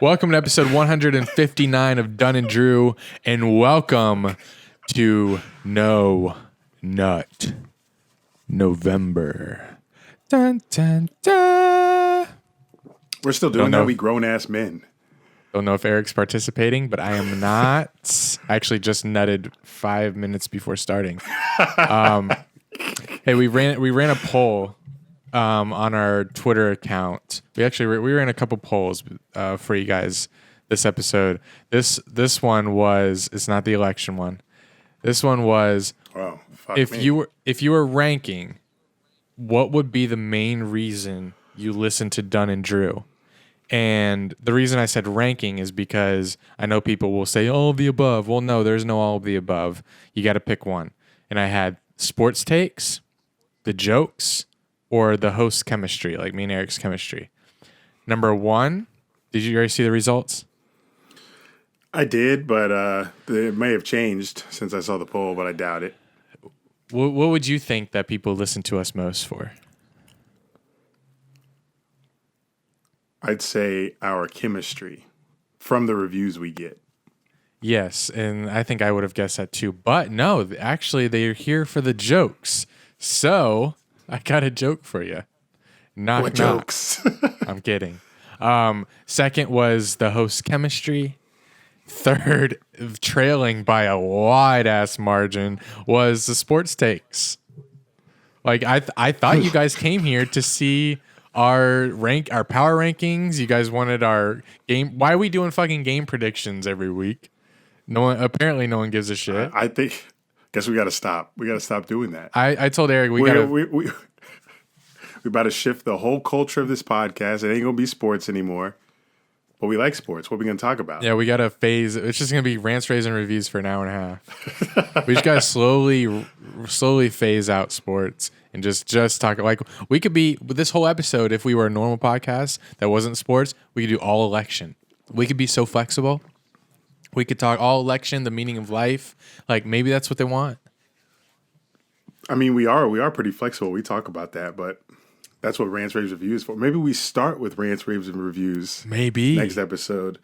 Welcome to episode 159 of Dunn and Drew, and welcome to No Nut November. Dun, dun, dun. We're still doing that. We grown ass men. Don't know if Eric's participating, but I am not. I actually just nutted 5 minutes before starting. Hey, we ran a poll on our Twitter account. We ran a couple polls for you guys this episode. This one was, it's not the election one. This one was, if you were ranking, what would be the main reason you listen to Dunn and Drew? And the reason I said ranking is because I know people will say all of the above. Well, no, there's no all of the above. You got to pick one. And I had sports takes, the jokes, or the host chemistry, like me and Eric's chemistry. Number one, did you already see the results? I did, but it may have changed since I saw the poll, but I doubt it. What would you think that people listen to us most for? I'd say our chemistry from the reviews we get. Yes, and I think I would have guessed that too. But no, actually, they're here for the jokes. So I got a joke for you. What jokes? I'm kidding. Second was the host chemistry. Third, trailing by a wide ass margin, was the sports takes. Like I thought you guys came here to see our power rankings. You guys wanted our game. Why are we doing fucking game predictions every week? Apparently no one gives a shit. Guess we got to stop. We got to stop doing that. I told Eric we about to shift the whole culture of this podcast. It ain't gonna be sports anymore. But we like sports. What are we gonna talk about? Yeah, we got to phase. It's just gonna be rants, raves, and reviews for an hour and a half. We just gotta slowly phase out sports and just talk. Like, we could be with this whole episode, if we were a normal podcast that wasn't sports, we could do all election. We could be so flexible. We could talk all election, the meaning of life. Like, maybe that's what they want. I mean, we are pretty flexible. We talk about that, but that's what Rants, Raves, Reviews is for. Maybe we start with Rants, Raves, and Reviews. Maybe next episode,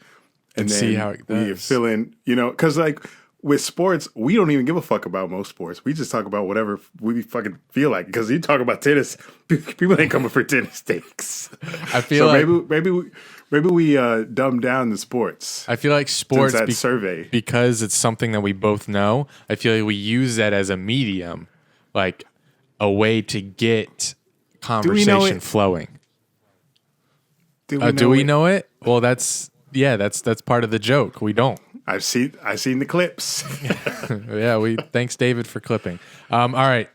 and then see how it does. We fill in. Because like with sports, we don't even give a fuck about most sports. We just talk about whatever we fucking feel like. Because you talk about tennis, people ain't coming for tennis takes. I feel so like maybe we dumb down the sports. I feel like sports survey, because it's something that we both know. I feel like we use that as a medium, like a way to get conversation flowing. Do we know it? Well, that's part of the joke. We don't. I've seen the clips. Yeah, thanks David for clipping. All right.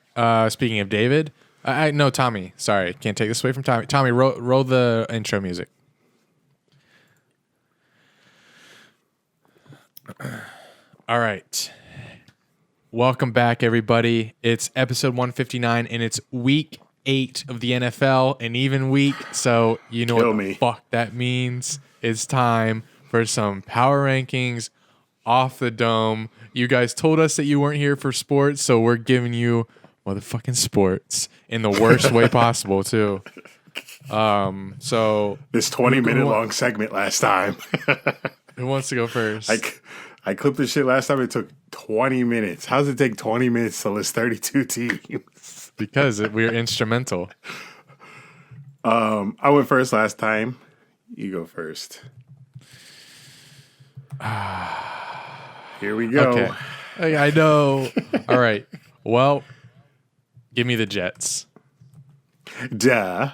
Speaking of David, no, Tommy. Sorry, can't take this away from Tommy. Tommy, roll the intro music. All right. Welcome back, everybody. It's episode 159, and it's week 8 of the NFL, an even week. So you know what the fuck that means. It's time for some power rankings off the dome. You guys told us that you weren't here for sports, so we're giving you motherfucking sports in the worst way possible, too. So this 20-minute long segment last time. Who wants to go first? I clipped this shit last time. It took 20 minutes. How does it take 20 minutes to list 32 teams? Because we're instrumental. I went first last time. You go first. Here we go. Okay. I know. All right. Well, give me the Jets. Duh.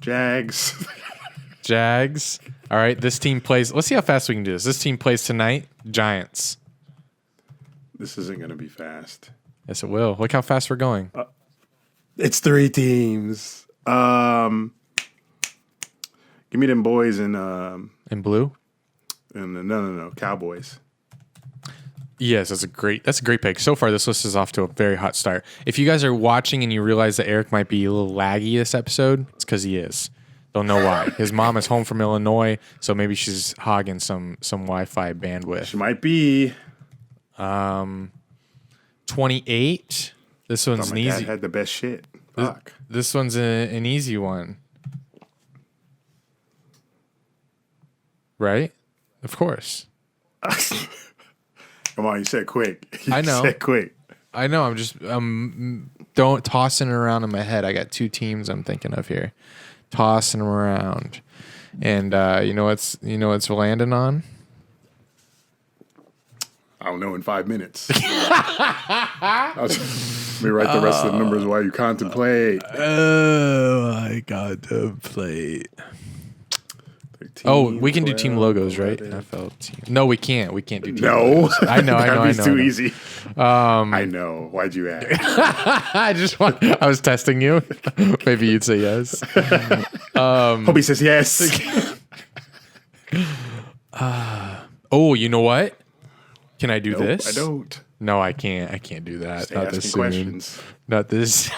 Jags. Jags. All right. This team plays. Let's see how fast we can do this. This team plays tonight. Giants. This isn't going to be fast. Yes, it will. Look how fast we're going. It's 3 teams. Give me them boys in blue. And no, Cowboys. Yes, that's a great pick. So far, this list is off to a very hot start. If you guys are watching and you realize that Eric might be a little laggy this episode, it's because he is. Don't know why. His mom is home from Illinois, so maybe she's hogging some Wi-Fi bandwidth. She might be. 28. This one's an easy. Dad had the best shit. Fuck. This one's an easy one. right? Of course. Come on, you said quick. You I know. said quick. I know. I'm just don't tossing it around in my head. I got 2 teams I'm thinking of here, tossing them around, and you know what's landing on? I don't know in 5 minutes. Let me write the rest of the numbers while you contemplate. Oh, I contemplate. 13, we can 12, do team logos, 11. Right? NFL team. No, we can't. We can't do team logos. I know. It's too easy. I know. Why'd you ask? I was testing you. Maybe you'd say yes. Hope he says yes. Oh, you know what? Can I do this? I don't. No, I can't. I can't do that. Stay asking questions. Not this.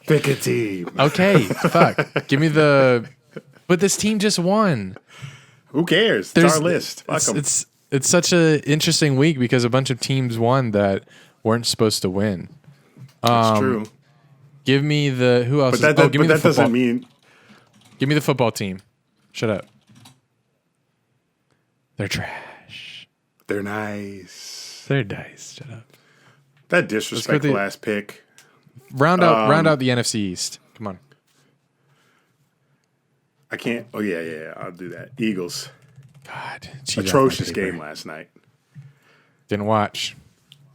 Pick a team. Okay. Fuck. Give me the. But this team just won. Who cares? It's our list. It's such an interesting week because a bunch of teams won that weren't supposed to win. That's true. Give me the who else? But that doesn't mean. Give me the football team. Shut up. They're trash. They're nice. They're nice. Shut up. That disrespectful last pick. Round out the NFC East. Come on. I can't. Oh yeah. I'll do that. Eagles. God, atrocious game last night. Didn't watch.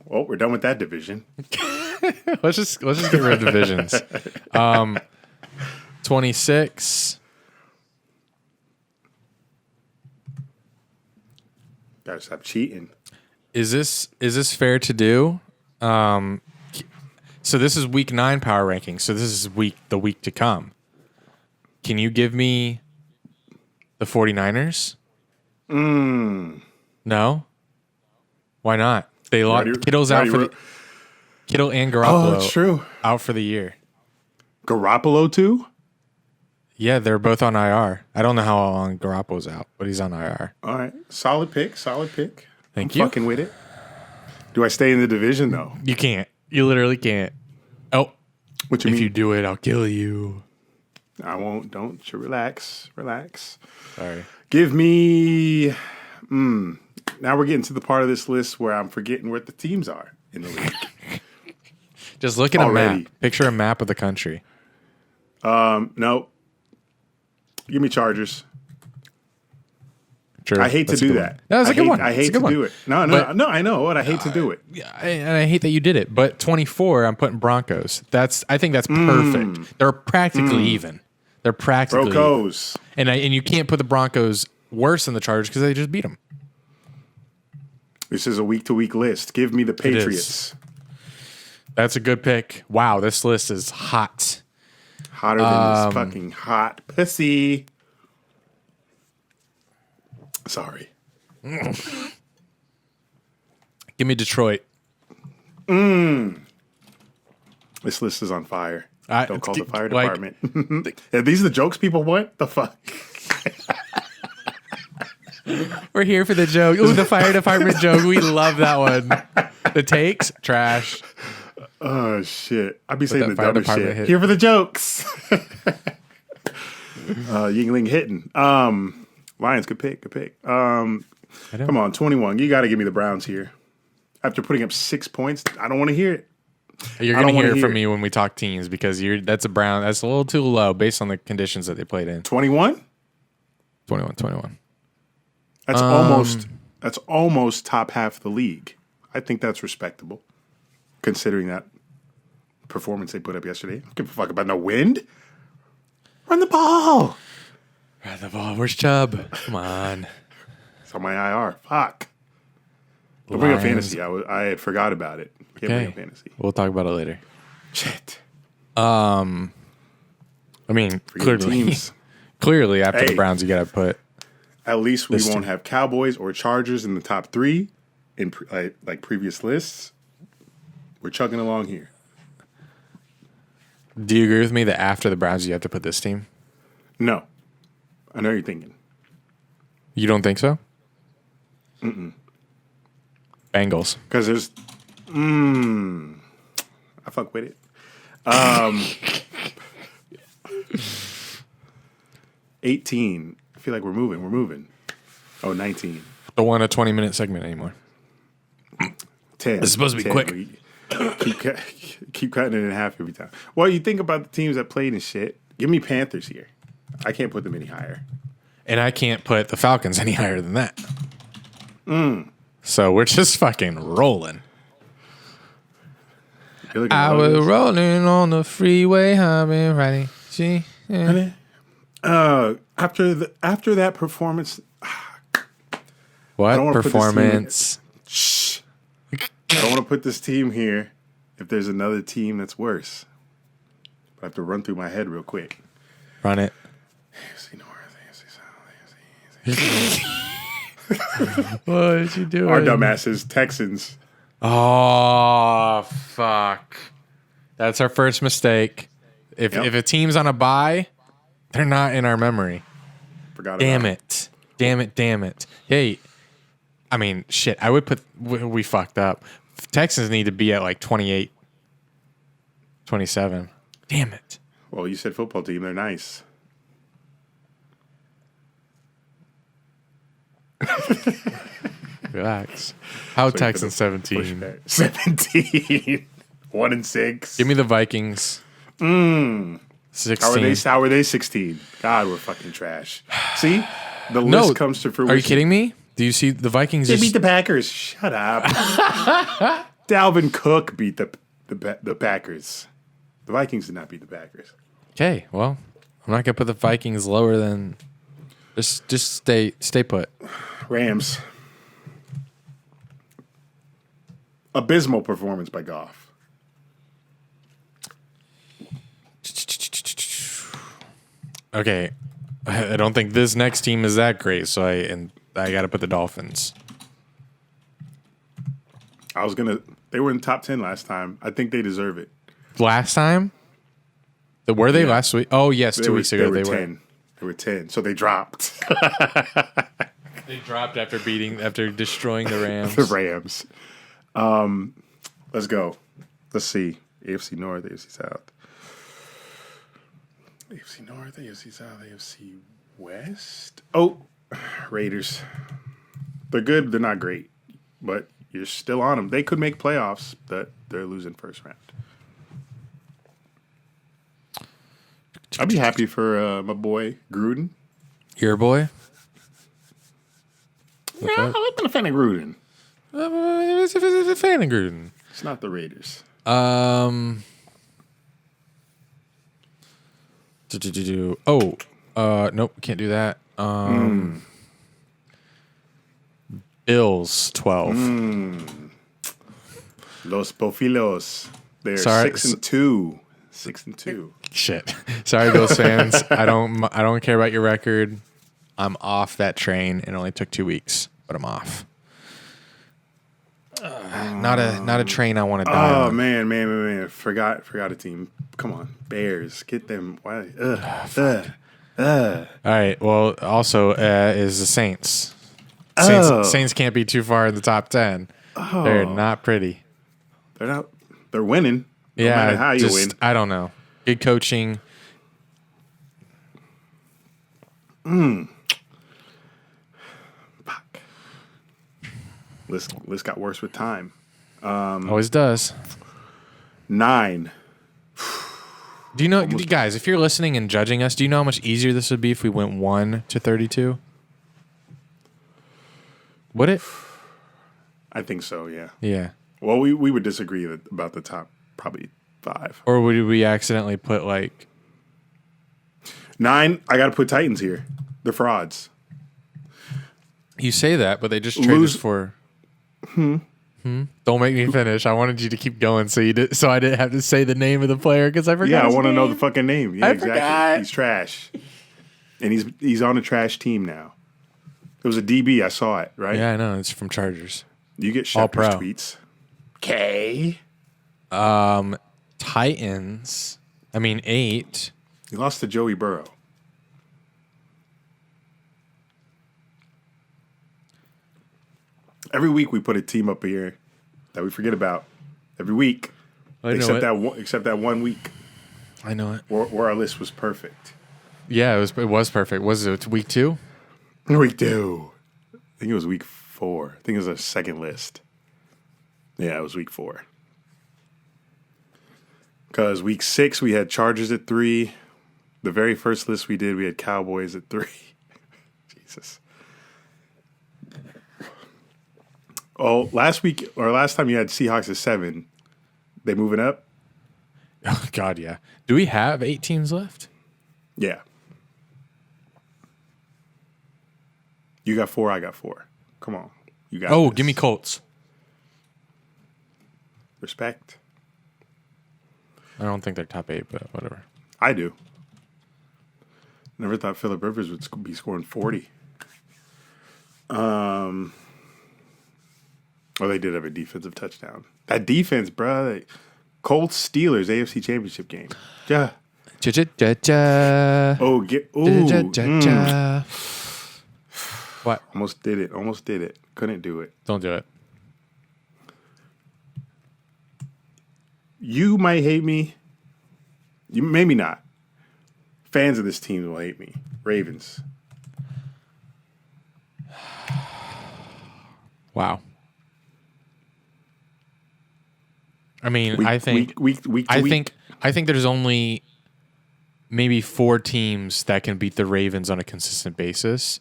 Well, we're done with that division. let's just get rid of divisions. 26. Gotta stop cheating. Is this fair to do? So this is week 9 power ranking. So this is the week to come. Can you give me the 49ers? No? Why not? They lost. Kittle's out for Kittle and Garoppolo. Oh, that's true. Out for the year. Garoppolo too? Yeah, they're both on IR. I don't know how long Garoppolo's out, but he's on IR. All right. Solid pick. Thank you. Fucking with it. Do I stay in the division though? You can't. You literally can't. Oh. What you mean? If you do it, I'll kill you. I won't. Don't. Relax. Sorry. Give me. Now we're getting to the part of this list where I'm forgetting where the teams are in the league. Just look at a map. Picture a map of the country. No. Give me Chargers. Sure. I hate to do that. No, that's a good one. I hate to do it. No. I know what I hate to do it. And I hate that you did it. But 24, I'm putting Broncos. I think that's perfect. They're practically even. They're practically Broncos. Even. And you can't put the Broncos worse than the Chargers because they just beat them. This is a week-to-week list. Give me the Patriots. That's a good pick. Wow, this list is hot. Hotter than this fucking hot pussy. Sorry. Give me Detroit. This list is on fire. Don't call the fire department. Are these the jokes people want? The fuck? We're here for the joke. Ooh, the fire department joke. We love that one. The takes, trash. Oh, shit. I'd be saying the dumbest shit. Hit. Here for the jokes. Yingling hitting. Lions, good pick. Come on, 21. You got to give me the Browns here. After putting up 6 points, I don't want to hear it. You're going to hear it from me when we talk teams because that's a little too low based on the conditions that they played in. 21? 21. That's almost top half of the league. I think that's respectable, considering that performance they put up yesterday. I don't give a fuck about no wind. Run the ball. Where's Chubb? Come on. It's on my IR. Fuck. Don't bring up fantasy. I had forgot about it. Can't bring up fantasy. We'll talk about it later. Shit. I mean, clearly after the Browns, you got to put. At least we won't have Cowboys or Chargers in the top 3 in like previous lists. We're chugging along here. Do you agree with me that after the Browns, you have to put this team? No. I know you're thinking. You don't think so? Bengals. Because there's... I fuck with it. 18. feel like we're moving. We're moving. Oh, 19. Don't want a 20-minute segment anymore. 10. It's supposed to be 10. quick. We keep cutting it in half every time. Well, you think about the teams that played and shit. Give me Panthers here. I can't put them any higher. And I can't put the Falcons any higher than that. So we're just fucking rolling. I was rolling on the freeway, I've been riding. See? Yeah. After that performance, What performance? Shh. I don't want to put this team here if there's another team that's worse. I have to run through my head real quick. Run it. AFC North, AFC South, What is you doing? Our dumbasses, Texans. Oh, fuck. That's our first mistake. If a team's on a bye, they're not in our memory. Forgot Damn about it. Damn it. Hey, I mean, shit. I would put... We fucked up. Texans need to be at like 28, 27. Damn it. Well, you said football team. They're nice. Relax. How so Texans 17? 17. 1-6. Give me the Vikings. 16. How are they 16? God, we're fucking trash. See? The list comes to fruition. Are you kidding me? Do you see the Vikings? They beat the Packers. Shut up. Dalvin Cook beat the Packers. The Vikings did not beat the Packers. Okay, well, I'm not gonna put the Vikings lower than. Just stay put. Rams. Abysmal performance by Goff. Okay, I don't think this next team is that great, so I got to put the Dolphins. They were in the top 10 last time. I think they deserve it. Last time? Were they last week? Oh, yes, 2 weeks ago they were 10. They were 10, so they dropped. They dropped after destroying the Rams. The Rams. Let's go. Let's see. AFC North, AFC South. AFC North, AFC South, AFC West. Oh, Raiders. They're good. They're not great, but you're still on them. They could make playoffs, but they're losing first round. I'd be happy for my boy Gruden. Your boy? Yeah, I've been a fan of Gruden. It's a fan of Gruden. It's not the Raiders. Nope, can't do that. Bills 12. Los Bofilos. They're Sorry. 6-2. 6-2. Shit. Sorry, Bills fans. I don't care about your record. I'm off that train. It only took 2 weeks, but I'm off. Not a train I want to die on. Oh man. Forgot a team. Come on. Bears. Get them. Why? All right. Well, also is the Saints. Saints can't be too far in the top 10. Oh. They're not pretty. They're not. They're winning. No Yeah. matter how you win. I don't know. Good coaching. Fuck. List got worse with time. Always does. 9. Do you know, guys, if you're listening and judging us, do you know how much easier this would be if we went 1 to 32? Would it? I think so, yeah. Yeah. Well, we would disagree about the top probably 5. Or would we accidentally put like 9, I got to put Titans here. They're frauds. You say that, but they just traded for Don't make me finish. I wanted you to keep going so I didn't have to say the name of the player because I forgot. Yeah, I want to know the fucking name. Yeah, exactly. Forgot. He's trash. And he's on a trash team now. It was a DB, I saw it, right? Yeah, I know. It's from Chargers. You get All Shepard's pro. tweets. K. Titans. 8. He lost to Joey Burrow. Every week we put a team up here that we forget about. Every week. Except that 1 week. I know it. Where our list was perfect. Yeah, it was perfect. Was it week 2? Week 2. I think it was week 4. I think it was our second list. Yeah, it was week 4. Because week 6, we had Chargers at 3. The very first list we did, we had Cowboys at 3. Jesus. Oh, last time you had Seahawks at 7. They moving up? Oh, God, yeah. Do we have 8 teams left? Yeah. You got 4, I got 4. Come on. You got this. Give me Colts. Respect. I don't think they're top 8, but whatever. I do. Never thought Phillip Rivers would be scoring 40. Oh, they did have a defensive touchdown. That defense, bro. Colts Steelers AFC Championship game. Yeah. Ja-ja-ja-ja. Oh, Ja-ja-ja-ja. What? Almost did it. Couldn't do it. Don't do it. You might hate me. You maybe not. Fans of this team will hate me. Ravens. Wow. I mean, I think there's only maybe 4 teams that can beat the Ravens on a consistent basis.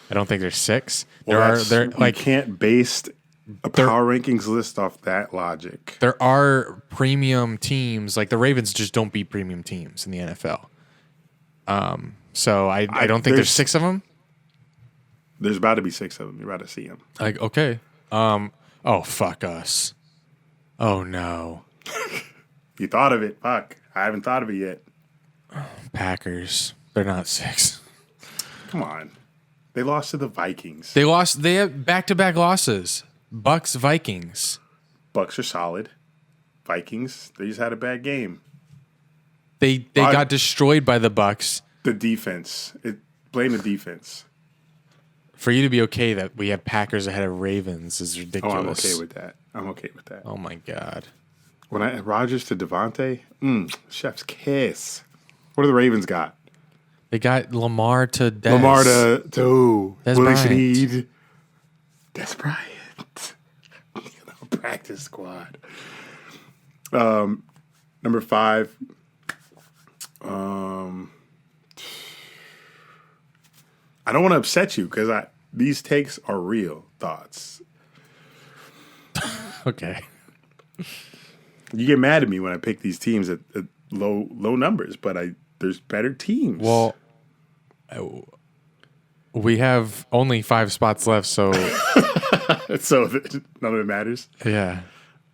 I don't think there's 6. You can't base a power rankings list off that logic. There are premium teams, like the Ravens just don't beat premium teams in the NFL. So I don't think there's 6 of them. There's about to be 6 of them. You're about to see them. Like, okay. Oh, fuck us. Oh, no. You thought of it. Fuck. I haven't thought of it yet. Packers. They're not 6. Come on. They lost to the Vikings. They have back-to-back losses. Bucks, Vikings. Bucks are solid. Vikings, they just had a bad game. They got destroyed by the Bucks. The defense. Blame the defense. For you to be okay that we have Packers ahead of Ravens is ridiculous. Oh, I'm okay with that. Oh, my God. When Rodgers to Devontae, chef's kiss. What do the Ravens got? They got Lamar to Des. Lamar to Des Willie Bryant. Snead. Des Bryant. Practice squad. Number 5. I don't want to upset you because these takes are real thoughts. Okay. You get mad at me when I pick these teams at low numbers, but there's better teams. Well, we have only 5 spots left, so so none of it matters. Yeah.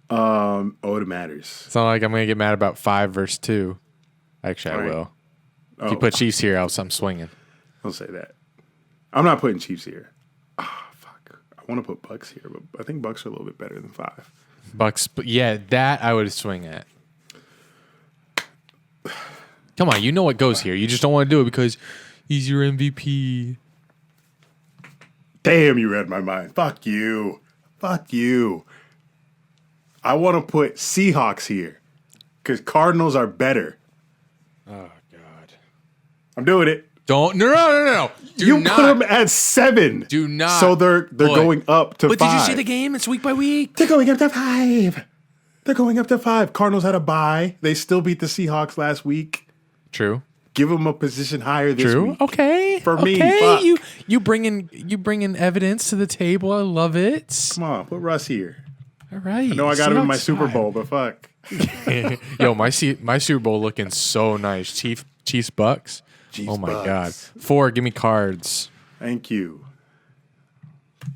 It matters. It's not like I'm going to get mad about 5 versus 2. Actually, I will. If you put Chiefs here, else I'm swinging. Don't say that. I'm not putting Chiefs here. Fuck. I want to put Bucks here, but I think Bucks are a little bit better than 5. Bucks, yeah, that I would swing at. Come on, you know what goes here. You just don't want to do it because he's your MVP. Damn, you read my mind. Fuck you. I want to put Seahawks here because Cardinals are better. Oh, God. I'm doing it. No. You put them at 7. Do not. So they're going up to 5. But did you see the game? It's week by week. They're going up to 5. Cardinals had a bye. They still beat the Seahawks last week. True. Give them a position higher this week. Okay. For me, fuck. fuck. You bring in evidence to the table. I love it. Come on, put Russ here. All right. I know I got him in my Seahawks Super 5. Bowl, but fuck. Yo, my Super Bowl looking so nice. Chiefs Bucks. Chiefs, oh my Bucks. God. 4. Give me cards. Thank you.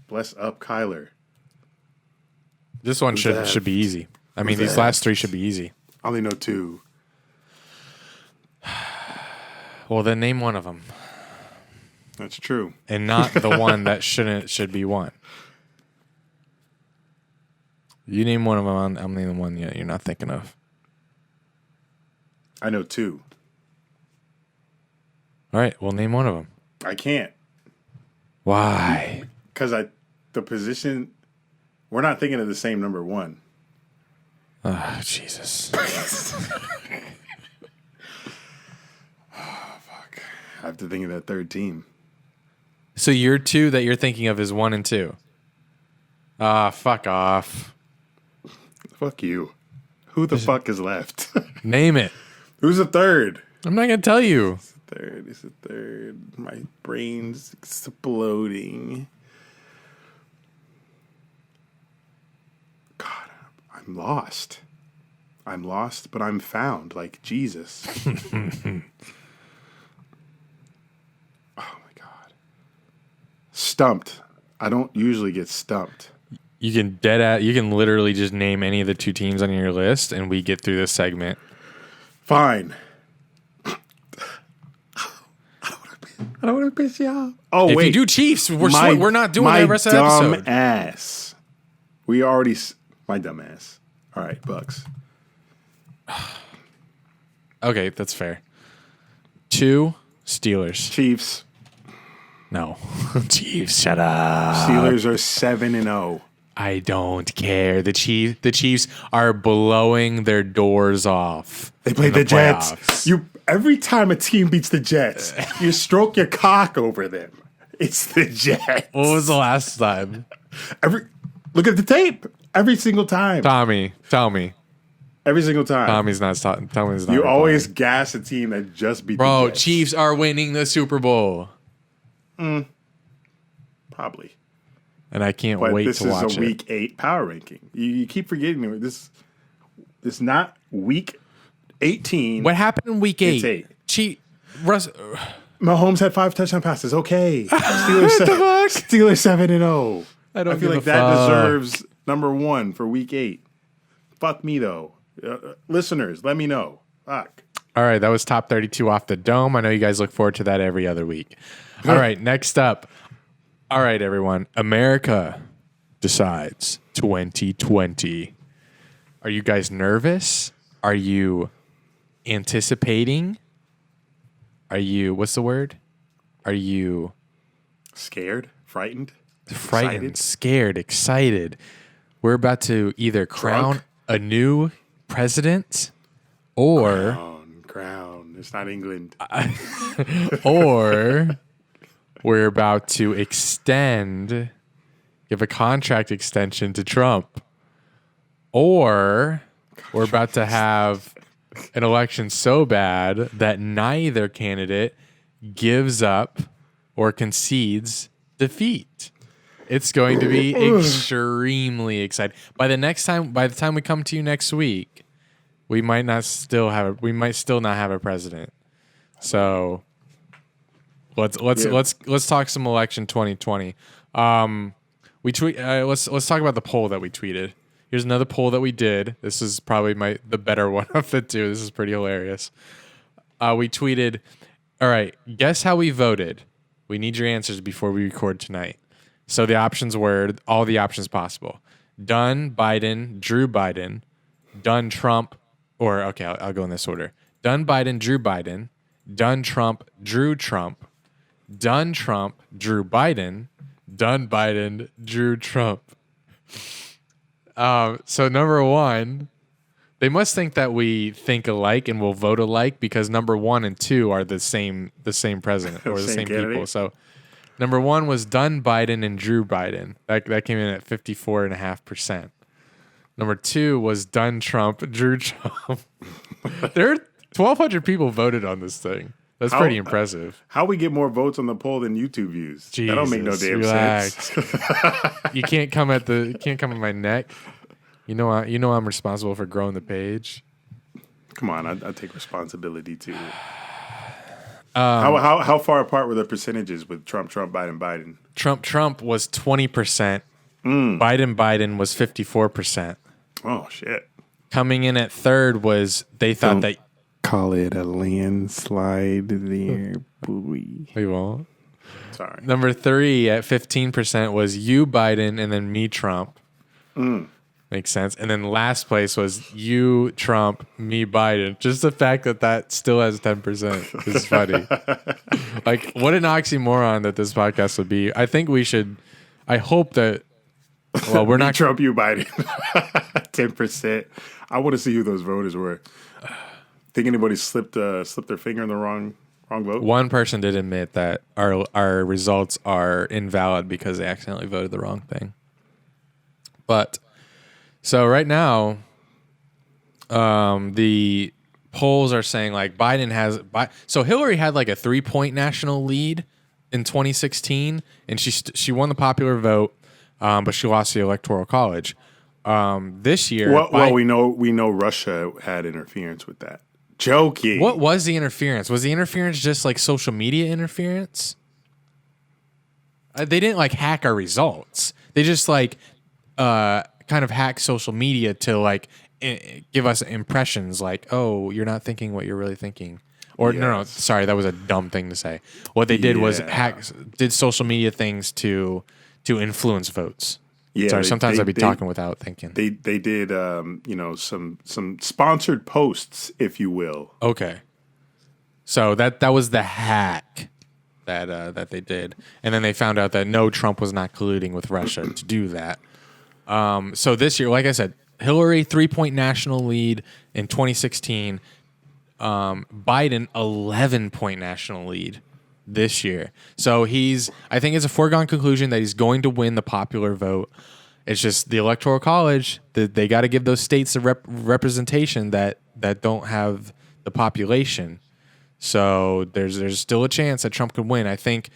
Bless up, Kyler. This one should be easy. I mean, these last 3 should be easy. I only know 2. Well, then name one of them. That's true. And not the one that should be one. You name one of them, I'm naming one you're not thinking of. I know 2. All right, well, name one of them. I can't. Why? Because the position, we're not thinking of the same number 1. Oh, Jesus. I have to think of that third team. So your two that you're thinking of is 1 and 2. Fuck off. Fuck you. Who the fuck is left? Name it. Who's the third? I'm not gonna tell you. It's the third. My brain's exploding. God, I'm lost. I'm lost, but I'm found, like Jesus. Oh my God. Stumped. I don't usually get stumped. You can literally just name any of the 2 teams on your list, and we get through this segment. Fine. I don't want to piss you off. Oh, if wait. you do Chiefs, we're not doing the rest of the episode. My dumb ass. We already... My dumb ass. All right, Bucks. Okay, that's fair. 2, Steelers. Chiefs. No. Chiefs, shut up. Steelers are 7-0. I don't care. The Chiefs are blowing their doors off. They played the Jets. Playoffs. Every time a team beats the Jets, you stroke your cock over them. It's the Jets. What was the last time? Look at the tape. Every single time. Tommy, tell me. Every single time. Tommy's not. You always gas a team that just beat the Jets. Chiefs are winning the Super Bowl. Probably. And I can't wait to watch it. This is a Week 8 power ranking. You keep forgetting this is not Week 18. What happened in Week 8? It's 8. Mahomes had 5 touchdown passes. Okay. Steelers 7-0. I feel like that deserves number 1 for Week 8. Fuck me, though. Listeners, let me know. Fuck. All right, that was top 32 off the dome. I know you guys look forward to that every other week. All right, next up. All right, everyone. America decides 2020. Are you guys nervous? Are you anticipating? Are you, what's the word? Are you scared? Frightened? Excited? Scared, excited. We're about to either crown a new president or crown. It's not England. Or we're about to give a contract extension to Trump. Or we're about to have an election so bad that neither candidate gives up or concedes defeat. It's going to be extremely exciting. By the time we come to you next week, we might still not have a president. So let's talk some election 2020. Let's talk about the poll that we tweeted. Here's another poll that we did. This is probably the better one of the two. This is pretty hilarious. We tweeted, all right, guess how we voted. We need your answers before we record tonight. So the options were all the options possible. Dunn, Biden, Drew Biden, Dunn, Trump, I'll go in this order. Dunn, Biden, Drew Biden, Dunn, Trump, Drew Trump, Dunn, Trump, Drew Biden, Dunn, Biden, Drew Trump. So number 1, they must think that we think alike and will vote alike because number 1 and 2 are the same president or the same people. So number 1 was Dunn, Biden, and Drew Biden. That came in at 54.5%. Number 2 was Dunn, Trump, Drew Trump. There are 1,200 people voted on this thing. That's pretty impressive. How we get more votes on the poll than YouTube views? Jesus, that don't make no damn sense. You can't come at my neck. You know I'm responsible for growing the page. Come on, I take responsibility too. How far apart were the percentages with Trump, Biden? Trump was 20%. Biden was 54%. Oh shit! Coming in at third was they thought that. Call it a landslide there, boy. We won't. Sorry. Number 3 at 15% was you, Biden, and then me, Trump. Makes sense. And then last place was you, Trump, me, Biden. Just the fact that still has 10% is funny. Like, what an oxymoron that this podcast would be. I think we should. I hope that. Well, we're not Trump, you, Biden. 10%. I want to see who those voters were. Think anybody slipped their finger in the wrong Wrong vote. One person did admit that our results are invalid because they accidentally voted the wrong thing. But so right now, the polls are saying like Biden has. So Hillary had like a 3-point national lead in 2016, and she won the popular vote, but she lost the Electoral College. This year, Well, we know Russia had interference with that. Joking. What was the interference? Was the interference just like social media interference? They didn't like hack our results. They just like kind of hack social media to like give us impressions like, oh, you're not thinking what you're really thinking. Or no, sorry, that was a dumb thing to say. What they did was did social media things to influence votes. Yeah, sorry, sometimes I'd be talking without thinking. They did some sponsored posts, if you will. Okay. So that was the hack that they did. And then they found out that no, Trump was not colluding with Russia to do that. So this year, like I said, Hillary 3-point national lead in 2016, Biden 11-point national lead this year. So I think it's a foregone conclusion that he's going to win the popular vote. It's just the Electoral College, they got to give those states a representation that don't have the population. So there's still a chance that Trump could win. I think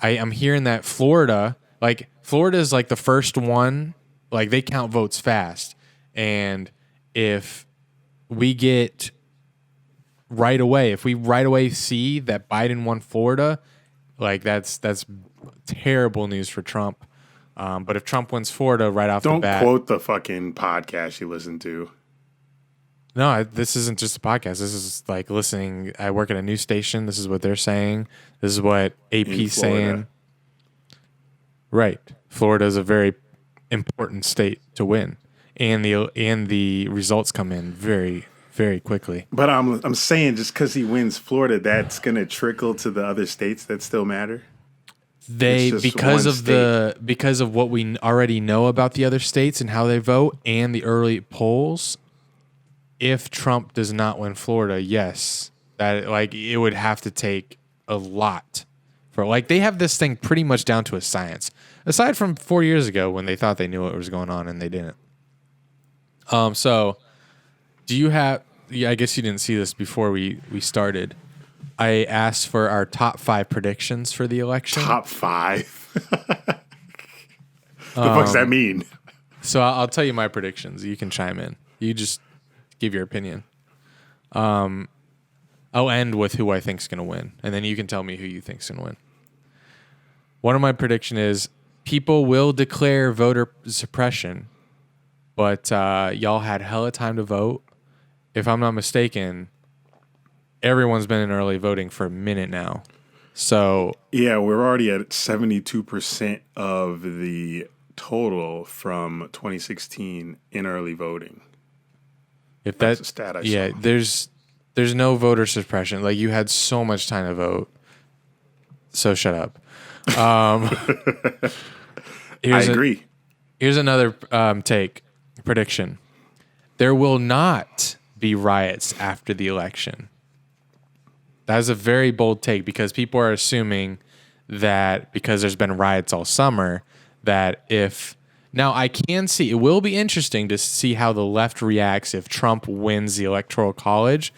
I'm hearing that Florida is like the first one, like they count votes fast. And if we right away see that Biden won Florida, like that's terrible news for Trump. But if Trump wins Florida right off the bat, don't quote the fucking podcast you listen to. No, this isn't just a podcast. This is like listening. I work at a news station. This is what they're saying. This is what AP's saying. Right, Florida is a very important state to win, and the results come in very, very quickly. But I'm saying just because he wins Florida, that's going to trickle to the other states that still matter. Because of what we already know about the other states and how they vote and the early polls. If Trump does not win Florida, yes, that like it would have to take a lot for like they have this thing pretty much down to a science. Aside from 4 years ago when they thought they knew what was going on and they didn't. So do you have? Yeah, I guess you didn't see this before we started. I asked for our top 5 predictions for the election. Top 5. The fuck's that mean? So I'll tell you my predictions. You can chime in. You just give your opinion. I'll end with who I think's going to win, and then you can tell me who you think's going to win. One of my prediction is people will declare voter suppression, but y'all had hella time to vote. If I'm not mistaken, everyone's been in early voting for a minute now. So yeah, we're already at 72% of the total from 2016 in early voting. If that's a stat I saw. There's no voter suppression. Like you had so much time to vote. So shut up. I agree. Here's another prediction. There will not be riots after the election. That is a very bold take because people are assuming that because there's been riots all summer, that if now I can see it will be interesting to see how the left reacts if Trump wins the Electoral College,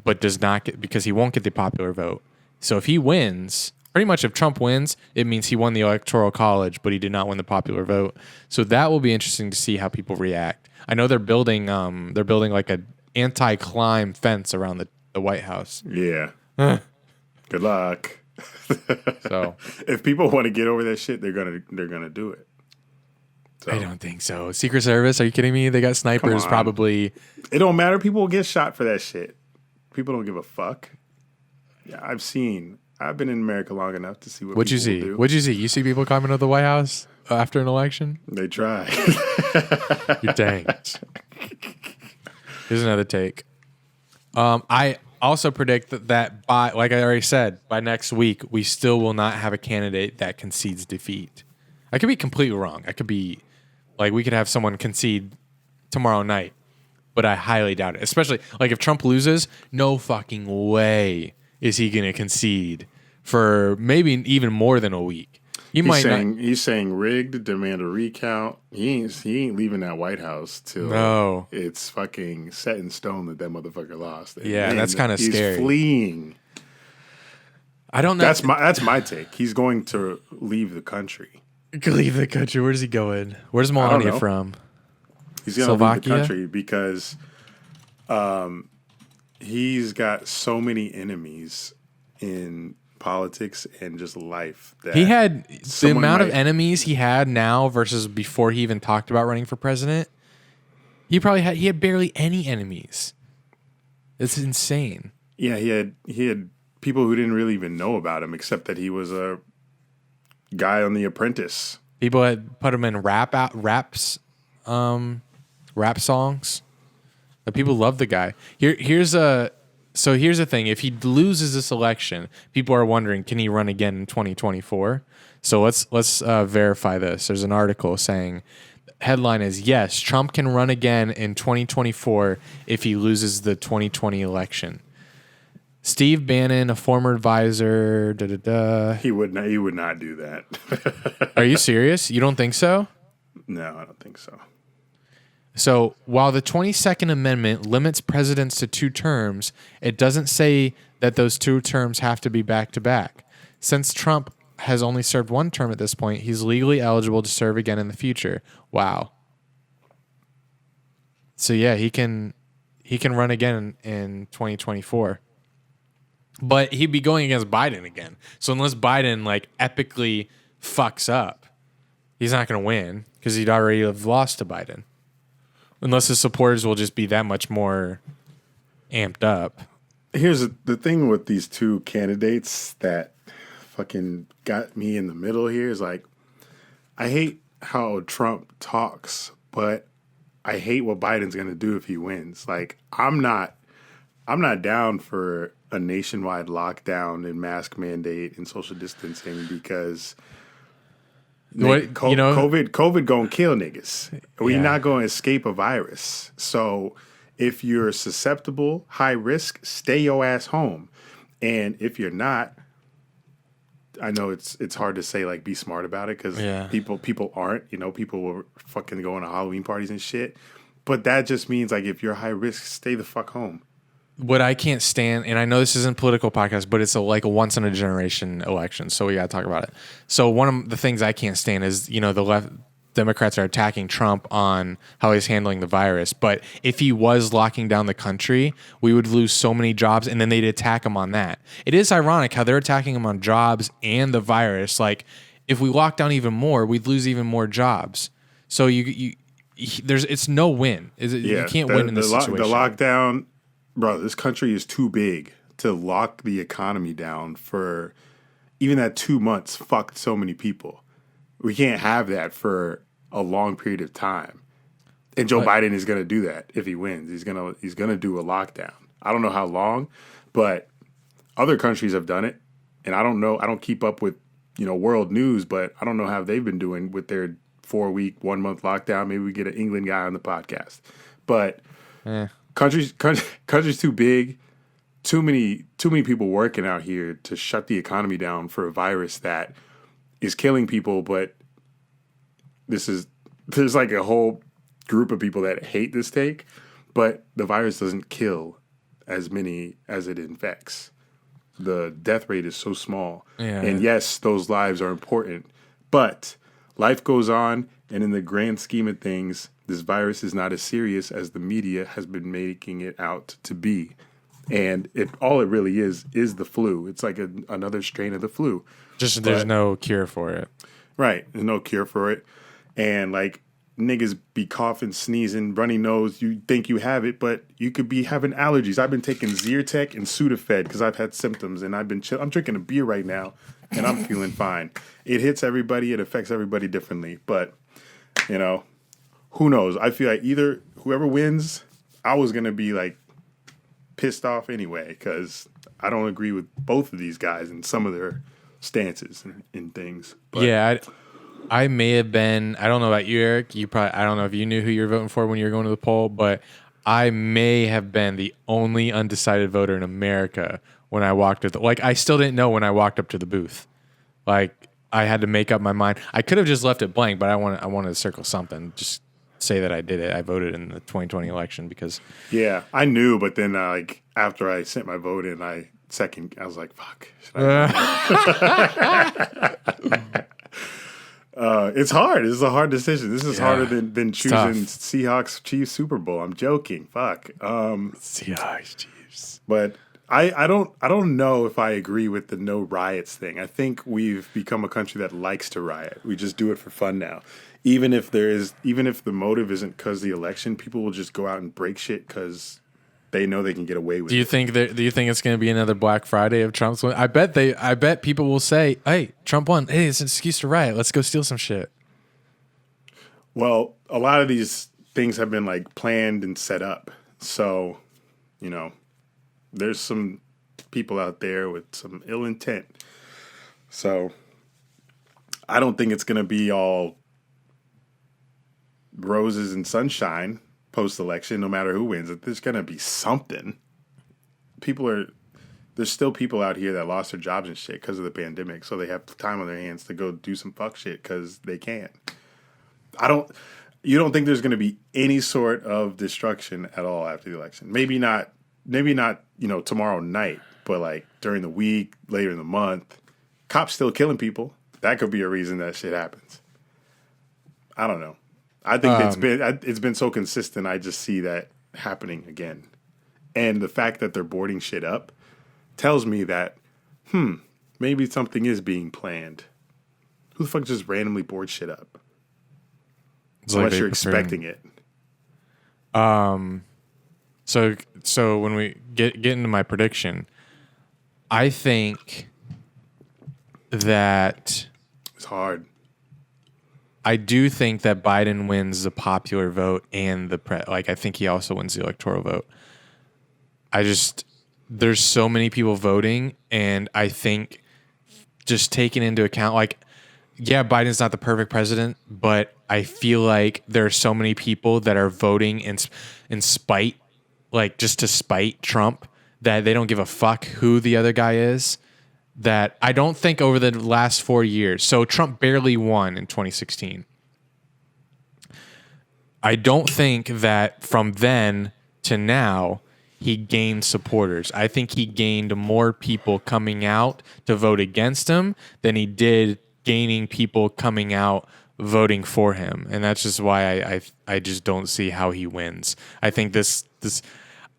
but does not get because he won't get the popular vote. So if he wins, pretty much if Trump wins, it means he won the Electoral College, but he did not win the popular vote. So that will be interesting to see how people react. I know they're building like an anti-climb fence around the White House. Yeah. Good luck. So if people want to get over that shit, they're gonna do it. So. I don't think so. Secret Service? Are you kidding me? They got snipers probably. It don't matter. People will get shot for that shit. People don't give a fuck. Yeah, I've been in America long enough to see what What'd you see? do. What'd you see? You see people coming to the White House after an election? They try. You're tanked. Here's another take. I also predict that by, like I already said, by next week, we still will not have a candidate that concedes defeat. I could be completely wrong. I could be, like, we could have someone concede tomorrow night, but I highly doubt it. Especially, like, if Trump loses, no fucking way is he going to concede for maybe even more than a week? He's saying rigged, demand a recount. He ain't leaving that White House till it's fucking set in stone that motherfucker lost. And yeah, that's kind of scary. He's fleeing. I don't know. That's my take. He's going to leave the country. Leave the country. Where's he going? Where's Melania from? He's going to leave the country because he's got so many enemies in politics and just life. That he had the amount of enemies he had now versus before he even talked about running for president. He had barely any enemies. It's insane. Yeah, he had people who didn't really even know about him except that he was a guy on The Apprentice. People had put him in rap songs. But people love the guy. Here's the thing. If he loses this election, people are wondering, can he run again in 2024? So let's verify this. There's an article saying, headline is, yes, Trump can run again in 2024 if he loses the 2020 election. Steve Bannon, a former advisor, He would not do that. Are you serious? You don't think so? No, I don't think so. So while the 22nd Amendment limits presidents to 2 terms, it doesn't say that those 2 terms have to be back to back. Since Trump has only served 1 term at this point, he's legally eligible to serve again in the future. Wow. So yeah, he can run again in 2024. But he'd be going against Biden again. So unless Biden epically fucks up, he's not going to win because he'd already have lost to Biden. Unless his supporters will just be that much more amped up. Here's the thing with these 2 candidates that fucking got me in the middle here is I hate how Trump talks, but I hate what Biden's going to do if he wins. I'm not down for a nationwide lockdown and mask mandate and social distancing because COVID gonna kill niggas. We're not gonna escape a virus. So if you're susceptible, high risk, stay your ass home. And if you're not, I know it's hard to say be smart about it because people aren't. People will fucking go to Halloween parties and shit. But that just means if you're high risk, stay the fuck home. What I can't stand, and I know this isn't a political podcast, but it's a once in a generation election, so we got to talk about it. So one of the things I can't stand is, the left Democrats are attacking Trump on how he's handling the virus. But if he was locking down the country, we would lose so many jobs, and then they'd attack him on that. It is ironic how they're attacking him on jobs and the virus. If we lock down even more, we'd lose even more jobs. So it's no win. You can't win in this situation. The lockdown. Bro, this country is too big to lock the economy down for even that 2 months fucked so many people. We can't have that for a long period of time. And Joe Biden is going to do that if he wins. He's going to do a lockdown. I don't know how long, but other countries have done it. And I don't know, I don't keep up with, world news, but I don't know how they've been doing with their 4-week, 1-month lockdown. Maybe we get an England guy on the podcast. But Country's too big, too many people working out here to shut the economy down for a virus that is killing people. But there's a whole group of people that hate this take, but the virus doesn't kill as many as it infects. The death rate is so small. Yeah. And yes, those lives are important, but life goes on. And in the grand scheme of things, this virus is not as serious as the media has been making it out to be. And all it really is the flu. It's another strain of the flu. There's no cure for it. Right. There's no cure for it. And niggas be coughing, sneezing, runny nose. You think you have it, but you could be having allergies. I've been taking Zyrtec and Sudafed because I've had symptoms, and I've been chill. I'm drinking a beer right now, and I'm feeling fine. It hits everybody. It affects everybody differently. But, who knows? I feel either whoever wins, I was going to be pissed off anyway because I don't agree with both of these guys and some of their stances and things. But yeah, I may have been, I don't know about you, Eric. I don't know if you knew who you were voting for when you were going to the poll, but I may have been the only undecided voter in America when I walked up. Like I still didn't know when I walked up to the booth. Like I had to make up my mind. I could have just left it blank, but I wanted to circle something. Just say that I did it. I voted in the 2020 election because. Yeah, I knew, but then like after I sent my vote in, I was like, fuck. It's hard. This is a hard decision. This is harder than choosing Seahawks Chiefs Super Bowl. I'm joking. Fuck. Seahawks Chiefs. But I don't know if I agree with the no riots thing. I think we've become a country that likes to riot. We just do it for fun now. Even if the motive isn't because the election, people will just go out and break shit because they know they can get away with it. Do you think it's going to be another Black Friday of Trump's win? I bet people will say, "Hey, Trump won. Hey, it's an excuse to riot. Let's go steal some shit." Well, a lot of these things have been like planned and set up. So, there's some people out there with some ill intent. So, I don't think it's going to be all roses and sunshine post-election, no matter who wins. There's going to be something. There's still people out here that lost their jobs and shit because of the pandemic, so they have time on their hands to go do some fuck shit because they can. You don't think there's going to be any sort of destruction at all after the election? Maybe not, tomorrow night, but like during the week, later in the month, cops still killing people. That could be a reason that shit happens. I don't know. I think it's been so consistent. I just see that happening again, and the fact that they're boarding shit up tells me that maybe something is being planned. Who the fuck just randomly boards shit up? Unless you're expecting it. So when we get into my prediction, I think that it's hard. I do think that Biden wins the popular vote and I think he also wins the electoral vote. There's so many people voting, and I think just taking into account, Biden's not the perfect president, but I feel like there are so many people that are voting in spite, just to spite Trump, that they don't give a fuck who the other guy is. That I don't think over the last 4 years, so Trump barely won in 2016. I don't think that from then to now he gained supporters. I think he gained more people coming out to vote against him than he did gaining people coming out voting for him. And that's just why I just don't see how he wins. I think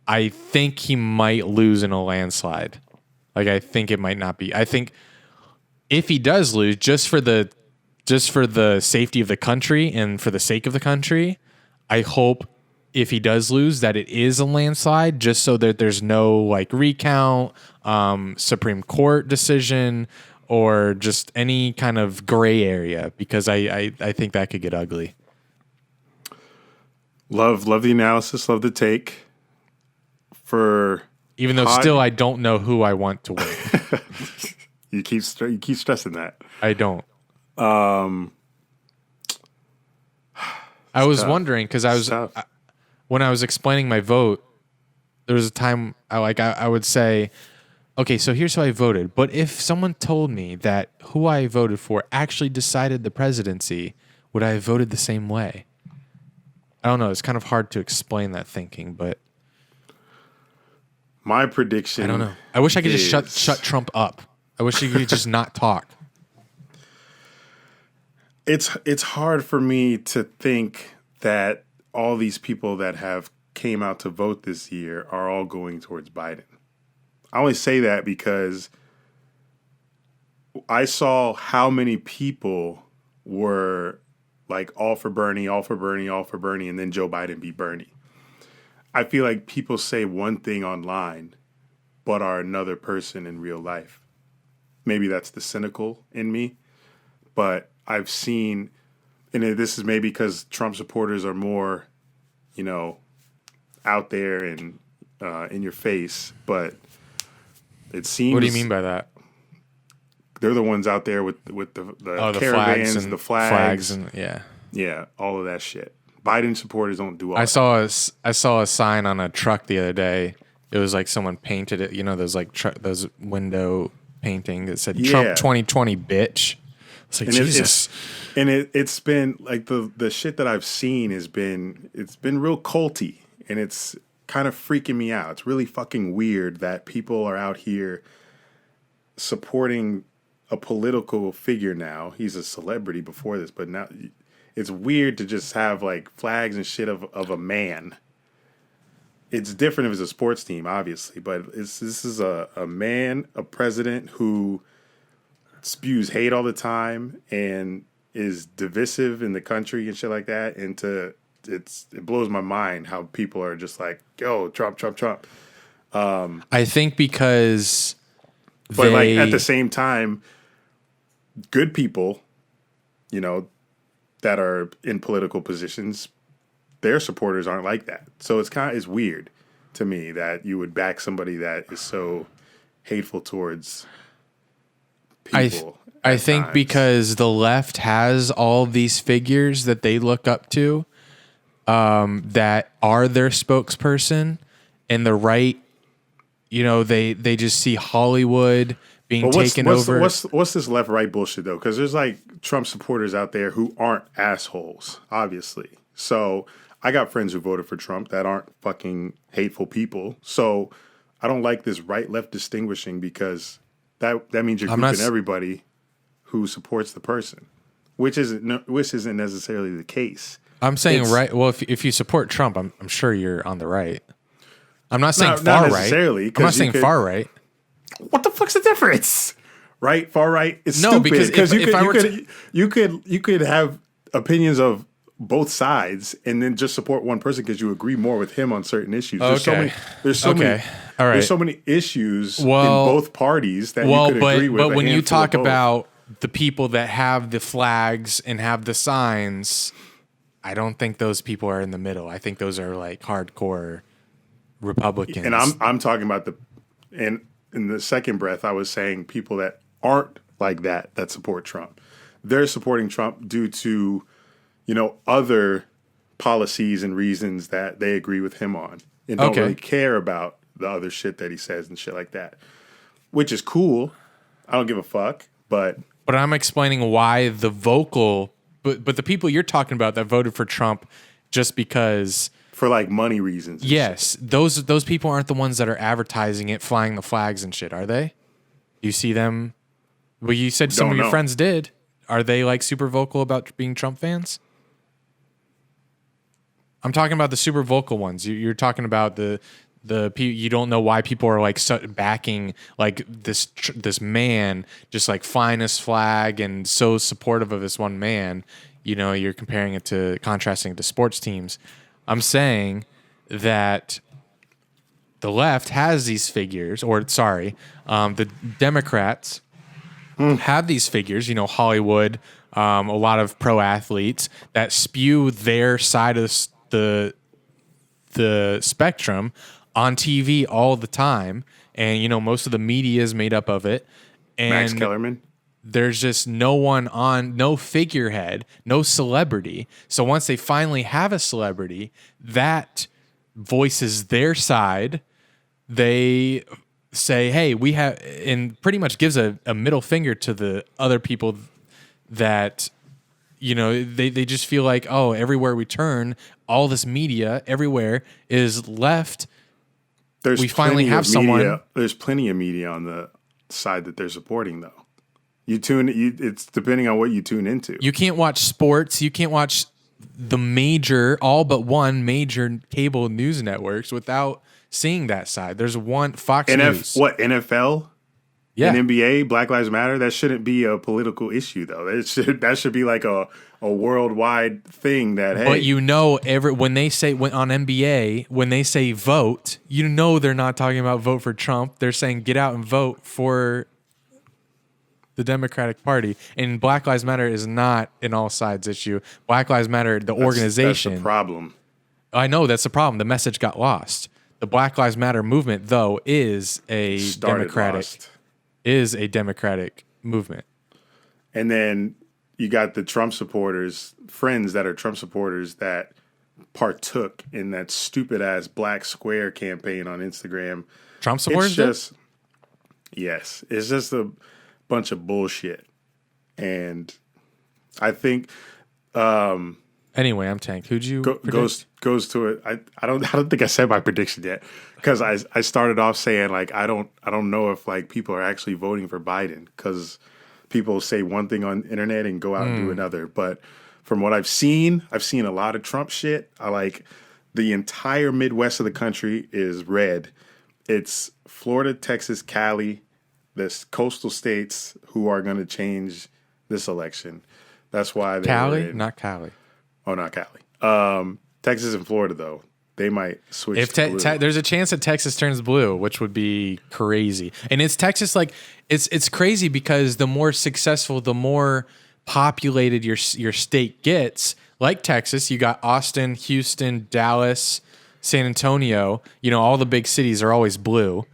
I think he might lose in a landslide. I think it might not be. I think if he does lose, just for the safety of the country and for the sake of the country, I hope if he does lose that it is a landslide, just so that there's no recount, Supreme Court decision, or just any kind of gray area, because I think that could get ugly. Love the analysis, love the take. Even though still I don't know who I want to win. You keep stressing that. I don't. I was wondering because when I was explaining my vote, there was a time I would say, okay, so here's how I voted. But if someone told me that who I voted for actually decided the presidency, would I have voted the same way? I don't know. It's kind of hard to explain that thinking, but my prediction, I don't know. I wish I could just shut Trump up. I wish he could just not talk. It's hard for me to think that all these people that have came out to vote this year are all going towards Biden. I only say that because I saw how many people were all for Bernie, all for Bernie, all for Bernie, and then Joe Biden beat Bernie. I feel like people say one thing online, but are another person in real life. Maybe that's the cynical in me, but I've seen, and this is maybe because Trump supporters are more, out there and in your face, but it seems. What do you mean by that? They're the ones out there with the caravans, the flags, and yeah, all of that shit. Biden supporters don't do all that. I saw a sign on a truck the other day It was like someone painted it. You know, those like those window painting that said Yeah. Trump 2020 bitch. It's like, And Jesus. it's been like the shit that I've seen it's been real culty, and it's kind of freaking me out. It's really fucking weird that people are out here supporting a political figure now. He's a celebrity before this, but now it's weird to just have like flags and shit of a man. It's different if it's a sports team, obviously, but this is a man, a president who spews hate all the time and is divisive in the country and shit like that. And it blows my mind how people are just like, yo, Trump, Trump, Trump. I think because But like at the same time, good people, you know, that are in political positions, their supporters aren't like that. So it's weird to me that you would back somebody that is so hateful towards people. I think times. because the left has all these figures that they look up to, that are their spokesperson, and the right, you know, they just see Hollywood being taken over. What's this left right bullshit though? Because there's like Trump supporters out there who aren't assholes, obviously. So I got friends who voted for Trump that aren't fucking hateful people. So I don't like this right left distinguishing, because that means you're grouping everybody who supports the person, which isn't necessarily the case. I'm saying right. Well, if you support Trump, I'm sure you're on the right. I'm not saying far right. I'm not saying far right. What the fuck's the difference? Right, far right. It's no, stupid because you could have opinions of both sides and then just support one person because you agree more with him on certain issues. There's so many issues in both parties that you could agree with. But when you talk about the people that have the flags and have the signs, I don't think those people are in the middle. I think those are like hardcore Republicans. And I'm talking about in the second breath, I was saying people that aren't like that support Trump. They're supporting Trump due to, you know, other policies and reasons that they agree with him on, and don't really care about the other shit that he says and shit like that, which is cool. I don't give a fuck, but I'm explaining why the the people you're talking about that voted for Trump just because for like money reasons. Yes, those people aren't the ones that are advertising it, flying the flags and shit, are they? You see them? Well, you said some of your friends did. Are they like super vocal about being Trump fans? I'm talking about the super vocal ones. You're talking about the you don't know why people are like backing like this man, just like flying his flag and so supportive of this one man. You know, you're contrasting it to sports teams. I'm saying that the left has these figures, the Democrats have these figures, you know, Hollywood, a lot of pro athletes that spew their side of the spectrum on TV all the time. And, you know, most of the media is made up of it. And Max Kellerman. There's just no figurehead, no celebrity. So once they finally have a celebrity that voices their side, they say, hey, we have, and pretty much gives a middle finger to the other people that, you know, they just feel like, oh, everywhere we turn, all this media everywhere is left. We finally have someone. There's plenty of media on the side that they're supporting, though. It's depending on what you tune into. You can't watch sports. You can't watch all but one major cable news networks without seeing that side. There's one Fox News. What, NFL? Yeah. And NBA, Black Lives Matter? That shouldn't be a political issue, though. That should be like a worldwide thing that, hey. But you know, when they say on NBA, when they say vote, you know they're not talking about vote for Trump. They're saying get out and vote for the Democratic Party. And Black Lives Matter is not an all sides issue. Black Lives Matter, organization. That's the problem. I know that's the problem. The message got lost. The Black Lives Matter movement, though, is a democratic movement. And then you got the Trump supporters, friends that are Trump supporters that partook in that stupid ass black square campaign on Instagram. Trump supporters? Yes, it's just a bunch of bullshit. And I think anyway, I'm tanked. Who'd you goes to it. I don't think I said my prediction yet, because I started off saying like I don't know if like people are actually voting for Biden, because people say one thing on the internet and go out and do another. But from what I've seen a lot of Trump shit. I like the entire Midwest of the country is red. It's Florida, Texas, Cali, this coastal states who are going to change this election. That's why Cali, not Cali. Oh, not Cali. Texas and Florida, though, they might switch. If to blue. there's a chance that Texas turns blue, which would be crazy. And it's Texas, like it's crazy because the more successful, the more populated your state gets. Like Texas, you got Austin, Houston, Dallas, San Antonio. You know, all the big cities are always blue.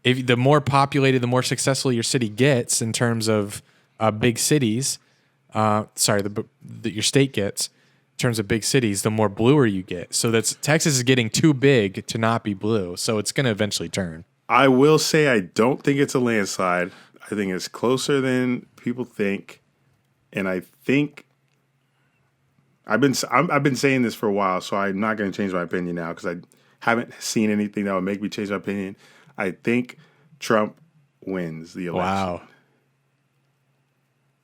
If the more populated, the more successful your city gets in terms of big cities. Your state gets in terms of big cities, the more bluer you get. So Texas is getting too big to not be blue. So it's going to eventually turn. I will say I don't think it's a landslide. I think it's closer than people think, and I think I've been saying this for a while, so I'm not going to change my opinion now because I haven't seen anything that would make me change my opinion. I think Trump wins the election. Wow.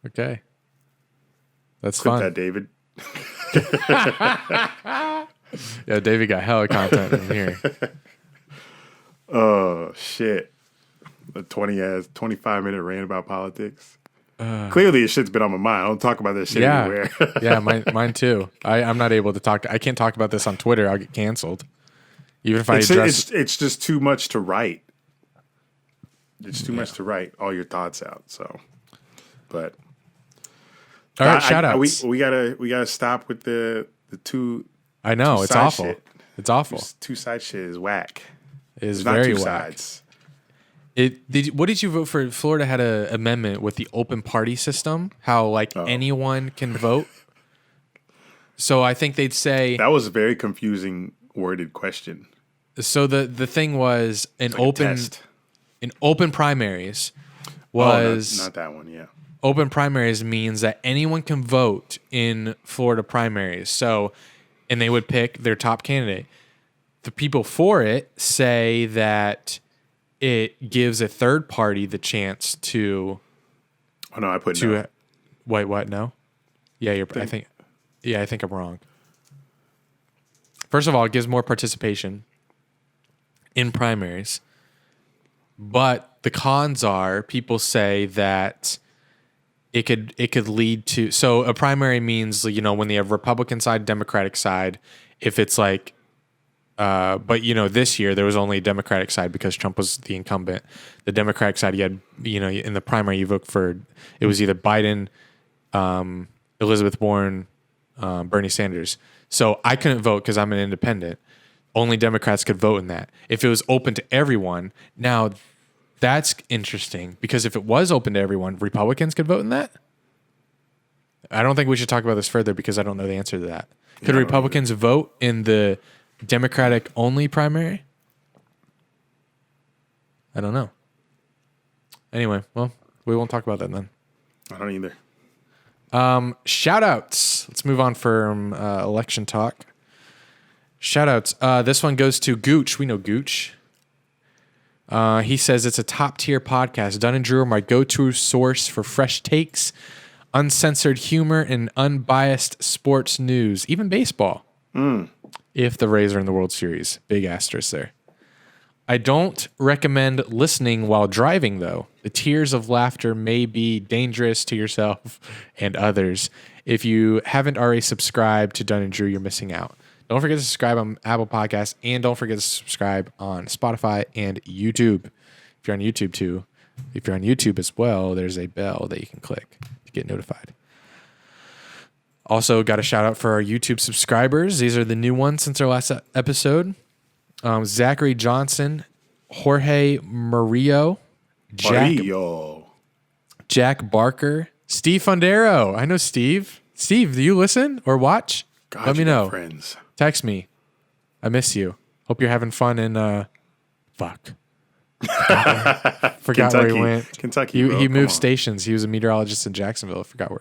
Okay. That's Clip fun. that, David. Yeah, David got hella content in here. Oh, shit. A 25-minute rant about politics. Clearly, this shit's been on my mind. I don't talk about this shit anywhere. Yeah, mine too. I'm not able to talk. I can't talk about this on Twitter. I'll get canceled. Even if it's just too much to write. It's too much to write all your thoughts out. So, but all right, shout outs. We gotta stop with the two. I know it's awful. Shit. It's awful. Two side shit is whack. It is There's very not two whack. sides. What did you vote for? Florida had an amendment with the open party system. How anyone can vote. So I think they'd say that was a very confusing worded question. So the thing was an open primaries not that one. Yeah. Open primaries means that anyone can vote in Florida primaries. So, and they would pick their top candidate. The people for it say that it gives a third party the chance to. Oh no, I put no. Wait, what? No. Yeah, I think I'm wrong. First of all, it gives more participation in primaries. But the cons are people say that it could lead to, so a primary means, you know, when they have Republican side, Democratic side, if it's like but you know, this year there was only a Democratic side because Trump was the incumbent. The Democratic side, you had, you know, in the primary you vote for, it was either Biden, Elizabeth Warren, Bernie Sanders. So I couldn't vote because I'm an independent. Only Democrats could vote in that. If it was open to everyone, now that's interesting because if it was open to everyone, Republicans could vote in that? I don't think we should talk about this further because I don't know the answer to that. Could Republicans vote in the Democratic only primary? I don't know. Anyway, well, we won't talk about that then. I don't either. Shout outs. Let's move on from election talk. Shout outs. This one goes to Gooch. We know Gooch. He says it's a top tier podcast. Dunn and Drew are my go-to source for fresh takes, uncensored humor, and unbiased sports news, even baseball. If the Rays are in the World Series. Big asterisk there. I don't recommend listening while driving, though. The tears of laughter may be dangerous to yourself and others. If you haven't already subscribed to Dunn and Drew, you're missing out. Don't forget to subscribe on Apple Podcasts, and don't forget to subscribe on Spotify and YouTube. If you're on YouTube too, if you're on YouTube as well, there's a bell that you can click to get notified. Also, got a shout out for our YouTube subscribers. These are the new ones since our last episode. Zachary Johnson, Jorge Murillo, Jack Barker, Steve Fundero. I know Steve. Steve, do you listen or watch? God, Let me you got know. friends. Text me. I miss you. Hope you're having fun in fuck. Forgot where he went. Kentucky, bro. He Come moved on. stations. He was a meteorologist in Jacksonville. I forgot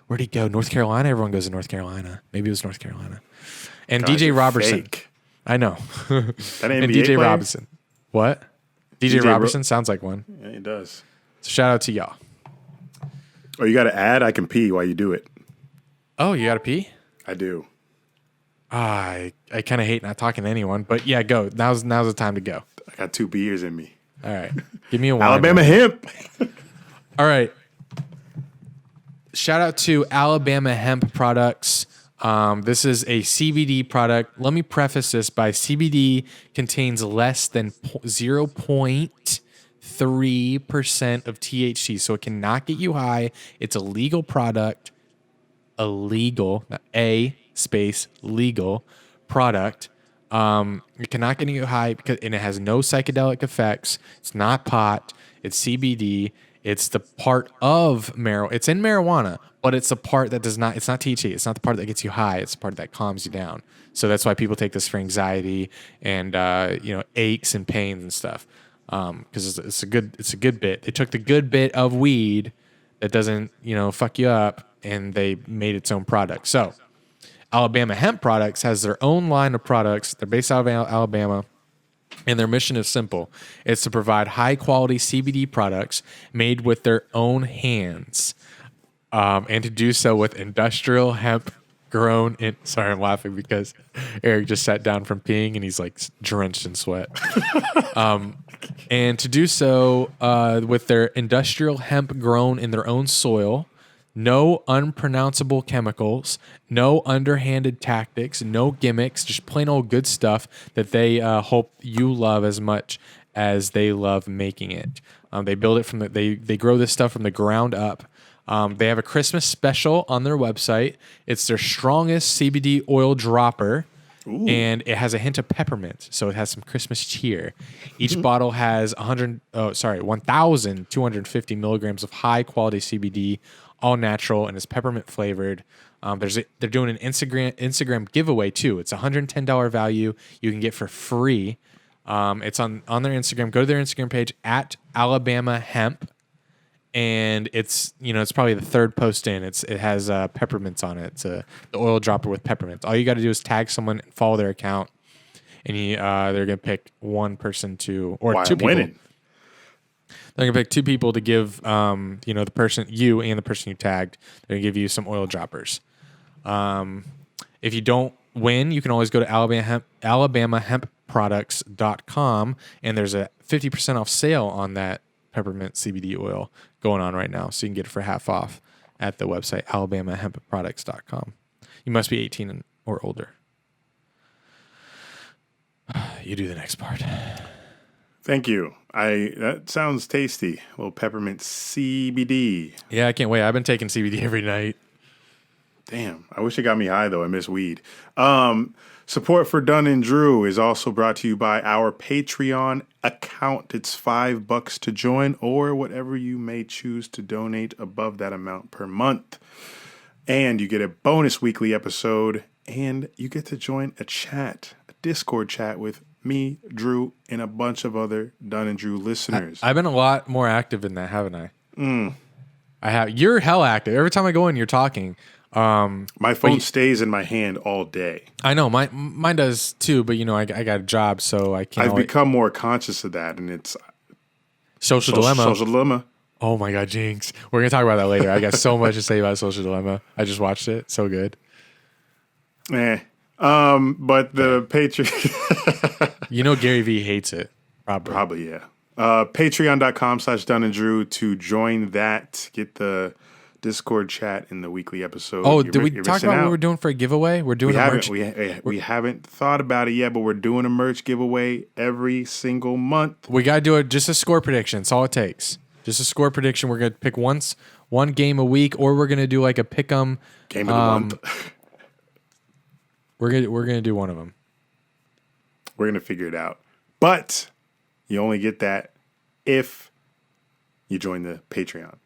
where'd he go? North Carolina. Everyone goes to North Carolina. Maybe it was North Carolina. And God, DJ you're Robertson. fake. I know. That And NBA DJ player? Robinson. What? DJ DJ Robertson sounds like one. Yeah, it does. So shout out to y'all. Oh, you got to add? I can pee while you do it. Oh, you got to pee? I do. I kind of hate not talking to anyone, but yeah, go. Now's the time to go. I got 2 beers in me. All right. Give me a wine. Alabama hemp. All right. Shout out to Alabama Hemp Products. This is a CBD product. Let me preface this by CBD contains less than 0.3% of THC, so it cannot get you high. It's a legal product. Legal product. It cannot get you high and it has no psychedelic effects. It's not pot. It's CBD. It's the part of marijuana. It's in marijuana, but it's the part that does not. It's not THC. It's not the part that gets you high. It's the part that calms you down. So that's why people take this for anxiety and aches and pains and stuff. Because it's a good bit. They took the good bit of weed that doesn't fuck you up, and they made its own product. So Alabama Hemp Products has their own line of products. They're based out of Alabama, and their mission is simple. It's to provide high-quality CBD products made with their own hands, and to do so with industrial hemp grown in... Sorry, I'm laughing because Eric just sat down from peeing, and he's like drenched in sweat. And to do so with their industrial hemp grown in their own soil, no unpronounceable chemicals, no underhanded tactics, no gimmicks, just plain old good stuff that they hope you love as much as they love making it. They build it they grow this stuff from the ground up. They have a Christmas special on their website. It's their strongest CBD oil dropper. Ooh. And it has a hint of peppermint, so it has some Christmas cheer. Each bottle has 1,250 milligrams of high quality CBD, all natural, and is peppermint flavored. They're doing an Instagram giveaway too. It's a $110 value you can get for free. It's on their Instagram. Go to their Instagram page at Alabama Hemp. And it's probably the third post in. It has peppermints on it. It's the oil dropper with peppermints. All you got to do is tag someone and follow their account, and they're gonna pick one person two people. Winning. They're gonna pick 2 people to give the person you and the person you tagged. They're gonna give you some oil droppers. If you don't win, you can always go to AlabamaHempProducts.com, and there's a 50% off sale on that peppermint CBD oil going on right now, so you can get it for half off at the website AlabamaHempProducts.com. You must be 18 or older. You do the next part. Thank you. That sounds tasty. A little peppermint CBD. Yeah, I can't wait. I've been taking CBD every night. Damn, I wish it got me high though. I miss weed. Support for Dunn and Drew is also brought to you by our Patreon account. It's $5 to join, or whatever you may choose to donate above that amount per month. And you get a bonus weekly episode, and you get to join a Discord chat with me, Drew, and a bunch of other Dunn and Drew listeners. I've been a lot more active in that, haven't I? I have. You're hell active. Every time I go in, you're talking. My phone stays in my hand all day. I know mine does too, but I got a job, so I can't. I've become more conscious of that, and it's Social Dilemma. Social Dilemma. Oh my God, Jinx! We're gonna talk about that later. I got so much to say about Social Dilemma. I just watched it. So good. But the Patreon. Gary V hates it. Probably yeah. Patreon.com/Dunn and Drew to join that. Get the Discord chat in the weekly episode. Oh, did we talk about what we're doing for a giveaway? We're doing merch. We haven't thought about it yet, but we're doing a merch giveaway every single month. We got to do just a score prediction. That's all it takes. Just a score prediction. We're going to pick one game a week, or we're going to do like a pick 'em game of the month. We're gonna do one of them. We're gonna figure it out, but you only get that if you join the Patreon.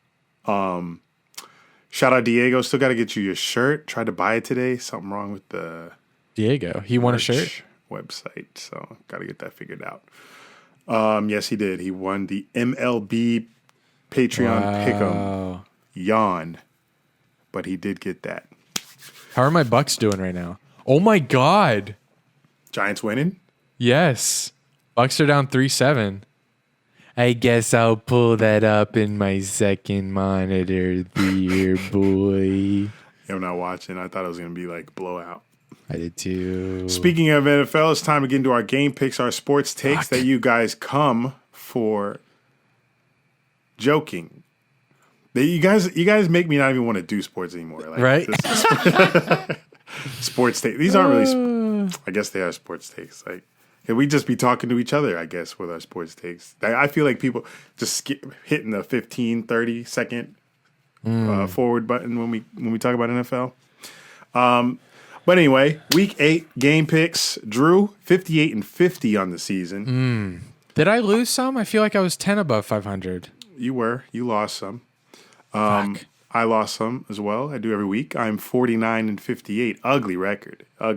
Shout out Diego. Still got to get you your shirt. Tried to buy it today. Something wrong with the Diego, he won a shirt website. So got to get that figured out. Yes, he did. He won the MLB Patreon Pick'em. Yawn. But he did get that. How are my Bucks doing right now? Oh my God. Giants winning? Yes. Bucks are down 3-7. I guess I'll pull that up in my second monitor there, boy. I'm not watching. I thought it was going to be like blowout. I did too. Speaking of NFL, it's time to get into our game picks, our sports takes that you guys come for joking. You guys make me not even want to do sports anymore. Like, right? Sports takes. These aren't really. I guess they are sports takes. Like, can we just be talking to each other? I guess with our sports takes. I feel like people just hitting the 15, 30 second forward button when we talk about NFL. But anyway, week 8 game picks. Drew 58-50 on the season. Did I lose some? I feel like I was 10 above 500. You lost some. Fuck. I lost some as well. I do every week. I'm 49-58. Ugly record. A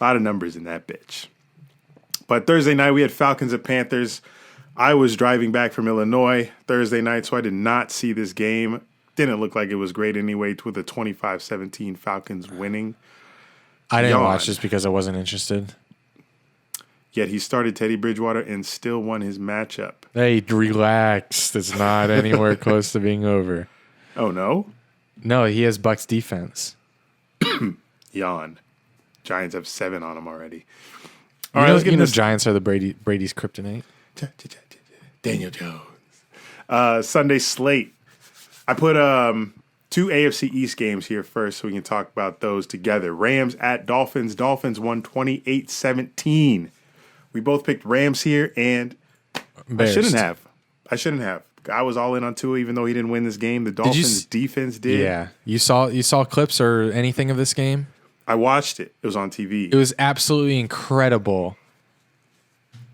lot of numbers in that bitch. But Thursday night, we had Falcons at Panthers. I was driving back from Illinois Thursday night, so I did not see this game. Didn't look like it was great anyway, with the 25-17 Falcons winning. I didn't watch just because I wasn't interested. Yet he started Teddy Bridgewater and still won his matchup. Hey, relax. It's not anywhere close to being over. Oh, no? No, he has Bucks defense. Yawn. Giants have 7 on him already. All right, let's get into Giants are the Brady's kryptonite. Daniel Jones. Sunday slate. I put 2 AFC East games here first so we can talk about those together. Rams at Dolphins. Dolphins won 28-17. We both picked Rams here, and I shouldn't have. I was all in on Tua, even though he didn't win this game. The Dolphins' defense did. Yeah. You saw clips or anything of this game? I watched it. It was on TV. It was absolutely incredible.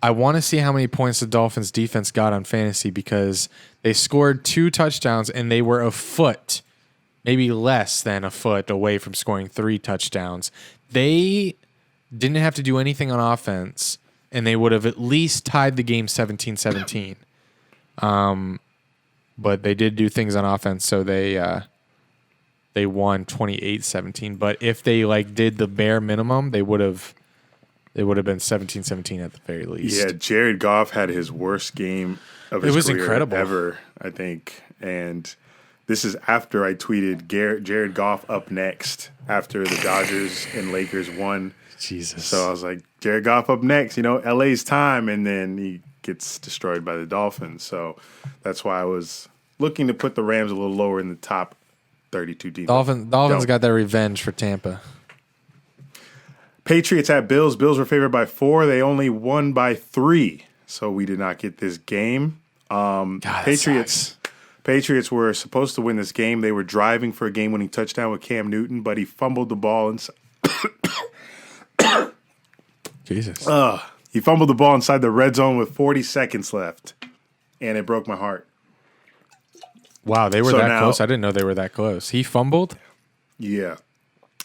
I want to see how many points the Dolphins' defense got on fantasy because they scored 2 touchdowns, and they were a foot, maybe less than a foot away from scoring 3 touchdowns. They didn't have to do anything on offense, and they would have at least tied the game 17-17. But they did do things on offense, so they won 28-17. But if they did the bare minimum, they would have been 17-17 at the very least. Yeah, Jared Goff had his worst game of his career incredible. Ever, I think. And this is after I tweeted Jared Goff up next after the Dodgers and Lakers won. Jesus. So I was like, Jared Goff up next, LA's time, and then he gets destroyed by the Dolphins. So that's why I was looking to put the Rams a little lower in the top 32 teams. Dolphins got their revenge for Tampa. Patriots at Bills. Bills were favored by 4. They only won by 3. So we did not get this game. God, Patriots were supposed to win this game. They were driving for a game-winning touchdown with Cam Newton, but he fumbled the ball. Jesus. He fumbled the ball inside the red zone with 40 seconds left, and it broke my heart. Wow, they were that close? I didn't know they were that close. He fumbled? Yeah.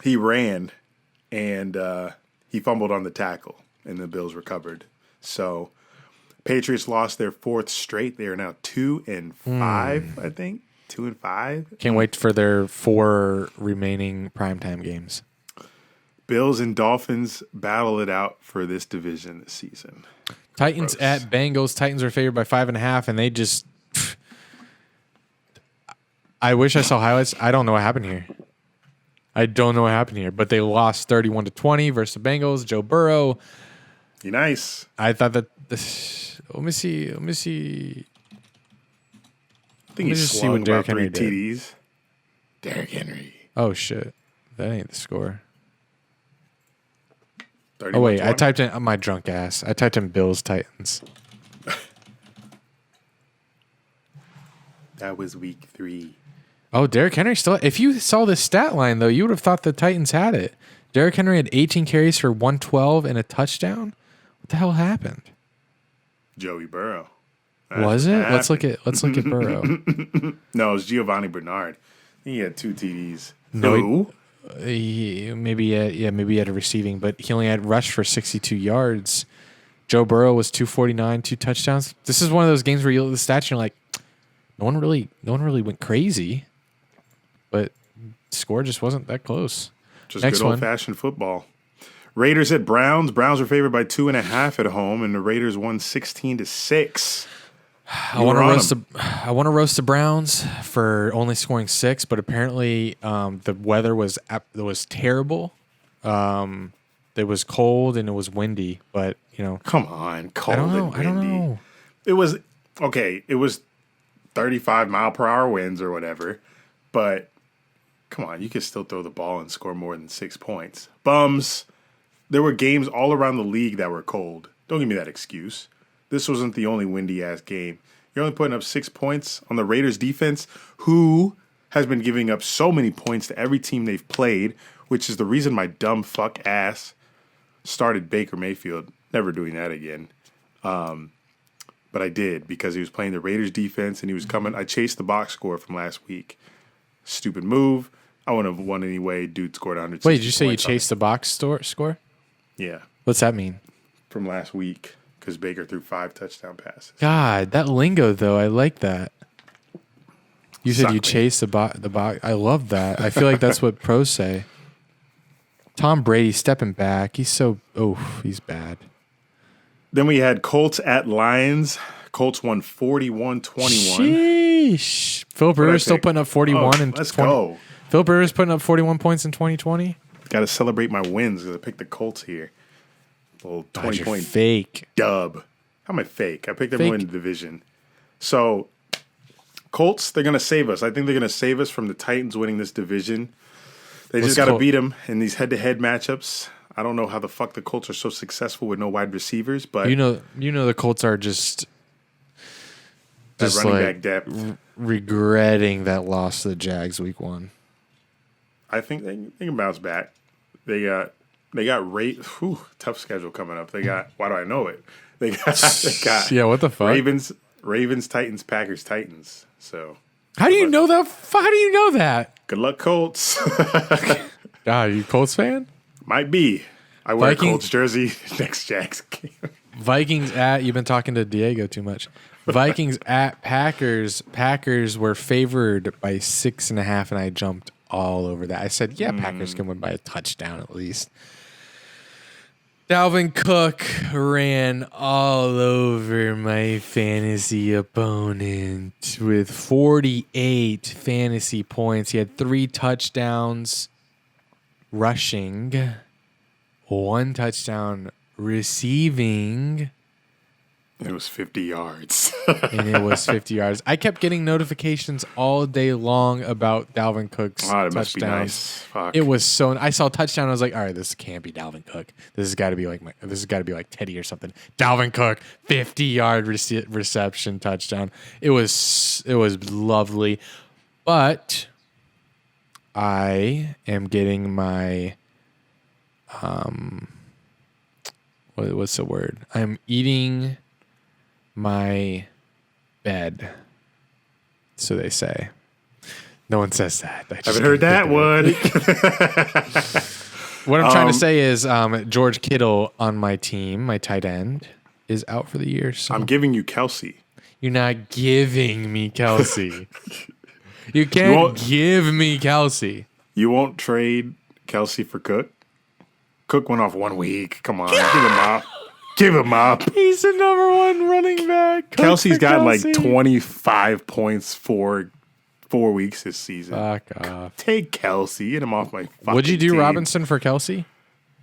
He ran, and he fumbled on the tackle, and the Bills recovered. So Patriots lost their 4th straight. They are now 2-5, I think. 2-5. Can't wait for their 4 remaining primetime games. Bills and Dolphins battle it out for this division this season. Titans at Bengals. Titans are favored by 5.5, and they just... I wish I saw highlights. I don't know what happened here. But they lost 31-20 versus the Bengals. Joe Burrow. You're nice. I thought that... Let me see. I think he's swung about 3 TDs. Derrick Henry. Oh, shit. That ain't the score. Oh, wait. I typed in my drunk ass. I typed in Bills Titans. That was week 3. Oh, Derrick Henry still. If you saw this stat line, though, you would have thought the Titans had it. Derrick Henry had 18 carries for 112 and a touchdown. What the hell happened? Joey Burrow. Was it? Let's look at Burrow. No, it was Giovanni Bernard. He had 2 TDs. No, Who? maybe he had a receiving, but he only had rushed for 62 yards. Joe Burrow was 249, 2 touchdowns. This is one of those games where you look at the stats and you're like, no one really went crazy, but score just wasn't that close. Just Next good old-fashioned football. Raiders at Browns. Browns were favored by 2.5 at home, and the Raiders won 16-6. I want to roast the Browns for only scoring 6, but apparently the weather was terrible. It was cold and it was windy, but Come on, cold and windy. I don't know. It was okay. It was 35-mile-per-hour winds or whatever, but come on, you could still throw the ball and score more than 6 points. Bums. There were games all around the league that were cold. Don't give me that excuse. This wasn't the only windy-ass game. You're only putting up 6 points on the Raiders defense, who has been giving up so many points to every team they've played, which is the reason my dumb fuck ass started Baker Mayfield. Never doing that again. But I did because he was playing the Raiders defense and he was coming. I chased the box score from last week. Stupid move. I wouldn't have won anyway. Dude scored 100. Wait, did you say you chased the box score? Yeah. What's that mean? From last week because Baker threw 5 touchdown passes. God, that lingo though, I like that. You said Suck you me. chased the box. I love that. I feel like that's what pros say. Tom Brady stepping back. He's bad. Then we had Colts at Lions. Colts won 41-21. Sheesh. Phil Brewer's still putting up 41 and let's 20. go. Phil Brewer's putting up 41 points in 2020. Got to celebrate my wins because I picked the Colts here. Little 20-point fake dub. How am I fake? I picked them to Fake. win the division. So, Colts, they're going to save us. I think they're going to save us from the Titans winning this division. They just got to beat them in these head-to-head matchups. I don't know how the fuck the Colts are so successful with no wide receivers, but You know the Colts are just running back depth. regretting that loss to the Jags week 1. I think they can bounce back. They got tough schedule coming up. They got why do I know it? They got Yeah, what the fuck? Ravens, Titans, Packers, Titans. So How do you know that? How do you know that? good luck, Colts. God, are you a Colts fan? Might be. I wear Viking- a Colts jersey next Jags game. Vikings at, you've been talking to Diego too much. Vikings at Packers. Packers were favored by 6.5, and I jumped all over that. I said, yeah, Packers can win by a touchdown at least. Dalvin Cook ran all over my fantasy opponent with 48 fantasy points. He had 3 touchdowns rushing, 1 touchdown receiving, It was 50 yards. and it was 50 yards. I kept getting notifications all day long about Dalvin Cook's That touchdowns. must be nice. Fuck. It was so. I saw a touchdown. I was like, all right, this can't be Dalvin Cook. This has got to be like Teddy or something. Dalvin Cook, 50-yard reception touchdown. It was lovely, but I am getting my what's the word? I'm eating my bed. So they say. No one says that. I haven't heard that one. What I'm trying to say is George Kittle on my team, my tight end, is out for the year. So I'm giving you Kelsey. you're not giving me Kelsey. You can't give me Kelsey. You won't trade Kelsey for Cook? Cook went off 1 week. Come on. Give him up. Give him up. He's the number 1 running back. Cook Kelsey's for gotten Kelsey. like 25 points for 4 weeks this season. Fuck off. Take Kelsey. Get him off my fucking Would you do team. Robinson for Kelsey?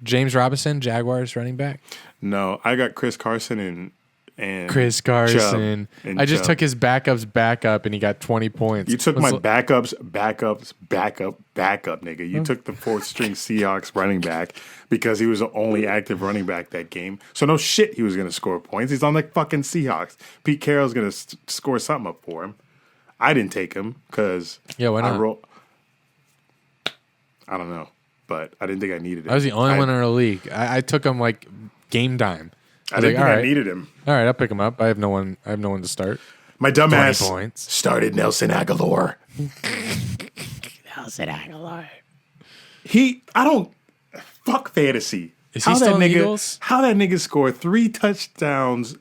James Robinson, Jaguars running back. No, I got Chris Carson and Chris Carson. Chubb. I just Chubb. took his backup's backup and he got 20 points. You took my Let's- backup, nigga. You took the 4th-string Seahawks running back because he was the only active running back that game. So no shit he was going to score points. He's on the fucking Seahawks. Pete Carroll's going to score something up for him. I didn't take him because Yeah, why not? I don't know, but I didn't think I needed him. I was the only one in our league. I took him like game time. I was didn't like, think all I right. needed him. All right, I'll pick him up. I have no one to start. My 20 dumbass points. started Nelson Aguilar. I don't fuck fantasy. Is he still in the Eagles? How that nigga scored 3 touchdowns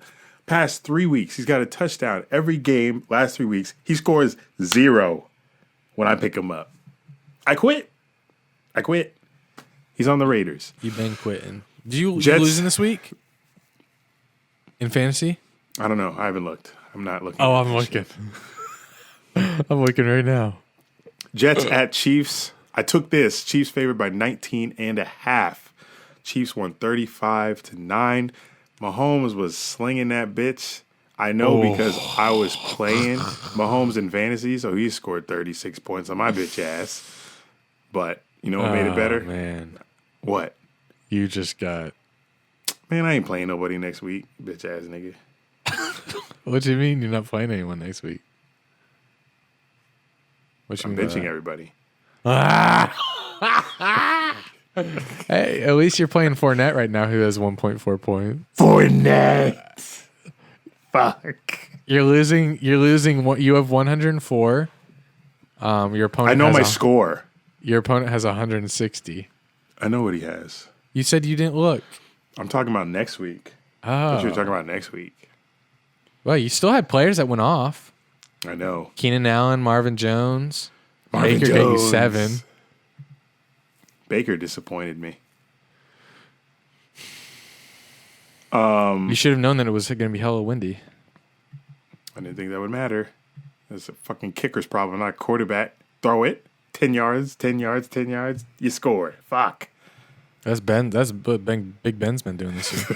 past 3 weeks? He's got a touchdown every game last 3 weeks. He scores 0 when I pick him up. I quit. He's on the Raiders. You've been quitting. You Jets, losing this week in fantasy? I don't know. I haven't looked. I'm not looking. Oh, I'm looking. I'm looking right now. Jets at Chiefs. I took this. Chiefs favored by 19.5. Chiefs won 35-9. Mahomes was slinging that bitch. I know because I was playing Mahomes in fantasy, so he scored 36 points on my bitch ass. But you know what made it better? Man. What? You just got... Man, I ain't playing nobody next week, bitch ass nigga. What do you mean you're not playing anyone next week? What you I'm mean benching everybody. Hey, at least you're playing Fournette right now, who has 1.4 points. Fournette. Fuck. You're losing what you have 104. Your opponent I know my score. Your opponent has 160. I know what he has. You said you didn't look. I'm talking about next week. Oh. I thought you were talking about next week. Well, you still had players that went off. I know. Keenan Allen, Marvin Jones. Baker got you 7. Baker disappointed me. You should have known that it was going to be hella windy. I didn't think that would matter. It's a fucking kicker's problem, not a quarterback. Throw it. 10 yards, 10 yards, 10 yards. You score. Fuck. That's Ben. That's what Big Ben's been doing this year.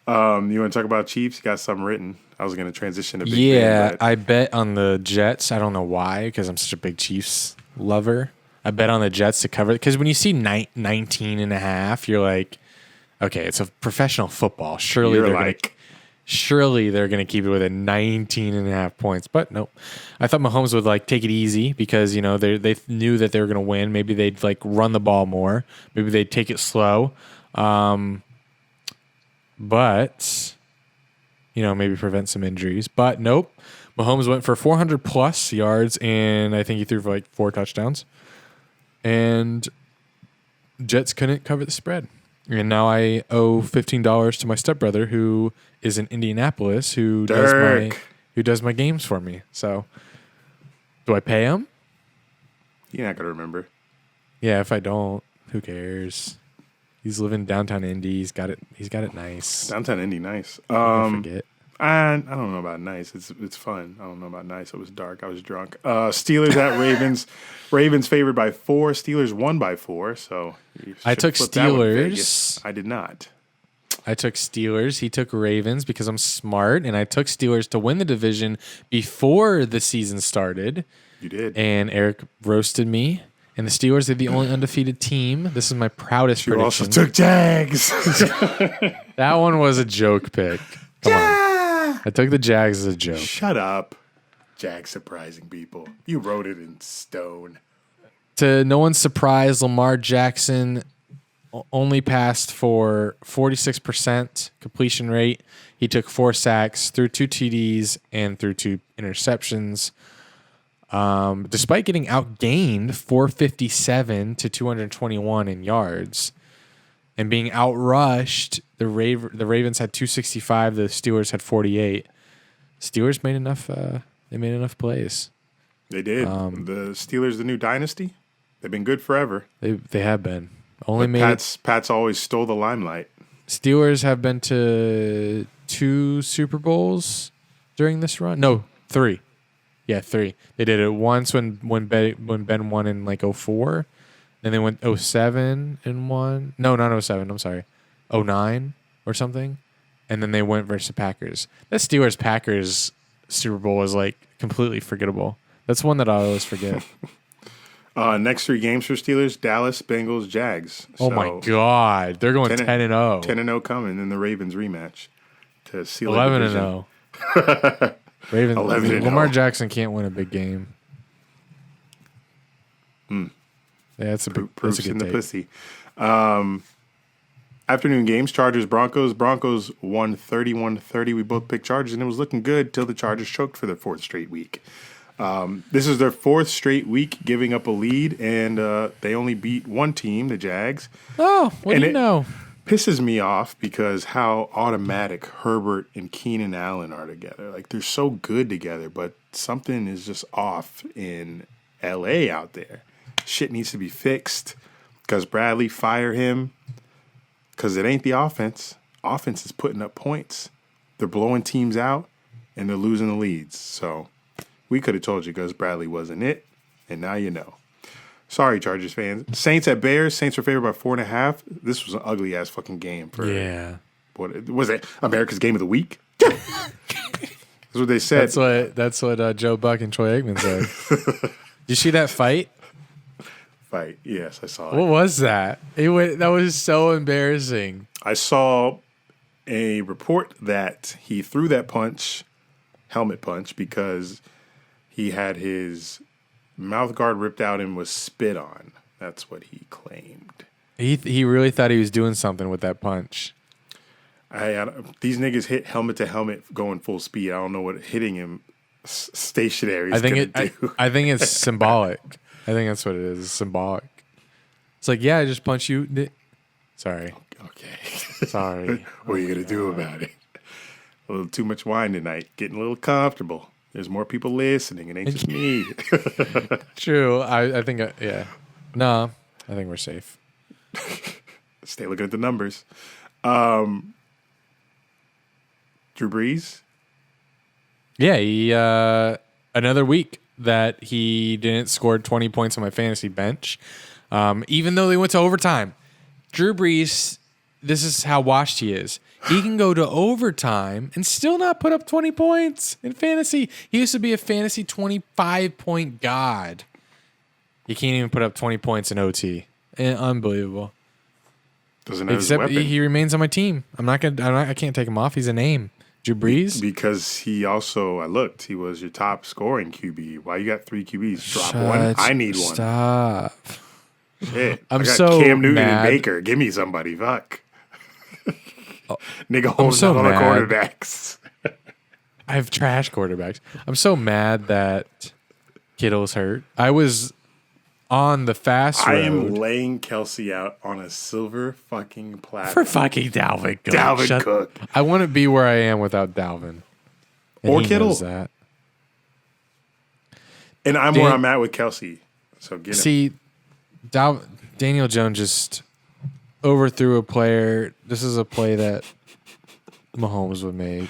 You want to talk about Chiefs? You got something written. I was going to transition to Big Ben. Ben. I bet on the Jets. I don't know why, because I'm such a big Chiefs lover. I bet on the Jets to cover it. Because when you see 19.5, you're like, okay, it's a professional football. Surely they're going to keep it within 19.5 points. But nope. I thought Mahomes would like take it easy because, you know, they knew that they were going to win. Maybe they'd like run the ball more. Maybe they'd take it slow. But, you know, maybe prevent some injuries. But nope. Mahomes went for 400 plus yards, and I think he threw for like 4 touchdowns. And Jets couldn't cover the spread. And now I owe $15 to my stepbrother, who is in Indianapolis, who does my games for me. So, do I pay him? You're not gonna remember. Yeah, if I don't, who cares? He's living downtown Indy. He's got it nice. Downtown Indy, nice. I forget. I don't know about nice. It's fun. I don't know about nice. It was dark. I was drunk. Steelers at Ravens. Ravens favored by 4. Steelers won by 4. So I took Steelers. I did not. I took Steelers. He took Ravens because I'm smart, and I took Steelers to win the division before the season started. You did. And Eric roasted me. And the Steelers are the only undefeated team. This is my proudest prediction. You also took Jags. That one was a joke pick. Come on. I took the Jags as a joke. Shut up. Jags surprising people. You wrote it in stone. To no one's surprise, Lamar Jackson only passed for 46% completion rate. He took 4 sacks, threw 2 TDs, and threw 2 interceptions. Despite getting outgained 457 to 221 in yards and being outrushed, the Ravens had 265, the Steelers had 48. Steelers made enough they made enough plays. They did. The Steelers, the new dynasty, they've been good forever. They have been. Pat's always stole the limelight. Steelers have been to 2 Super Bowls during this run. No, 3. Yeah, 3. They did it once when Ben won in like 04. Then they went 07 and won. No, not 07. I'm sorry. 09 or something. And then they went versus the Packers. That Steelers-Packers Super Bowl is like completely forgettable. That's one that I always forget. Next 3 games for Steelers: Dallas, Bengals, Jags. Oh my God. They're going 10-0. 10-0 coming in the Ravens rematch to seal 11-0. Ravens. 11-0. Lamar Jackson can't win a big game. Yeah, that's a big proofs that's a in good the take. pussy. Afternoon games: Chargers, Broncos. Broncos won 31-30. We both picked Chargers, and it was looking good till the Chargers choked for their 4th straight week. This is their fourth straight week giving up a lead, and they only beat one team, the Jags. Oh, what And do you know? Pisses me off because how automatic Herbert and Keenan Allen are together. Like, they're so good together, but something is just off in L.A. out there. Shit needs to be fixed. Because Bradley, fire him. Because it ain't the offense. Offense is putting up points. They're blowing teams out, and they're losing the leads. So we could have told you because Bradley wasn't it, and now you know. Sorry, Chargers fans. Saints at Bears. Saints are favored by 4.5. This was an ugly ass fucking game for what was it? America's Game of the Week. That's what they said. That's what Joe Buck and Troy Aikman said. Did you see that fight? Yes, I saw it. What was that? That was so embarrassing. I saw a report that he threw that helmet punch, because he had his mouth guard ripped out and was spit on. That's what he claimed. He really thought he was doing something with that punch. These niggas hit helmet to helmet going full speed. I don't know what hitting him stationary is going to do. I think it's symbolic. I think that's what it is. It's symbolic. It's like, yeah, I just punched you. Sorry. Okay. Sorry. What are you going to do about it? A little too much wine tonight. Getting a little comfortable. There's more people listening. It ain't just me. True. I think, yeah. No, I think we're safe. Stay looking at the numbers. Drew Brees? Yeah, he another week that he didn't score 20 points on my fantasy bench. Even though they went to overtime. Drew Brees, this is how washed he is. He can go to overtime and still not put up 20 points in fantasy. He used to be a fantasy 25-point god. He can't even put up 20 points in OT. Unbelievable. Doesn't have Except his weapon. he remains on my team. I can't take him off. He's a name. Drew Brees? Because he also, he was your top scoring QB. Why you got 3 QBs? Drop one. I need one. Stop. Shit. I'm I got so Cam Newton mad. and Baker. Give me somebody. Fuck. Nigga I'm holding so out on the mad. quarterbacks. I have trash quarterbacks. I'm so mad that Kittle's hurt. I was on the fast road. I am laying Kelsey out on a silver fucking platter. For fucking Dalvin Cook. Dalvin Cook. I wouldn't be where I am without Dalvin. And Or he Kittle. knows that. And I'm where I'm at with Kelsey. So get him. See, Daniel Jones just overthrew a player. This is a play that Mahomes would make.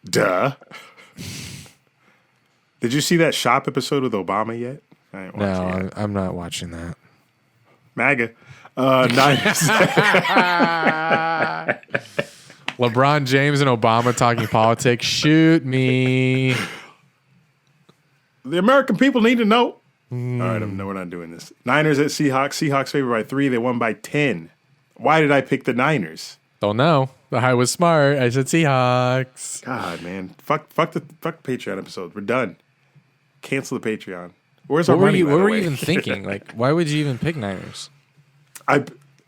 Duh. Did you see that Shop episode with Obama yet? I ain't watching it. I'm not watching that. MAGA. Niners. LeBron James and Obama talking politics. Shoot me. The American people need to know. All right, no, we're not doing this. Niners at Seahawks. Seahawks favored by 3. They won by 10. Why did I pick the Niners? Don't know. I was smart. I said Seahawks. God, man. Fuck the Patreon episode. We're done. Cancel the Patreon. Where's our What were money? you? by What the were way? you even thinking? Like, why would you even pick Niners?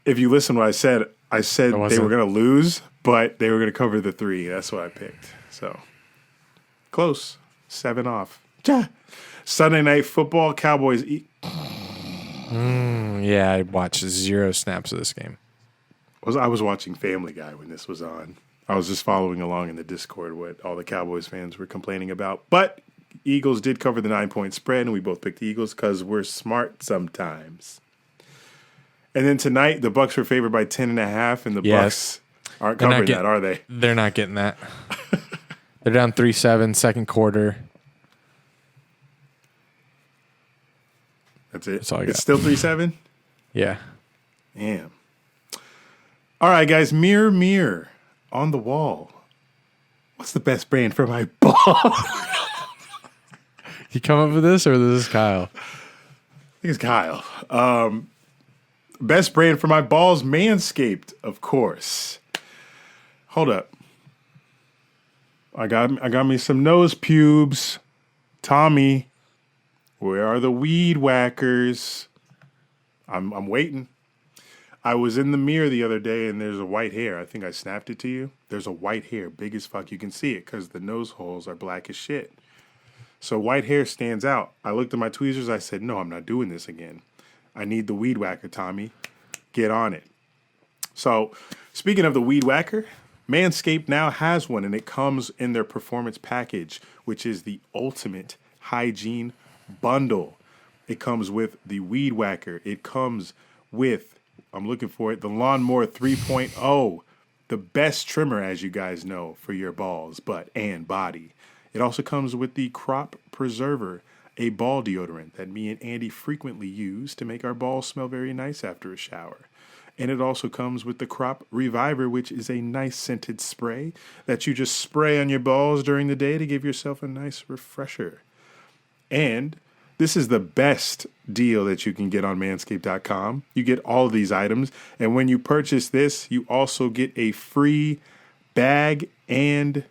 If you listen to what I said they wasn't. were going to lose, but they were going to cover the 3. That's what I picked. So close. 7 off. Sunday night football. Cowboys eat. Yeah, I watched 0 snaps of this game. I was watching Family Guy when this was on. I was just following along in the Discord what all the Cowboys fans were complaining about. But Eagles did cover the 9-point spread, and we both picked the Eagles because we're smart sometimes. And then tonight, the Bucks were favored by 10.5, and the Bucks aren't covering that, are they? They're not getting that. They're down 3-7, second quarter. That's it. That's all I got. It's still 3-7? Yeah. Damn. All right, guys. Mirror, mirror on the wall. What's the best brand for my ball? You come up with this, or this is Kyle? I think it's Kyle. Best brand for my balls, Manscaped, of course. Hold up. I got me some nose pubes. Tommy, where are the weed whackers? I'm waiting. I was in the mirror the other day and there's a white hair. I think I snapped it to you. There's a white hair, big as fuck. You can see it because the nose holes are black as shit. So white hair stands out. I looked at my tweezers. I said, no, I'm not doing this again. I need the weed whacker, Tommy. Get on it. So speaking of the weed whacker, Manscaped now has one, and it comes in their performance package, which is the ultimate hygiene bundle. It comes with the weed whacker. It comes with, I'm looking for it, the Lawnmower 3.0, the best trimmer, as you guys know, for your balls, butt, and body. It also comes with the Crop Preserver, a ball deodorant that me and Andy frequently use to make our balls smell very nice after a shower. And it also comes with the Crop Reviver, which is a nice scented spray that you just spray on your balls during the day to give yourself a nice refresher. And this is the best deal that you can get on manscaped.com. You get all of these items. And when you purchase this, you also get a free bag and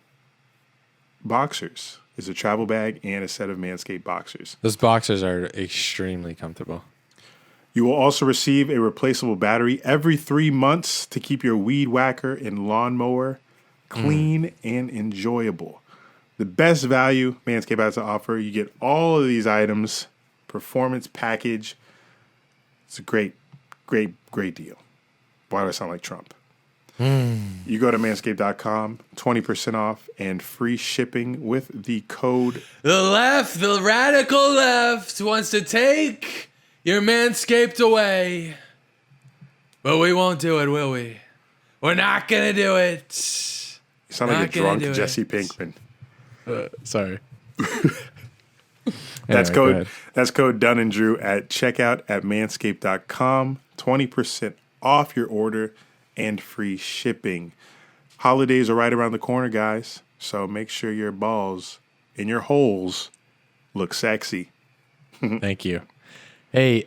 boxers. It's a travel bag and a set of Manscaped boxers. Those boxers are extremely comfortable. You will also receive a replaceable battery every 3 months to keep your weed whacker and lawnmower clean and enjoyable. The best value Manscaped has to offer. You get all of these items, performance package. It's a great deal. Why do I sound like Trump? You go to manscaped.com, 20% off and free shipping with the code. The radical left wants to take your Manscaped away. But we won't do it, will we? We're not going to do it. You sound like a drunk Jesse Pinkman. Sorry. That's Anyway, code Dunn and Drew at checkout at manscaped.com. 20% off your order and free shipping. Holidays are right around the corner, guys. So make sure your balls and your holes look sexy. Thank you. Hey,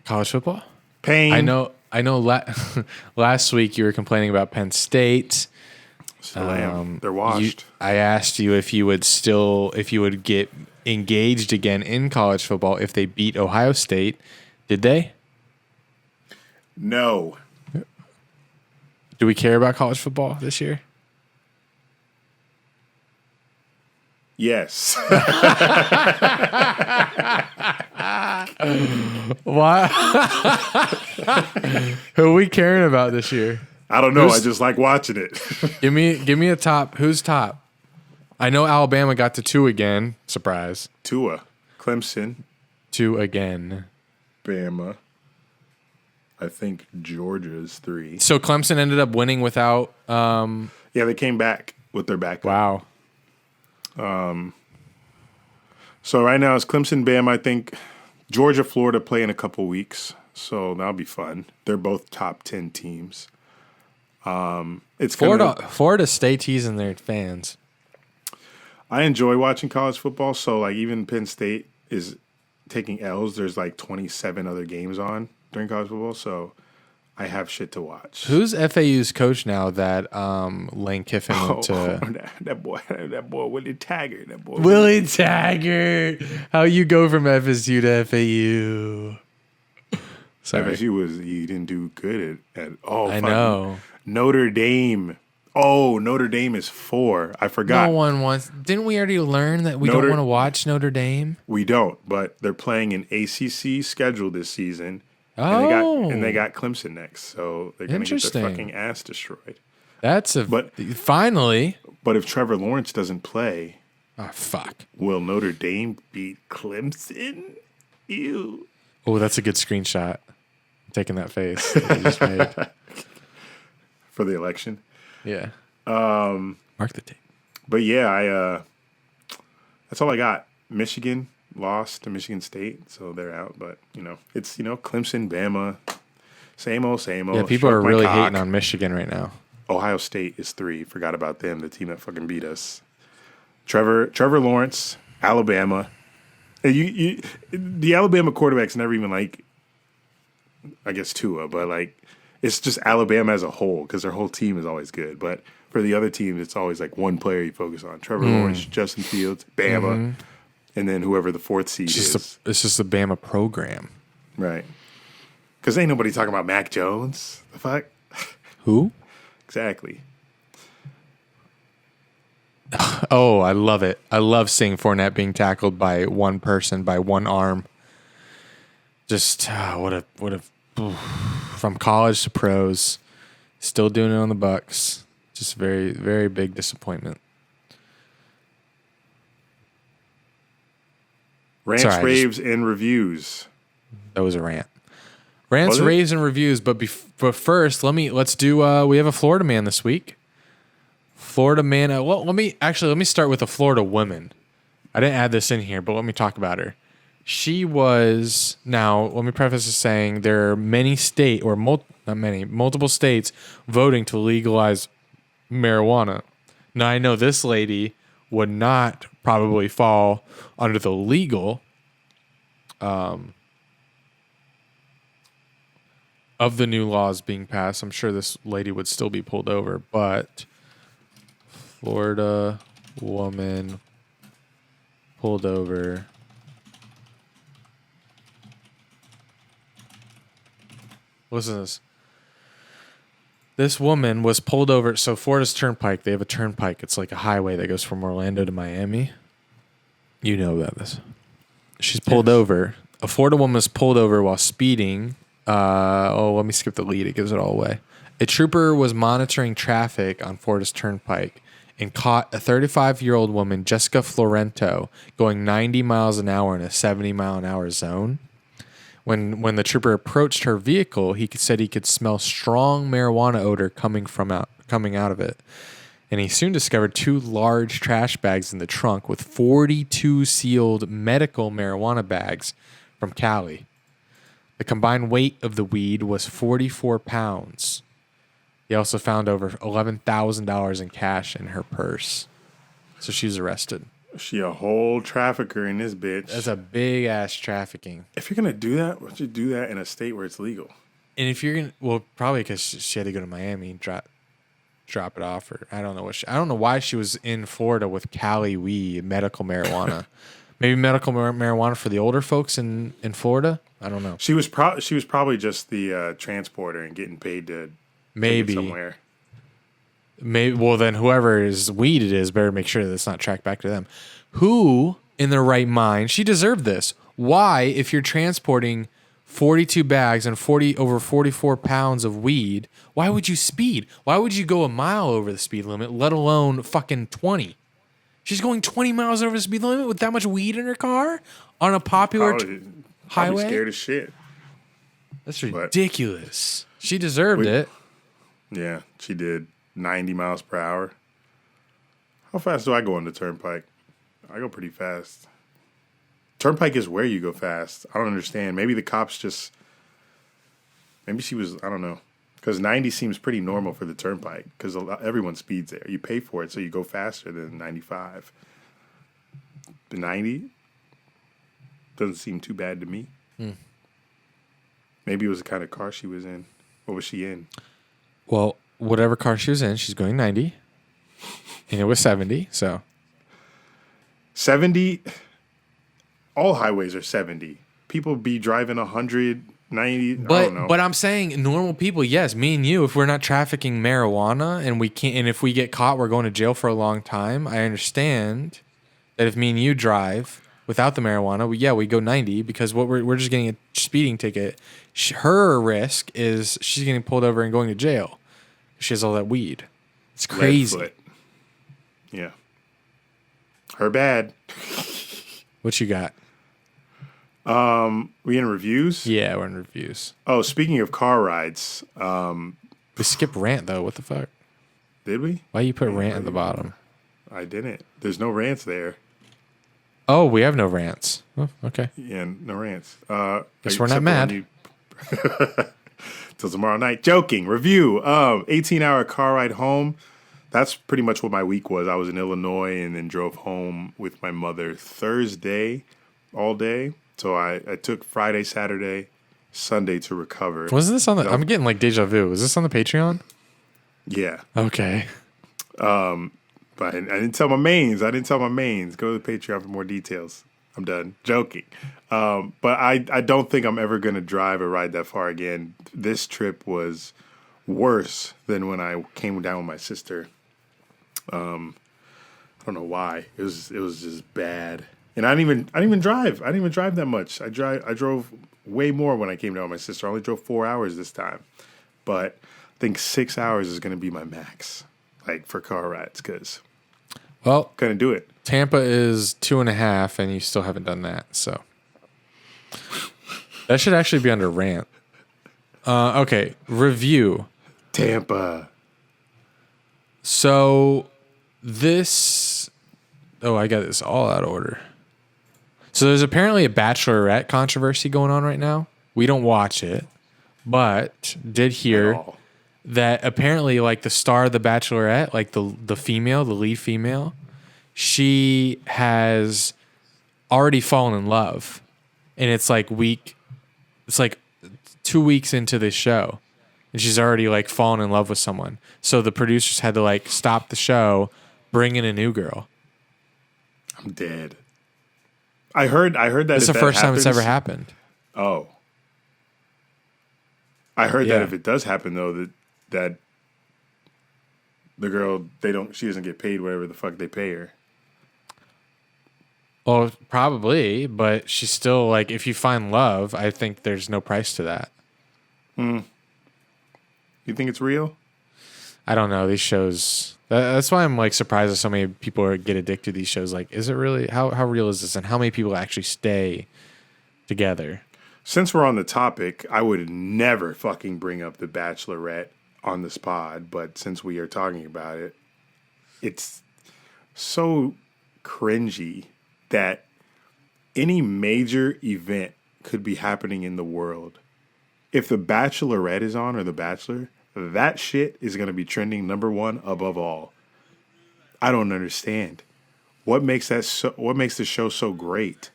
college football? Pain. I know. Last week you were complaining about Penn State. They're washed. I asked you if you would get engaged again in college football if they beat Ohio State. Did they? No. Do we care about college football this year? Yes. Why? Who are we caring about this year? I don't know. I just like watching it. Give me a top. Who's top? I know Alabama got to 2 again. Surprise. Tua, Clemson, 2 again. Bama. I think Georgia's 3. So Clemson ended up winning without. Yeah, they came back with their backup. Wow. So right now it's Clemson, Bama. I think Georgia, Florida play in a couple weeks, so that'll be fun. They're both top 10 teams. It's Florida Stay teasing their fans. I enjoy watching college football. So like even Penn State is taking L's. There's like 27 other games on during college football, so I have shit to watch. Who's FAU's coach now that Lane Kiffin went to? That boy Willie Taggart. Willie Taggart. How you go from FSU to FAU? Sorry. FSU he didn't do good at all. I know. Notre Dame. Oh, Notre Dame is 4. I forgot. No one wants. Didn't we already learn that we don't want to watch Notre Dame? We don't, but they're playing an ACC schedule this season. Oh, and they got Clemson next, so they're going to get their fucking ass destroyed. Finally. But if Trevor Lawrence doesn't play, oh fuck, will Notre Dame beat Clemson? Ew. Oh, that's a good screenshot. I'm taking that face that you just made for the election. Yeah. Mark the tape. But yeah, that's all I got. Michigan lost to Michigan State, so they're out. But, it's, Clemson, Bama, same old. Yeah, people are really hating on Michigan right now. Ohio State is 3. Forgot about them, the team that fucking beat us. Trevor Lawrence, Alabama. The Alabama quarterback's never even like, I guess Tua, but like, it's just Alabama as a whole because their whole team is always good. But for the other teams, it's always like one player you focus on. Trevor Lawrence, Justin Fields, Bama. And then whoever the 4th seed is. It's just a Bama program. Right. Because ain't nobody talking about Mac Jones. The fuck? Who? Exactly. Oh, I love it. I love seeing Fournette being tackled by one person, by one arm. Just from college to pros, still doing it on the Bucks. Just very, very big disappointment. Rants, Sorry, raves, and reviews. That was a rant. Rants, Was it? raves, and reviews. But first, let's do. We have a Florida man this week. Florida man. Well, let me start with a Florida woman. I didn't add this in here, but let me talk about her. She was now. Let me preface this saying there are many multiple states voting to legalize marijuana. Now I know this lady would not probably fall under the legal of the new laws being passed. I'm sure this lady would still be pulled over, but Florida woman pulled over. Listen to this. This woman was pulled over. So Florida's Turnpike, they have a turnpike. It's like a highway that goes from Orlando to Miami. You know about this. She's pulled over. A Florida woman was pulled over while speeding. Let me skip the lead. It gives it all away. A trooper was monitoring traffic on Florida's Turnpike and caught a 35-year-old woman, Jessica Florento, going 90 miles an hour in a 70-mile-an-hour zone. When the trooper approached her vehicle, he said he could smell strong marijuana odor coming out of it. And he soon discovered 2 large trash bags in the trunk with 42 sealed medical marijuana bags from Cali. The combined weight of the weed was 44 pounds. He also found over $11,000 in cash in her purse. So she was arrested. She a whole trafficker in this bitch. That's a big ass trafficking. If you're gonna do that, why don't you do that in a state where it's legal? And if you're gonna, well, probably because she had to go to Miami, drop it off, or I don't know I don't know why she was in Florida with Cali weed, medical marijuana. Maybe medical marijuana for the older folks in Florida. I don't know. She was probably just the transporter and getting paid to Maybe take it somewhere. Maybe. Well, then whoever's weed it is better make sure that it's not tracked back to them. Who in their right mind? She deserved this. Why, if you're transporting 42 bags and over 44 pounds of weed, why would you speed? Why would you go a mile over the speed limit, let alone fucking 20? She's going 20 miles over the speed limit with that much weed in her car on a popular highway. Scared as shit. That's ridiculous. She deserved it. Yeah, she did. 90 miles per hour. How fast do I go on the turnpike? I go pretty fast. Turnpike is where you go fast. I don't understand. Maybe the cops just... Maybe she was... I don't know. Because 90 seems pretty normal for the turnpike. Because everyone speeds there. You pay for it, so you go faster than 95. The 90 doesn't seem too bad to me. Maybe it was the kind of car she was in. What was she in? Well, whatever car she was in, she's going 90. And it was 70, so... 70... All highways are 70. People be driving 100, 90... I don't know. But I'm saying normal people, yes, me and you, if we're not trafficking marijuana and if we get caught, we're going to jail for a long time. I understand that if me and you drive without the marijuana, we go 90 because we're just getting a speeding ticket. Her risk is she's getting pulled over and going to jail. She has all that weed. It's crazy. Leadfoot. Yeah. Her bad. What you got? We in reviews? Yeah, we're in reviews. Oh, speaking of car rides, We skipped rant though. What the fuck? did we? Why you put rant at the bottom? I didn't. There's no rants there. Oh, we have no rants. Oh, okay. Yeah, no rants. Guess we're not mad. Till tomorrow night. Joking. Review. 18-hour car ride home. That's pretty much what my week was. I was in Illinois and then drove home with my mother Thursday all day. So I took Friday, Saturday, Sunday to recover. Wasn't this on the... I'm getting like deja vu. Was this on the Patreon? Yeah. Okay. But I didn't tell my mains. Go to the Patreon for more details. I'm done. Joking. But I don't think I'm ever going to drive or ride that far again. This trip was worse than when I came down with my sister. I don't don't know why. It was just bad. And I didn't even drive. I didn't even drive that much. I drove way more when I came down with my sister. I only drove 4 hours this time. But I think 6 hours is going to be my max, like for car rides, because couldn't do it. Tampa is 2.5, and you still haven't done that. So that should actually be under rant. Okay, review. Tampa. So this, I got this all out of order. So there's apparently a Bachelorette controversy going on right now. We don't watch it, but did hear that apparently, like, the star of the Bachelorette, like the lead female, she has already fallen in love, and it's like 2 weeks into this show, and she's already like fallen in love with someone. So the producers had to like stop the show, bring in a new girl. I'm dead. I heard that it's the first time it's ever happened. Oh, I heard that if it does happen though, that the girl she doesn't get paid whatever the fuck they pay her. Well, probably, but she's still like, if you find love, I think there's no price to that. You think it's real? I don't know. These shows. That's why I'm like surprised that so many people get addicted to these shows. Like, is it really? How real is this? And how many people actually stay together? Since we're on the topic, I would never fucking bring up the Bachelorette on this pod, but since we are talking about it, it's so cringy that any major event could be happening in the world. If the Bachelorette is on or the Bachelor, that shit is going to be trending number one above all. I don't understand. What makes the show so great?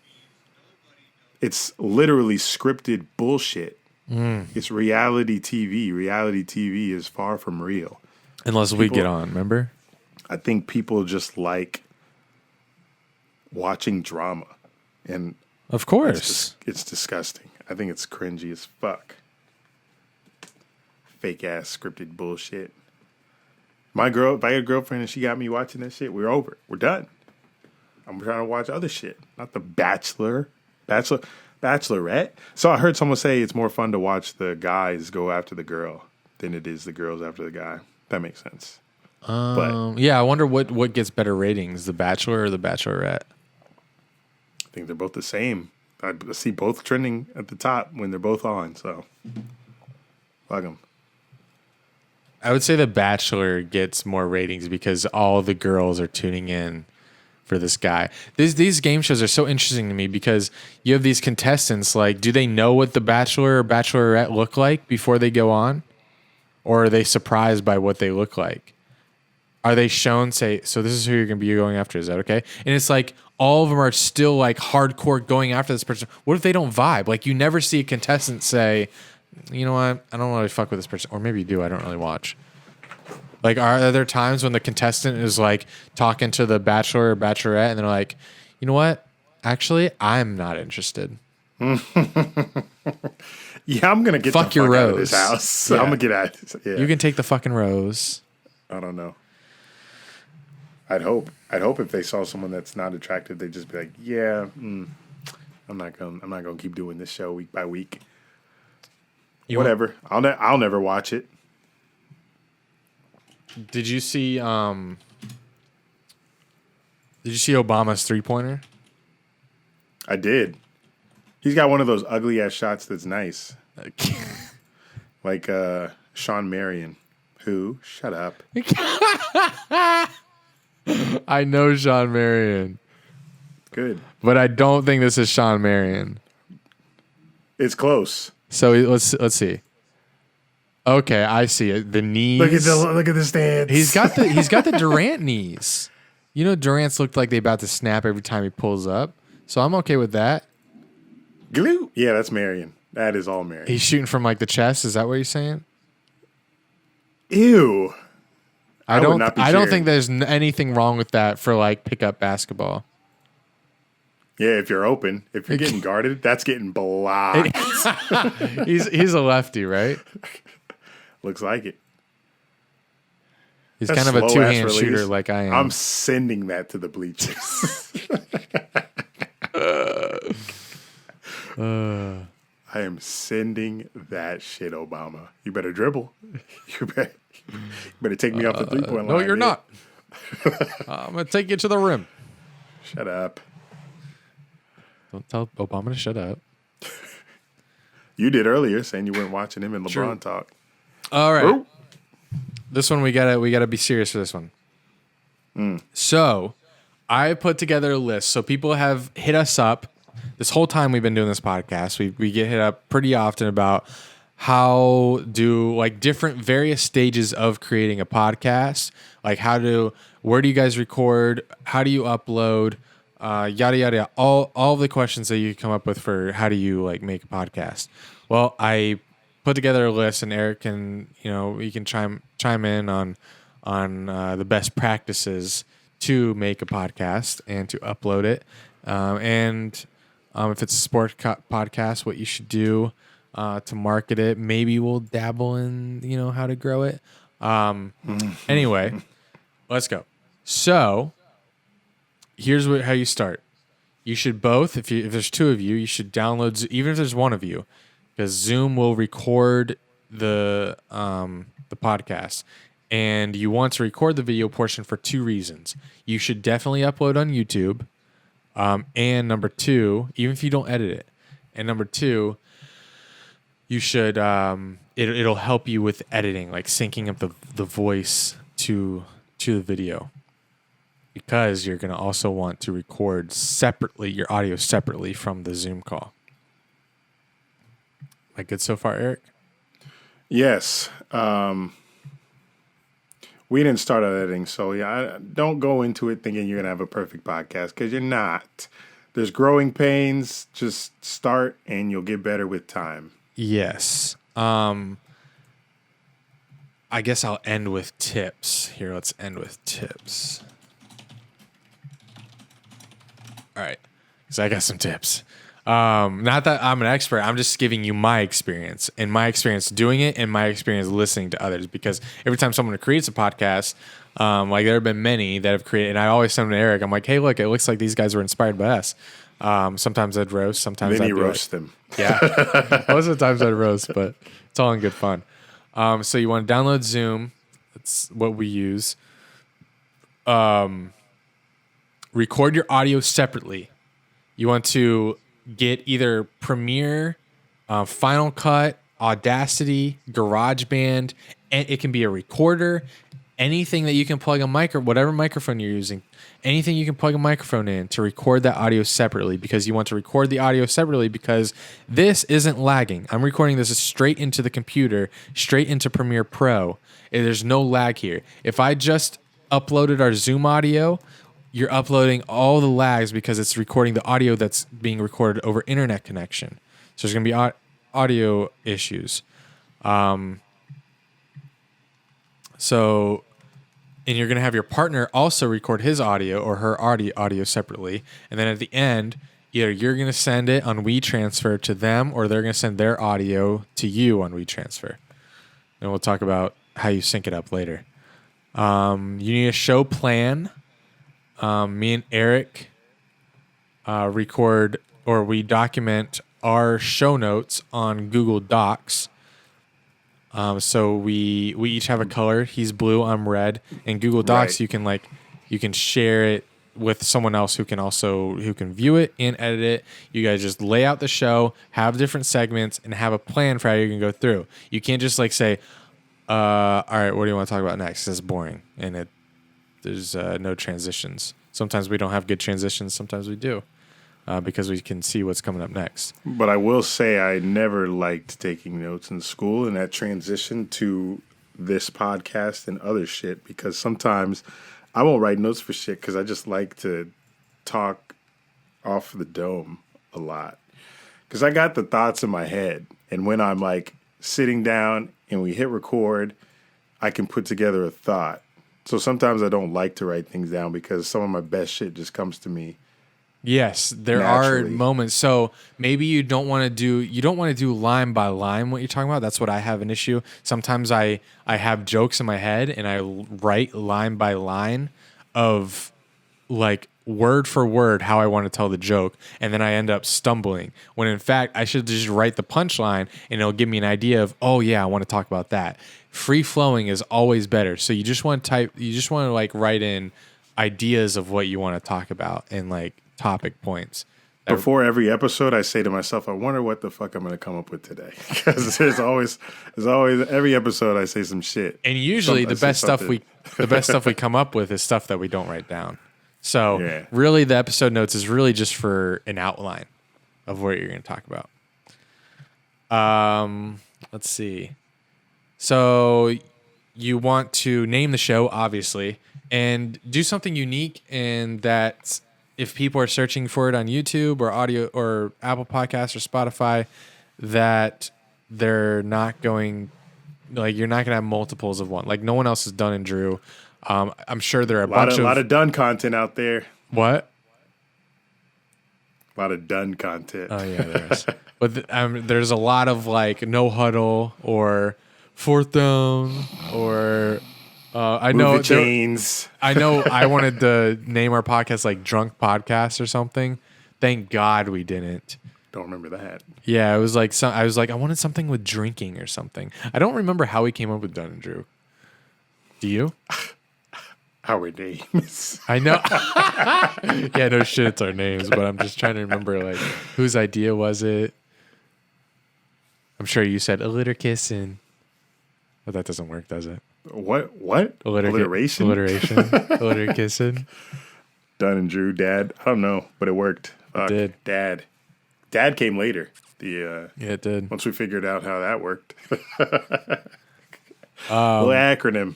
It's literally scripted bullshit. It's reality TV. Reality TV is far from real. Unless we get on, remember? I think people just like watching drama. And of course. It's disgusting. I think it's cringy as fuck. Fake ass scripted bullshit. If I had a girlfriend and she got me watching that shit, we're over. We're done. I'm trying to watch other shit, not the Bachelorette. So I heard someone say it's more fun to watch the guys go after the girl than it is the girls after the guy. That makes sense. Yeah, I wonder what gets better ratings, The Bachelor or The Bachelorette. I think they're both the same. I see both trending at the top when they're both on. So fuck them. I would say The Bachelor gets more ratings because all the girls are tuning in for this guy. These game shows are so interesting to me because you have these contestants, like, do they know what the Bachelor or Bachelorette look like before they go on? Or are they surprised by what they look like? Are they shown, say, so this is who you're going to be going after, is that okay? And it's like, all of them are still like hardcore going after this person. What if they don't vibe? Like, you never see a contestant say, you know what, I don't really fuck with this person. Or maybe you do, I don't really watch. Like, are there times when the contestant is like talking to the Bachelor or Bachelorette and they're like, you know what? Actually, I'm not interested. Yeah, I'm going to get fuck the your fuck rose out of this house. Yeah. I'm going to get out of this. Yeah. You can take the fucking rose. I don't know. I'd hope if they saw someone that's not attractive, they'd just be like, yeah, I'm not going to keep doing this show week by week. Whatever. I'll never watch it. Did you see Obama's 3-pointer? I did. He's got one of those ugly ass shots that's nice. Like Sean Marion. Who? Shut up. I know Sean Marion. Good. But I don't think this is Sean Marion. It's close. So let's see. Okay, I see it. The knees. Look at the stance. He's got the Durant knees. You know, Durant's looked like they about to snap every time he pulls up. So I'm okay with that. Glue. Yeah, that's Marion. That is all Marion. He's shooting from like the chest. Is that what you're saying? Ew. I don't think there's anything wrong with that for like pickup basketball. Yeah, if you're open, if you're getting guarded, that's getting blocked. He's a lefty, right? Looks like it. He's That's kind of a slow-ass two-hand release. shooter like I am. I'm sending that to the bleachers. I am sending that shit, Obama. You better dribble. You better take me off the three-point line. No, you're dude. not. I'm going to take you to the rim. Shut up. Don't tell Obama to shut up. You did earlier, saying you weren't watching him and LeBron True. talk. All right. Ooh. This one we gotta be serious for this one. So I put together a list. So people have hit us up this whole time we've been doing this podcast. We get hit up pretty often about how do like different various stages of creating a podcast. Like where do you guys record? How do you upload? Yada yada. All the questions that you come up with for how do you like make a podcast. Well, I put together a list, and Eric can you can chime in on the best practices to make a podcast and to upload it, and if it's a sport podcast, what you should do to market it. Maybe we'll dabble in how to grow it. Anyway, let's go. So here's how you start. You should both, if there's two of you, you should download, even if there's one of you, because Zoom will record the podcast, and you want to record the video portion for two reasons. You should definitely upload on YouTube, and number two, even if you don't edit it, and number two, you should it'll help you with editing, like syncing up the voice to the video, because you're going to also want to record separately your audio separately from the Zoom call. Am I good so far, Eric? Yes. We didn't start on editing, so don't go into it thinking you're going to have a perfect podcast, because you're not. There's growing pains. Just start, and you'll get better with time. Yes. I guess I'll end with tips. Here, let's end with tips. All right. So I got some tips. Not that I'm an expert. I'm just giving you my experience, and my experience doing it, and my experience listening to others. Because every time someone creates a podcast, like there have been many that have created, and I always send them to Eric. I'm like, hey, look, it looks like these guys were inspired by us. Sometimes I'd roast. Sometimes Then I'd you roast them. Yeah. Most of the times I'd roast, but it's all in good fun. So you want to download Zoom. That's what we use. Record your audio separately. You want to get either Premiere, Final Cut, Audacity, GarageBand, and it can be a recorder, anything that you can plug whatever microphone you're using, anything you can plug a microphone in to record that audio separately, because you want to record the audio separately because this isn't lagging. I'm recording this straight into the computer, straight into Premiere Pro. And there's no lag here. If I just uploaded our Zoom audio, you're uploading all the lags because it's recording the audio that's being recorded over internet connection. So there's going to be audio issues. And you're going to have your partner also record his audio or her audio separately. And then at the end, either you're going to send it on WeTransfer to them, or they're going to send their audio to you on WeTransfer. And we'll talk about how you sync it up later. You need a show plan. Me and Eric record, or we document our show notes on Google Docs. So we each have a color. He's blue, I'm red. In Google Docs, Right. you can share it with someone else who can view it and edit it. You guys just lay out the show, have different segments, and have a plan for how you can go through. You can't just say, all right, what do you want to talk about next? It's boring, and there's no transitions. Sometimes we don't have good transitions. Sometimes we do, because we can see what's coming up next. But I will say I never liked taking notes in school, and that transition to this podcast and other shit, because sometimes I won't write notes for shit because I just like to talk off the dome a lot. Because I got the thoughts in my head, and when I'm sitting down and we hit record, I can put together a thought. So sometimes I don't like to write things down because some of my best shit just comes to me Yes, there Naturally. are moments. So maybe you don't want to do line by line what you're talking about. That's what I have an issue. Sometimes I have jokes in my head and I write line by line of like word for word how I want to tell the joke, and then I end up stumbling. When in fact I should just write the punchline and it'll give me an idea of, oh yeah, I want to talk about that. Free flowing is always better. So you just want to like write in ideas of what you want to talk about and like topic points. Before every episode, I say to myself, I wonder what the fuck I'm going to come up with today. Because there's always every episode I say some shit. And usually the best stuff we come up with is stuff that we don't write down. So really the episode notes is really just for an outline of what you're going to talk about. Let's see. So you want to name the show, obviously, and do something unique, and that if people are searching for it on YouTube or audio or Apple Podcasts or Spotify, that they're not going, like, you're not going to have multiples of one. Like, no one else has Dunn and Drew. I'm sure there are a lot of Dunn content out there. What? A lot of Dunn content. Oh yeah, there is. But there's a lot of like no huddle or fourth down or I know the chains. I know I wanted to name our podcast like Drunk Podcast or something. Thank God we didn't. Don't remember that. Yeah, it was like I was like I wanted something with drinking or something. I don't remember how we came up with Dunn and Drew. Do you? Our names. I know. Yeah, no shit, it's our names, but I'm just trying to remember like whose idea was it? I'm sure you said alliteration. But that doesn't work, does it? What? Alliteration? Alliteration. Alliteration. Dunn and Drew, Dad. I don't know, but it worked. It did. Dad came later. Yeah, it did. Once we figured out how that worked. Acronym.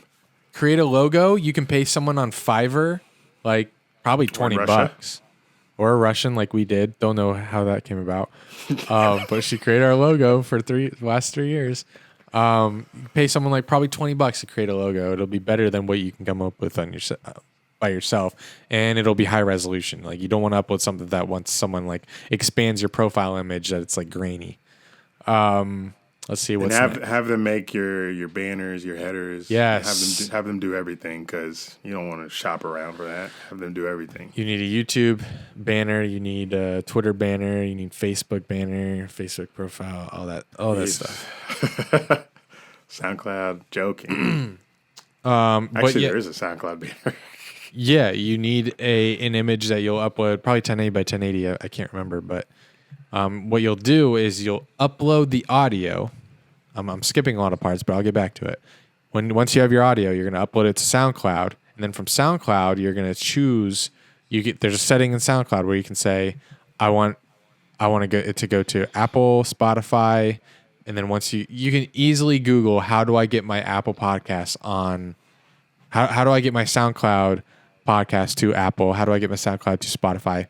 Create a logo. You can pay someone on Fiverr, like probably $20. Or a Russian like we did. Don't know how that came about. But she created our logo for the last 3 years. Pay someone like probably $20 to create a logo. It'll be better than what you can come up with on your by yourself, and it'll be high resolution. Like you don't want to upload something that once someone like expands your profile image that it's like grainy. Let's see what's have them make your banners, your headers. Yes, have them do everything because you don't want to shop around for that. Have them do everything. You need a YouTube banner, you need a Twitter banner, you need Facebook banner, Facebook profile, all that stuff. SoundCloud, joking. Actually, there is a SoundCloud banner. Yeah, you need an image that you'll upload, probably 1080 by 1080. I can't remember, but what you'll do is you'll upload the audio. I'm skipping a lot of parts, but I'll get back to it. Once you have your audio, you're going to upload it to SoundCloud, and then from SoundCloud, you're going to choose. There's a setting in SoundCloud where you can say, I want it to go to Apple, Spotify, and then once you can easily Google how do I get my Apple podcasts on. How do I get my SoundCloud podcast to Apple? How do I get my SoundCloud to Spotify?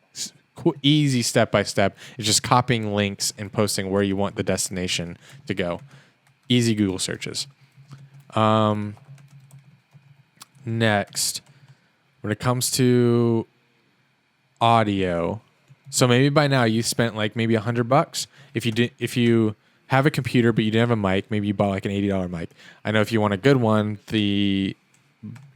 Easy step by step. It's just copying links and posting where you want the destination to go. Easy Google searches. Next, when it comes to audio, so maybe by now you spent like maybe $100. If you have a computer but you didn't have a mic, maybe you bought like an $80 mic. I know if you want a good one, the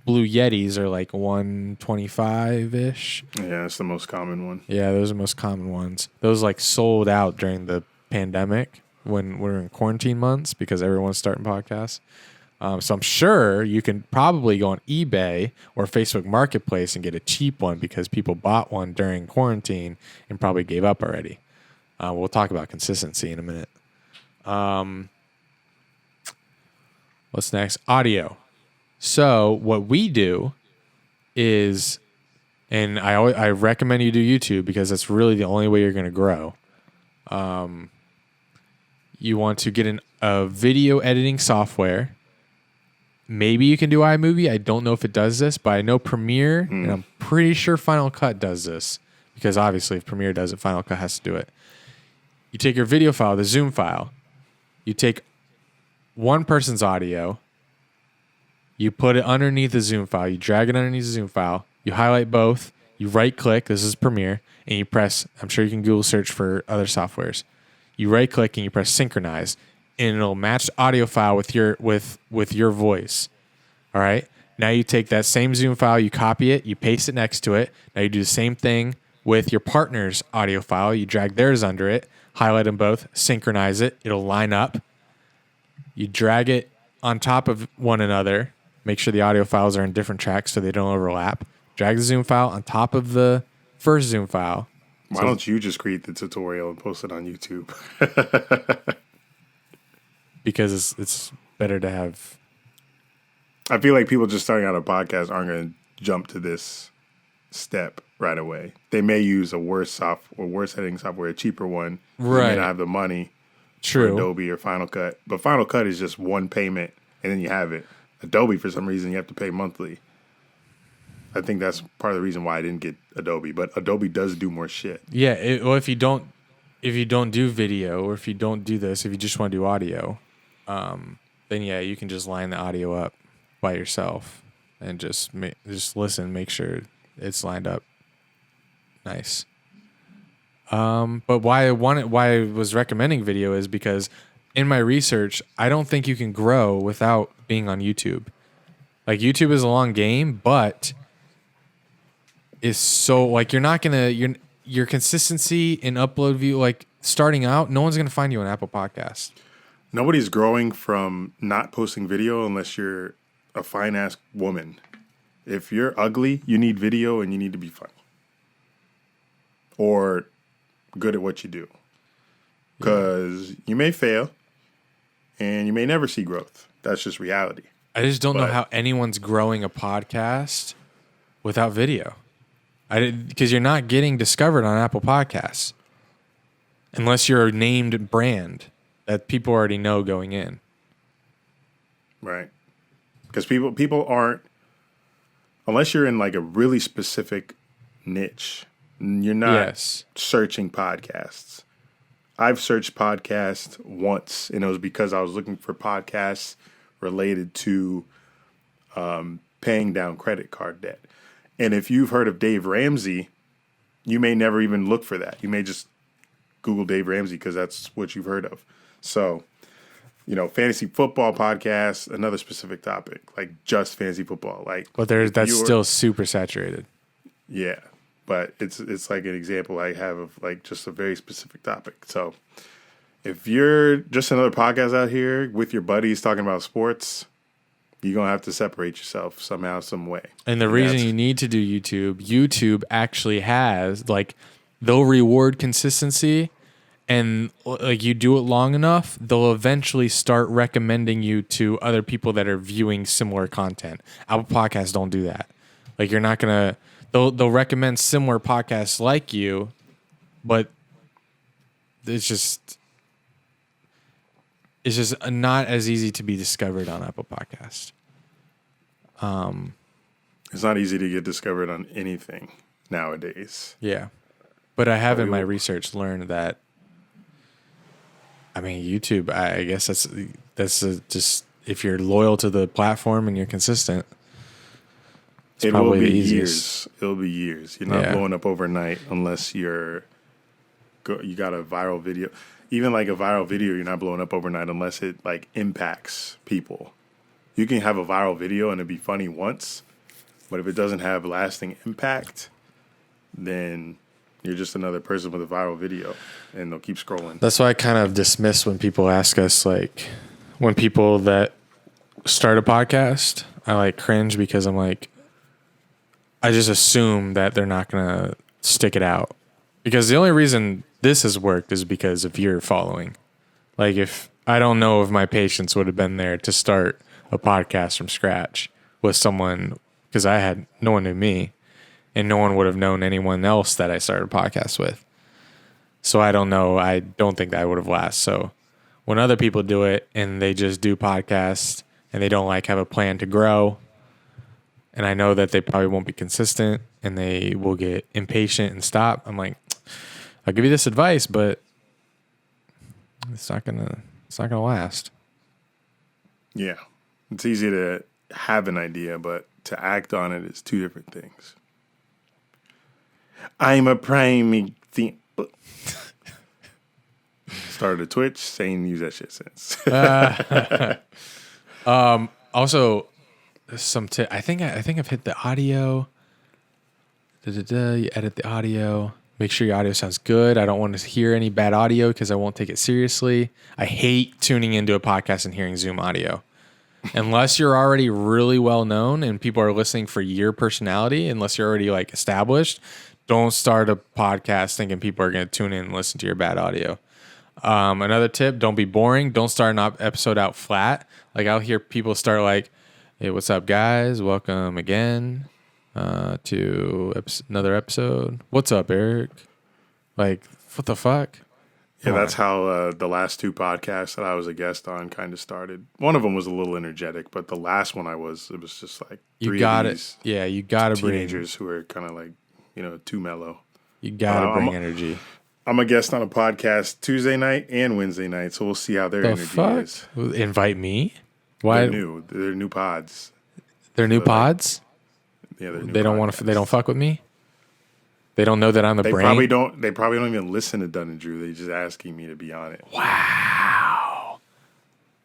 Blue Yetis are like $125-ish. Yeah, that's the most common one. Yeah, those are the most common ones. Those like sold out during the pandemic when we're in quarantine months because everyone's starting podcasts. So I'm sure you can probably go on eBay or Facebook Marketplace and get a cheap one because people bought one during quarantine and probably gave up already. We'll talk about consistency in a minute. What's next? Audio. So what we do is, and I recommend you do YouTube because that's really the only way you're going to grow. You want to get a video editing software. Maybe you can do iMovie. I don't know if it does this, but I know Premiere, and I'm pretty sure Final Cut does this because obviously if Premiere does it, Final Cut has to do it. You take your video file, the Zoom file. You take one person's audio. You put it underneath the Zoom file. You drag it underneath the Zoom file. You highlight both. You right click, this is Premiere, and you press, I'm sure you can Google search for other softwares. You right click and you press synchronize, and it'll match the audio file with your voice. All right. Now you take that same Zoom file, you copy it, you paste it next to it. Now you do the same thing with your partner's audio file. You drag theirs under it, highlight them both, synchronize it. It'll line up. You drag it on top of one another. Make sure the audio files are in different tracks so they don't overlap. Drag the Zoom file on top of the first Zoom file. Why don't you just create the tutorial and post it on YouTube? Because it's better to have. I feel like people just starting out a podcast aren't going to jump to this step right away. They may use a worse editing software, a cheaper one. Right. They may not have the money. True. For Adobe or Final Cut. But Final Cut is just one payment, and then you have it. Adobe, for some reason, you have to pay monthly. I think that's part of the reason why I didn't get Adobe. But Adobe does do more shit. Yeah. If you don't do video, or if you don't do this, if you just want to do audio, then yeah, you can just line the audio up by yourself and just listen, make sure it's lined up nice. But why I was recommending video is because in my research, I don't think you can grow without being on YouTube. Like, YouTube is a long game, but is so, like, you're not gonna your consistency in upload view, like, starting out, no one's gonna find you on Apple Podcasts. Nobody's growing from not posting video unless you're a fine ass woman. If you're ugly, you need video and you need to be funny or good at what you do, because you may fail and you may never see growth. That's just reality. I just don't know how anyone's growing a podcast without video. Because you're not getting discovered on Apple Podcasts unless you're a named brand that people already know going in. Right. Because people aren't, unless you're in like a really specific niche, you're not searching podcasts. I've searched podcasts once, and it was because I was looking for podcasts related to paying down credit card debt. And if you've heard of Dave Ramsey, you may never even look for that. You may just Google Dave Ramsey because that's what you've heard of. So, fantasy football podcasts, another specific topic, like just fantasy football. But that's still super saturated. Yeah, but it's like an example I have of like just a very specific topic. So if you're just another podcast out here with your buddies talking about sports, you're going to have to separate yourself somehow, some way. And the reason you need to do YouTube actually has, like, they'll reward consistency, and like you do it long enough, they'll eventually start recommending you to other people that are viewing similar content. Apple Podcasts don't do that. Like, you're not going to, they'll recommend similar podcasts like you, but it's just not as easy to be discovered on Apple Podcasts. It's not easy to get discovered on anything nowadays. Yeah. But I have in my research learned that, I mean, YouTube, I guess that's just, if you're loyal to the platform and you're consistent, it will be years. It'll be years. You're not blowing up overnight unless you got a viral video. Even like a viral video, you're not blowing up overnight unless it like impacts people. You can have a viral video and it'd be funny once, but if it doesn't have lasting impact, then you're just another person with a viral video, and they'll keep scrolling. That's why I kind of dismiss when people ask us, like, when people that start a podcast, I like cringe because I'm like, I just assume that they're not going to stick it out. Because the only reason this has worked is because of your following. Like, if I don't know if my patience would have been there to start a podcast from scratch with someone, because no one knew me, and no one would have known anyone else that I started a podcast with. So I don't know. I don't think that I would have lasted. So when other people do it and they just do podcasts and they don't like have a plan to grow, and I know that they probably won't be consistent and they will get impatient and stop, I'm like, I'll give you this advice, but it's not gonna last. Yeah. It's easy to have an idea, but to act on it is two different things. I'm a prime thing. Started a Twitch, saying use that shit since. Also, some tip. I think I've hit the audio. You edit the audio. Make sure your audio sounds good. I don't want to hear any bad audio because I won't take it seriously. I hate tuning into a podcast and hearing Zoom audio. Unless you're already really well known and people are listening for your personality, unless you're already like established, don't start a podcast thinking people are going to tune in and listen to your bad audio. Another tip, don't be boring. Don't start an episode out flat. Like I'll hear people start like, hey, what's up, guys? Welcome again to another episode. What's up, Eric? Like, what the fuck? Yeah, that's how the last two podcasts that I was a guest on kind of started. One of them was a little energetic, but the last one it was just like you got it. Yeah, you got to bring teenagers who are kind of like, too mellow. You got to bring energy. I'm a guest on a podcast Tuesday night and Wednesday night, so we'll see how their energy is. Invite me? Why? They're new pods. They're new pods? Yeah, they're new. They don't want to. They don't fuck with me. They don't know that I'm the brain. They probably don't even listen to Dunn and Drew. They're just asking me to be on it. Wow.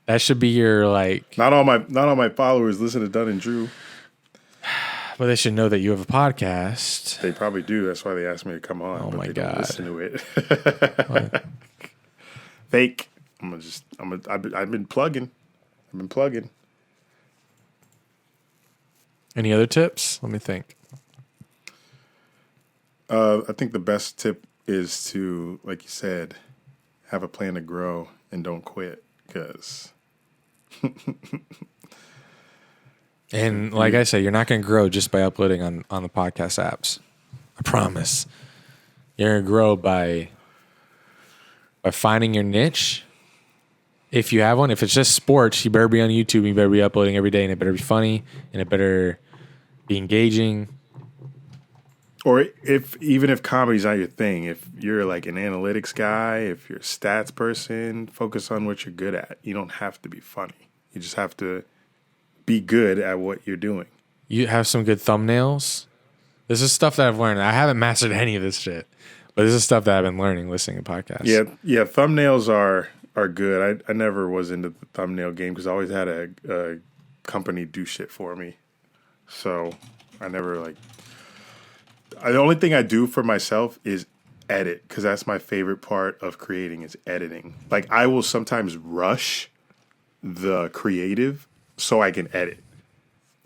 That should be your like. Not all my followers listen to Dunn and Drew. Well, they should know that you have a podcast. They probably do. That's why they asked me to come on. Oh my God! Don't listen to it. Fake. I've been plugging. Any other tips? Let me think. I think the best tip is to, like you said, have a plan to grow and don't quit. Because, and like I say, you're not going to grow just by uploading on the podcast apps. I promise. You're going to grow by finding your niche. If you have one, if it's just sports, you better be on YouTube. You better be uploading every day, and it better be funny, and it better be engaging. Or even if comedy's not your thing, if you're like an analytics guy, if you're a stats person, focus on what you're good at. You don't have to be funny. You just have to be good at what you're doing. You have some good thumbnails. This is stuff that I've learned. I haven't mastered any of this shit, but this is stuff that I've been learning listening to podcasts. Yeah. Thumbnails are good. I never was into the thumbnail game because I always had a company do shit for me. So I never like. The only thing I do for myself is edit because that's my favorite part of creating is editing. Like I will sometimes rush the creative so I can edit.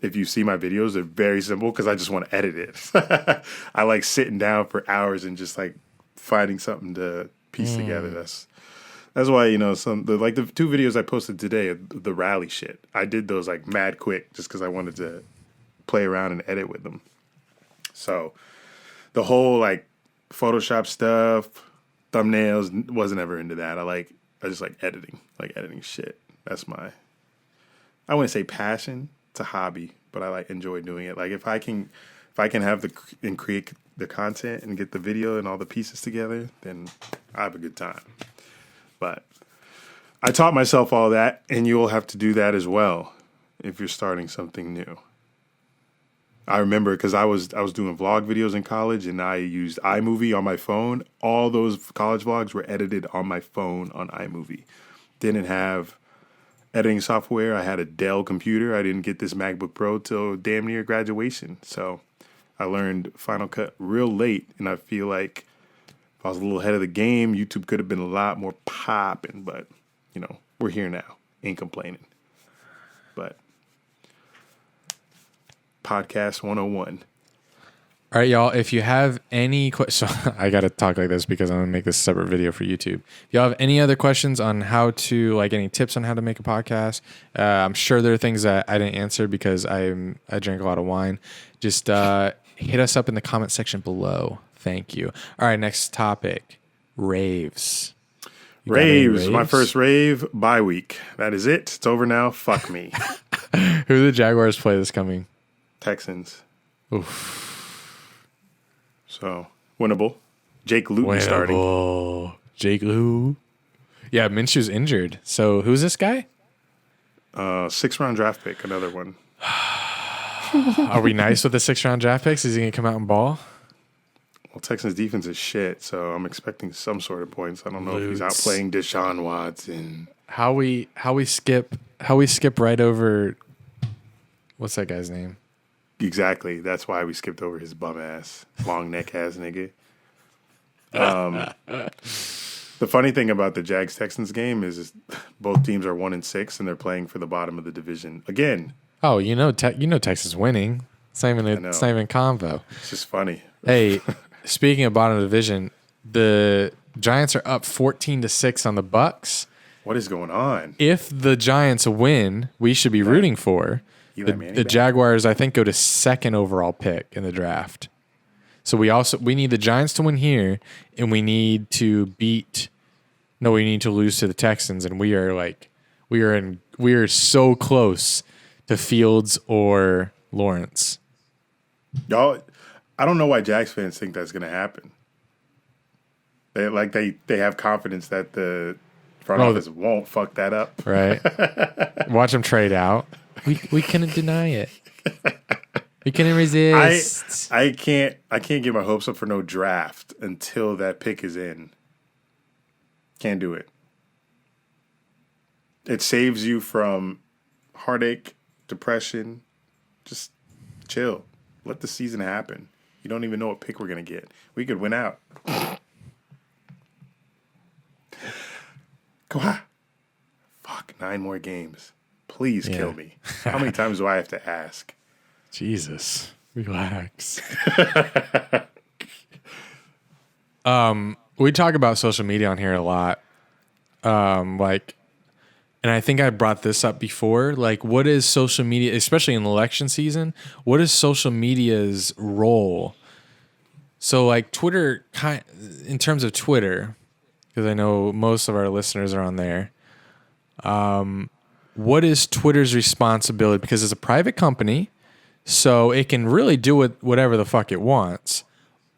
If you see my videos, they're very simple because I just want to edit it. I like sitting down for hours and just like finding something to piece together. That's why the two videos I posted today, the rally shit. I did those like mad quick just because I wanted to play around and edit with them. So. The whole like Photoshop stuff, thumbnails, wasn't ever into that. I just like editing shit. That's I wouldn't say passion. It's a hobby, but I enjoy doing it. Like if I can have and create the content and get the video and all the pieces together, then I have a good time. But I taught myself all that, and you will have to do that as well if you're starting something new. I remember because I was doing vlog videos in college and I used iMovie on my phone. All those college vlogs were edited on my phone on iMovie. Didn't have editing software. I had a Dell computer. I didn't get this MacBook Pro till damn near graduation. So I learned Final Cut real late, and I feel like if I was a little ahead of the game, YouTube could have been a lot more popping. But, we're here now. Ain't complaining. But Podcast 101. All right, y'all. If you have any questions, I got to talk like this because I'm going to make this a separate video for YouTube. If y'all have any other questions on how to, like any tips on how to make a podcast, I'm sure there are things that I didn't answer because I drank a lot of wine. Just hit us up in the comment section below. Thank you. All right, next topic, raves. Raves. My first rave, bye week. That is it. It's over now. Fuck me. Who do the Jaguars play this coming? Texans. Oof. So, winnable. Jake Luton starting. Jake Lou. Yeah, Minshew's injured. So, who's this guy? 6th round draft pick, another one. Are we nice with the 6th round draft picks? Is he going to come out and ball? Well, Texans defense is shit, so I'm expecting some sort of points. I don't know if he's Lutes. outplaying Deshaun Watson. How we skip right over what's that guy's name? Exactly. That's why we skipped over his bum ass, long neck ass nigga. The funny thing about the Jags Texans game is both teams are 1-6 and they're playing for the bottom of the division again. Oh, Texas winning. It's not even convo. It's just funny. Hey, speaking of bottom of the division, the Giants are up 14-6 on the Bucks. What is going on? If the Giants win, we should be rooting for the Jaguars. I think go to second overall pick in the draft. So we need the Giants to win here, and we need to lose to the Texans, and we are so close to Fields or Lawrence. Y'all, I don't know why Jags fans think that's going to happen. They have confidence that the front office won't fuck that up. Right. Watch them trade out. We couldn't deny it. We couldn't resist. I can't get my hopes up for no draft until that pick is in. Can't do it. It saves you from heartache, depression. Just chill. Let the season happen. You don't even know what pick we're going to get. We could win out. Go on. Fuck, 9 more games. Please kill me. How many times do I have to ask? Jesus. Relax. We talk about social media on here a lot. And I think I brought this up before. Like, what is social media, especially in election season? What is social media's role? So, like, Twitter, in terms of Twitter, because I know most of our listeners are on there. What is Twitter's responsibility? Because it's a private company, so it can really do whatever the fuck it wants.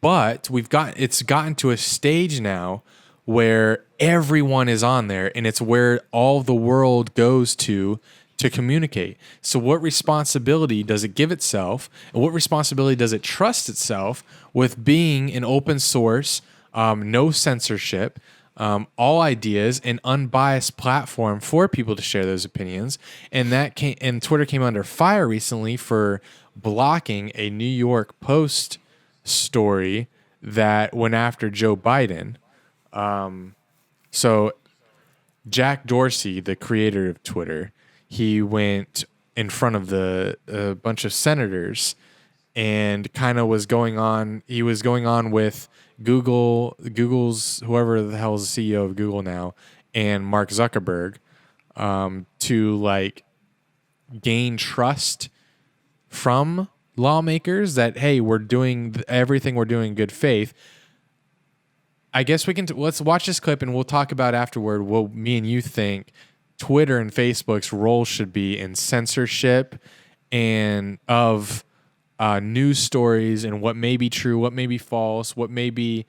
But it's gotten to a stage now where everyone is on there, and it's where all the world goes to communicate. So what responsibility does it give itself, and what responsibility does it trust itself with being an open source, no censorship, all ideas, an unbiased platform for people to share those opinions? And Twitter came under fire recently for blocking a New York Post story that went after Joe Biden. So Jack Dorsey, the creator of Twitter, he went in front of a bunch of senators and kind of was going on. He was going on with Google's whoever the hell is the CEO of Google now, and Mark Zuckerberg, to like gain trust from lawmakers that, hey, we're doing everything we're doing in good faith. I guess let's watch this clip and we'll talk about afterward what me and you think Twitter and Facebook's role should be in censorship and of news stories, and what may be true, what may be false, what may be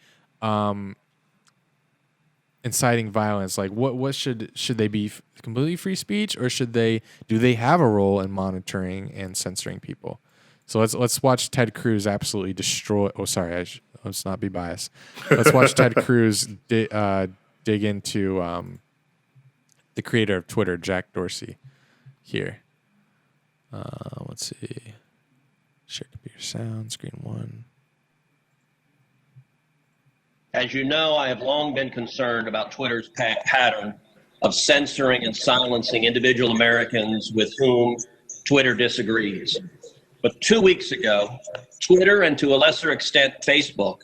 inciting violence. Like what should they be completely free speech, or do they have a role in monitoring and censoring people? So let's watch Ted Cruz absolutely destroy. Oh, sorry, let's not be biased. Let's watch Ted Cruz dig into the creator of Twitter, Jack Dorsey. Here, let's see. Share computer sound, screen 1. As you know, I have long been concerned about Twitter's pattern of censoring and silencing individual Americans with whom Twitter disagrees. But 2 weeks ago, Twitter, and to a lesser extent Facebook,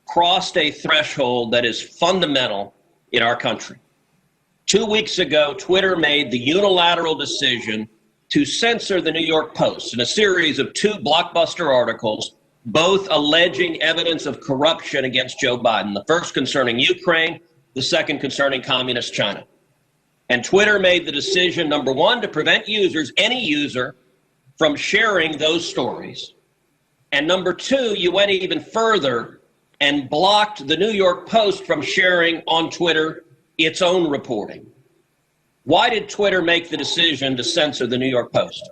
crossed a threshold that is fundamental in our country. 2 weeks ago, Twitter made the unilateral decision to censor the New York Post in a series of 2 blockbuster articles, both alleging evidence of corruption against Joe Biden, the first concerning Ukraine, the second concerning communist China. And Twitter made the decision, number one, to prevent any user, from sharing those stories. And number two, you went even further and blocked the New York Post from sharing on Twitter its own reporting. Why did Twitter make the decision to censor the New York Post?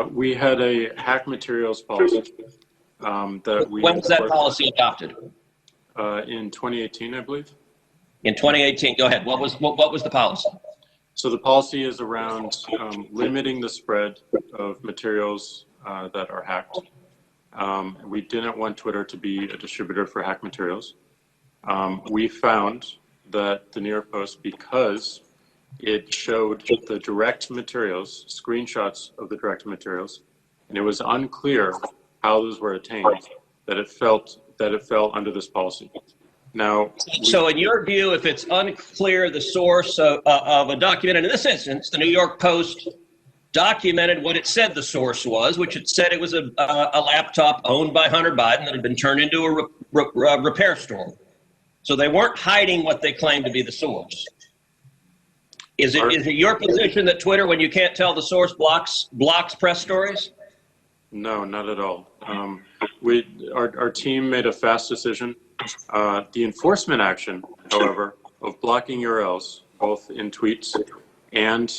We had a hack materials policy. that we. When was that policy adopted? In 2018, I believe. In 2018. Go ahead. What was the policy? So the policy is around limiting the spread of materials that are hacked. We didn't want Twitter to be a distributor for hacked materials. We found that the New York Post, because it showed the direct materials, screenshots of the direct materials, and it was unclear how those were attained, that it fell under this policy. Now, so in your view, if it's unclear the source of a document, and in this instance, the New York Post documented what it said the source was, which it said it was a laptop owned by Hunter Biden that had been turned into a repair store. So they weren't hiding what they claimed to be the source. Is it your position that Twitter, when you can't tell the source, blocks press stories? No, not at all. Our team made a fast decision. The enforcement action, however, of blocking URLs, both in tweets and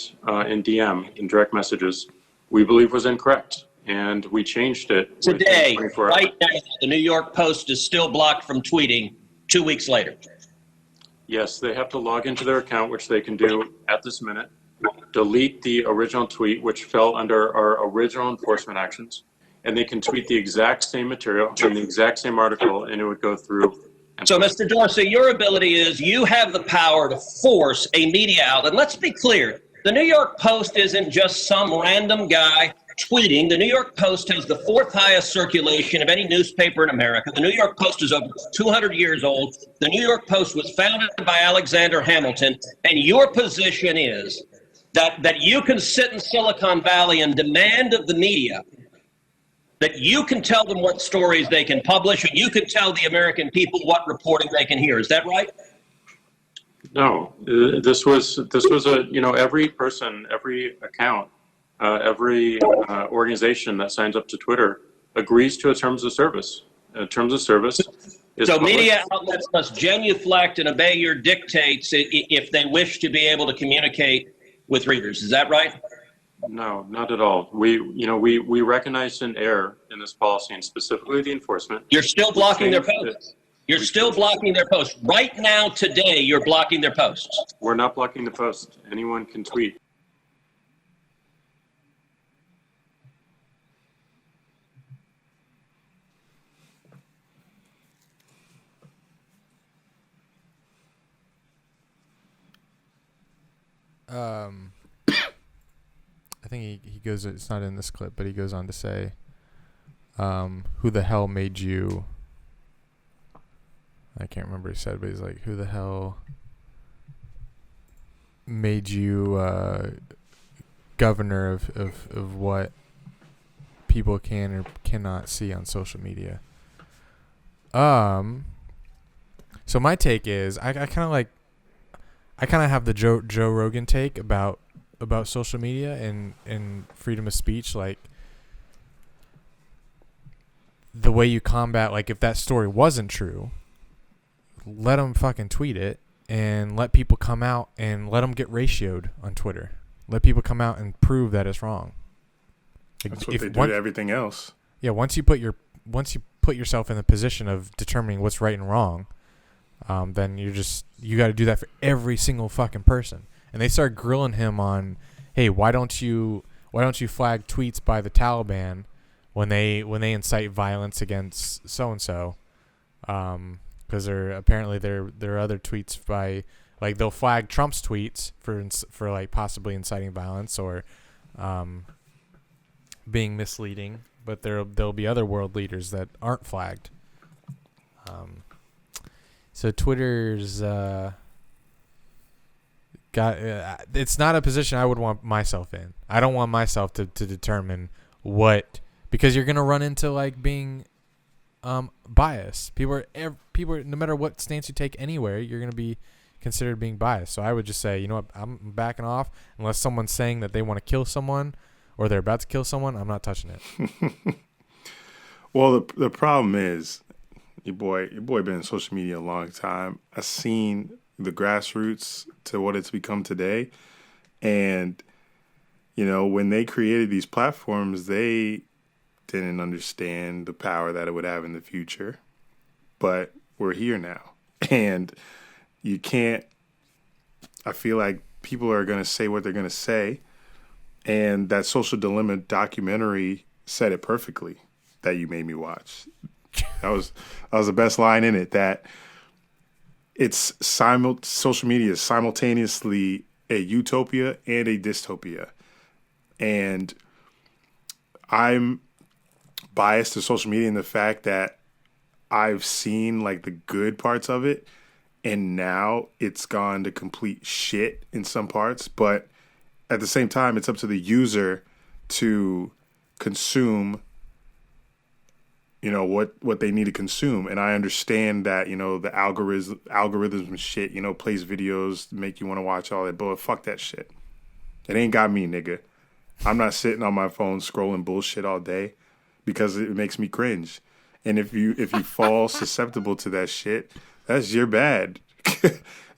in DM, in direct messages, we believe was incorrect. And we changed it. Today, right now, the New York Post is still blocked from tweeting 2 weeks later. Yes, they have to log into their account, which they can do at this minute, delete the original tweet, which fell under our original enforcement actions, and they can tweet the exact same material in the exact same article, and it would go through. So, Mr. Dorsey, your ability is you have the power to force a media outlet. Let's be clear. The New York Post isn't just some random guy tweeting. The New York Post has the fourth highest circulation of any newspaper in America. The New York Post is over 200 years old. The New York Post was founded by Alexander Hamilton. And your position is that you can sit in Silicon Valley and demand of the media that you can tell them what stories they can publish, and you can tell the American people what reporting they can hear. Is that right? No, this was every person, every account, every organization that signs up to Twitter agrees to a terms of service. Terms of service is so published. Media outlets must genuflect and obey your dictates if they wish to be able to communicate with readers. Is that right? No, not at all. We recognized an error in this policy, and specifically the enforcement. You're still blocking their posts. You're still blocking their posts. Right now, today, you're blocking their posts. We're not blocking the post. Anyone can tweet. I think he goes, it's not in this clip, but he goes on to say, who the hell made you, I can't remember what he said, but he's like, who the hell made you governor of what people can or cannot see on social media? So my take is, I kind of have the Joe Rogan take about social media and freedom of speech. Like, the way you combat, like, if that story wasn't true, let them fucking tweet it and let people come out and let them get ratioed on Twitter. Let people come out and prove that it's wrong. Like, that's what they do to everything else. Yeah, once you put yourself in the position of determining what's right and wrong, then you got to do that for every single fucking person. And they start grilling him on, hey, why don't you flag tweets by the Taliban when they incite violence against so and so? Because there are other tweets by, like, they'll flag Trump's tweets for like possibly inciting violence or being misleading, but there'll be other world leaders that aren't flagged. So Twitter's it's not a position I would want myself in. I don't want myself to determine what, because you're gonna run into, like, being biased. People are, no matter what stance you take anywhere, you're gonna be considered being biased. So I would just say, you know what, I'm backing off unless someone's saying that they want to kill someone or they're about to kill someone. I'm not touching it. Well, the problem is, your boy been in social media a long time. I've seen the grassroots to what it's become today. And, when they created these platforms, they didn't understand the power that it would have in the future. But we're here now. And you can't, I feel like people are going to say what they're going to say. And that Social Dilemma documentary said it perfectly that you made me watch. That was the best line in it, that it's social media is simultaneously a utopia and a dystopia. And I'm biased to social media in the fact that I've seen like the good parts of it, and now it's gone to complete shit in some parts. But at the same time, it's up to the user to consume, what they need to consume. And I understand that, the algorithms and shit, plays videos, make you want to watch all that, but fuck that shit. It ain't got me, nigga. I'm not sitting on my phone scrolling bullshit all day because it makes me cringe. And if you fall susceptible to that shit, that's your bad.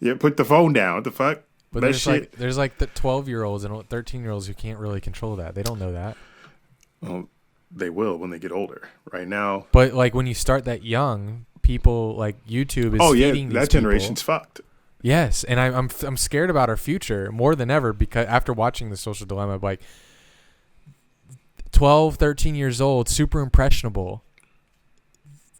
You put the phone down. What the fuck? But there's like the 12-year-olds and 13-year-olds who can't really control that. They don't know that. Well, they will when they get older. Right now. But like when you start that young, people like YouTube is feeding these that generation's people. Fucked. Yes, and I'm scared about our future more than ever because after watching The Social Dilemma, like 12, 13 years old, super impressionable.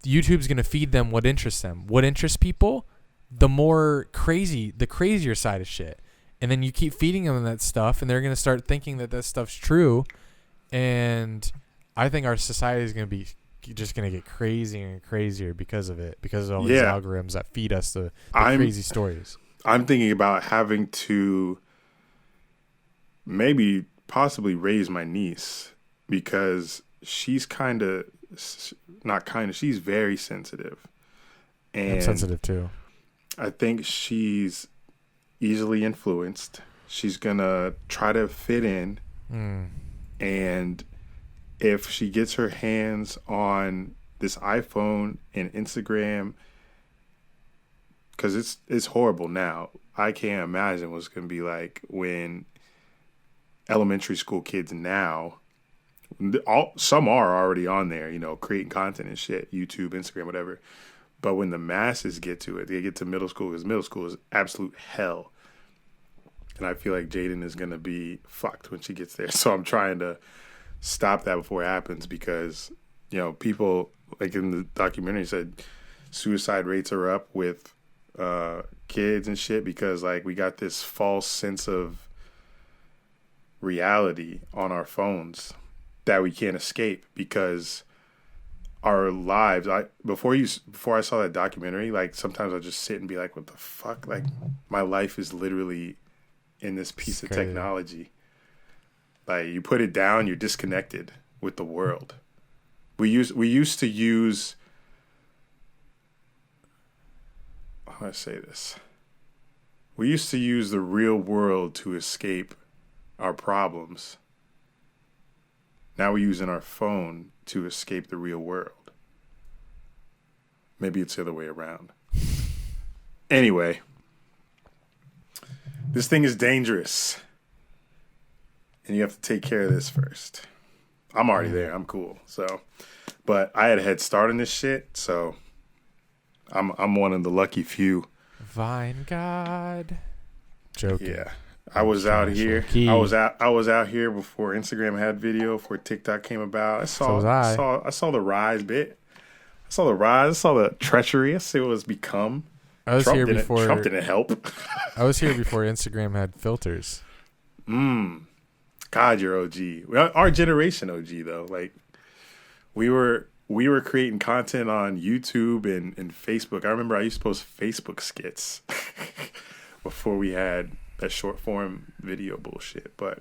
YouTube's going to feed them what interests them. What interests people? The crazier side of shit. And then you keep feeding them that stuff, and they're going to start thinking that stuff's true. And I think our society is going to be just going to get crazier and crazier because of it, because of all these algorithms that feed us the crazy stories. I'm thinking about having to possibly raise my niece because she's she's very sensitive. And I'm sensitive too. I think she's easily influenced. She's going to try to fit in. And if she gets her hands on this iPhone and Instagram, because it's horrible now. I can't imagine what's going to be like when elementary school kids now, some are already on there, creating content and shit, YouTube, Instagram, whatever. But when the masses get to it, they get to middle school, because middle school is absolute hell. And I feel like Jaden is going to be fucked when she gets there. So I'm trying to stop that before it happens because, people, like in the documentary said, suicide rates are up with kids and shit because, like, we got this false sense of reality on our phones that we can't escape because our lives, before I saw that documentary, like sometimes I just sit and be like, what the fuck? Like my life is literally in this piece of technology. Like you put it down, you're disconnected with the world. We used to use, how do I say this? We used to use the real world to escape our problems. Now we're using our phone to escape the real world. Maybe it's the other way around. Anyway, this thing is dangerous. And you have to take care of this first. I'm already there. I'm cool. So, but I had a head start on this shit, so I'm one of the lucky few. Vine God. Joking. Yeah. I was out here. I was out here before Instagram had video, before TikTok came about. I saw the rise bit. I saw the treachery. I see what it's become. Trump didn't help. I was here before Instagram had filters. God, you're OG. Our generation OG though. Like we were creating content on YouTube and Facebook. I remember I used to post Facebook skits before we had that short form video bullshit. But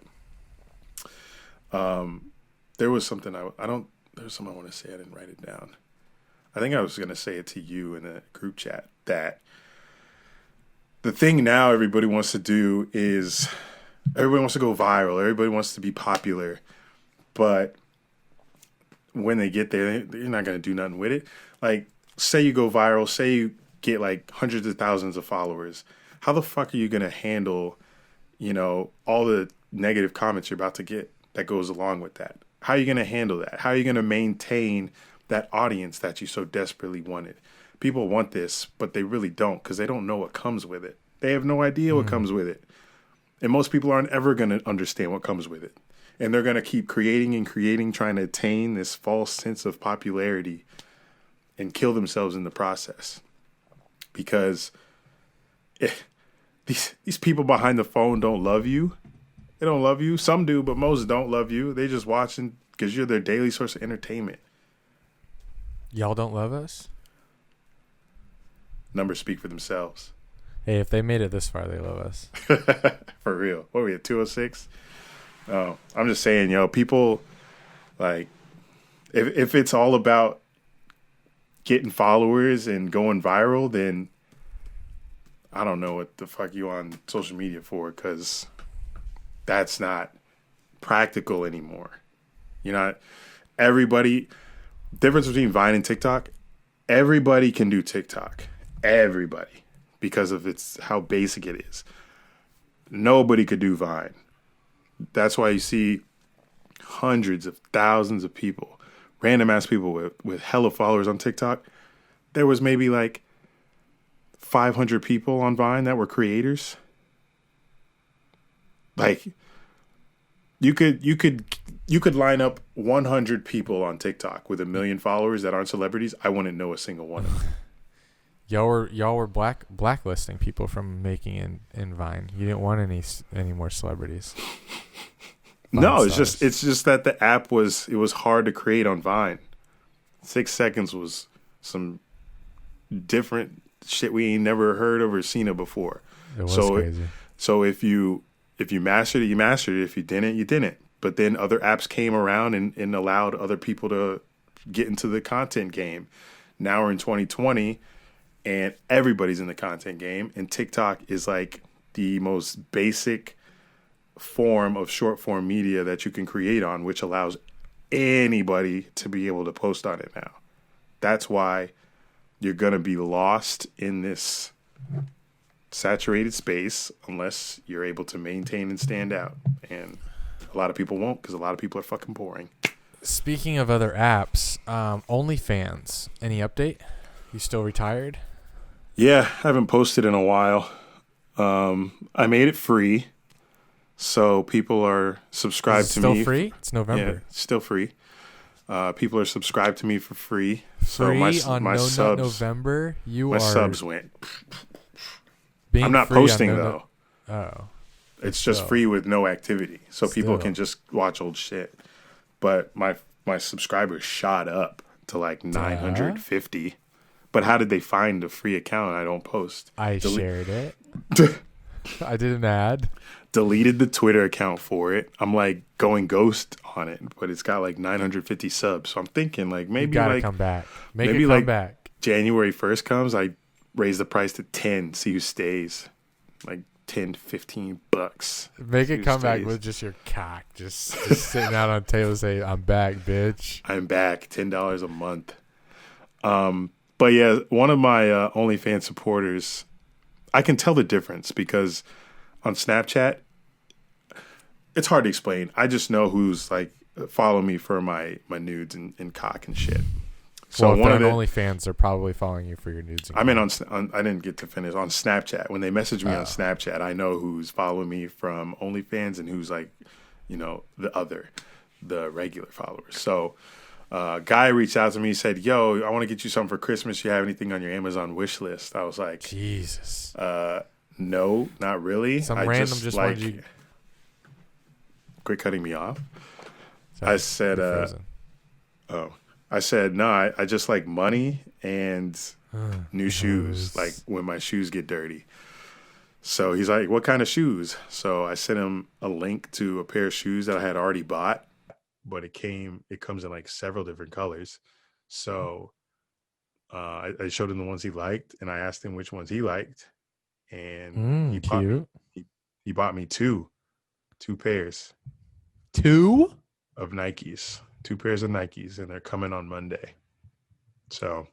there was something I want to say. I didn't write it down. I think I was going to say it to you in a group chat that the thing now everybody wants to do is everybody wants to go viral. Everybody wants to be popular. But when they get there, they're not going to do nothing with it. Like, say you go viral, say you get like hundreds of thousands of followers. How the fuck are you going to handle, all the negative comments you're about to get that goes along with that? How are you going to handle that? How are you going to maintain that audience that you so desperately wanted? People want this, but they really don't, because they don't know what comes with it. They have no idea what comes with it. And most people aren't ever going to understand what comes with it. And they're going to keep creating and creating, trying to attain this false sense of popularity and kill themselves in the process. Because these people behind the phone don't love you. They don't love you. Some do, but most don't love you. They just watching because you're their daily source of entertainment. Y'all don't love us? Numbers speak for themselves. Hey, if they made it this far, they love us. For real. What were we at, 206? Oh, I'm just saying, people, like, if it's all about getting followers and going viral, then I don't know what the fuck you on social media for, because that's not practical anymore. You're not everybody. Difference between Vine and TikTok. Everybody can do TikTok. Everybody, because of how basic it is. Nobody could do Vine. That's why you see hundreds of thousands of people, random ass people with hella followers on TikTok. There was maybe like 500 people on Vine that were creators. Like, you could line up 100 people on TikTok with 1 million followers that aren't celebrities. I wouldn't know a single one of them. Y'all were blacklisting people from making in Vine. You didn't want any more celebrities. No, it's just that the app was hard to create on Vine. 6 seconds was some different shit we ain't never heard of or seen it before. It was crazy. So if you mastered it, you mastered it. If you didn't, you didn't. But then other apps came around and allowed other people to get into the content game. Now we're in 2020 and everybody's in the content game, and TikTok is like the most basic form of short form media that you can create on, which allows anybody to be able to post on it now. That's why you're going to be lost in this saturated space unless you're able to maintain and stand out. And a lot of people won't, because a lot of people are fucking boring. Speaking of other apps, OnlyFans, any update? You still retired? Yeah, I haven't posted in a while. I made it free, so people are subscribed to me. Still free? It's November. Yeah, it's still free. People are subscribed to me for free. Free So on my No subs, Nut November? my subs went. Being I'm not free on posting No though. Nut- Oh. It's just free with no activity, so people can just watch old shit. But my subscribers shot up to like 950. But how did they find a free account? I don't post. I shared it. I did an ad. Deleted the Twitter account for it. I'm like going ghost on it, but it's got like 950 subs. So I'm thinking like maybe You gotta like come back. maybe it come like back. January 1st comes, I raise the price to 10, see who stays. Like 10 to 15 bucks. Make See it who come back stays. with just your cock. Just sitting out on the table saying, I'm back, bitch. I'm back. $10 a month. But yeah, one of my OnlyFans supporters, I can tell the difference because on Snapchat, it's hard to explain. I just know who's like follow me for my nudes and cock and shit. So Well, if one they're of on the, OnlyFans, they're probably following you for your nudes. And I mean, I didn't get to finish on Snapchat. When they message me on Snapchat, I know who's following me from OnlyFans and who's like, the regular followers. So, guy reached out to me, said, "Yo, I want to get you something for Christmas. You have anything on your Amazon wish list?" I was like, Jesus. "No, not really. Some I random just like, wanted you. quit cutting me off." Sorry, I said, you're frozen. I said, no, I just like money and new shoes, like when my shoes get dirty. So he's like, what kind of shoes? So I sent him a link to a pair of shoes that I had already bought, but it comes in like several different colors. So I showed him the ones he liked, and I asked him which ones he liked. And he bought me two pairs. Two? Of Nikes, 2 pairs of Nikes, and they're coming on Monday. So,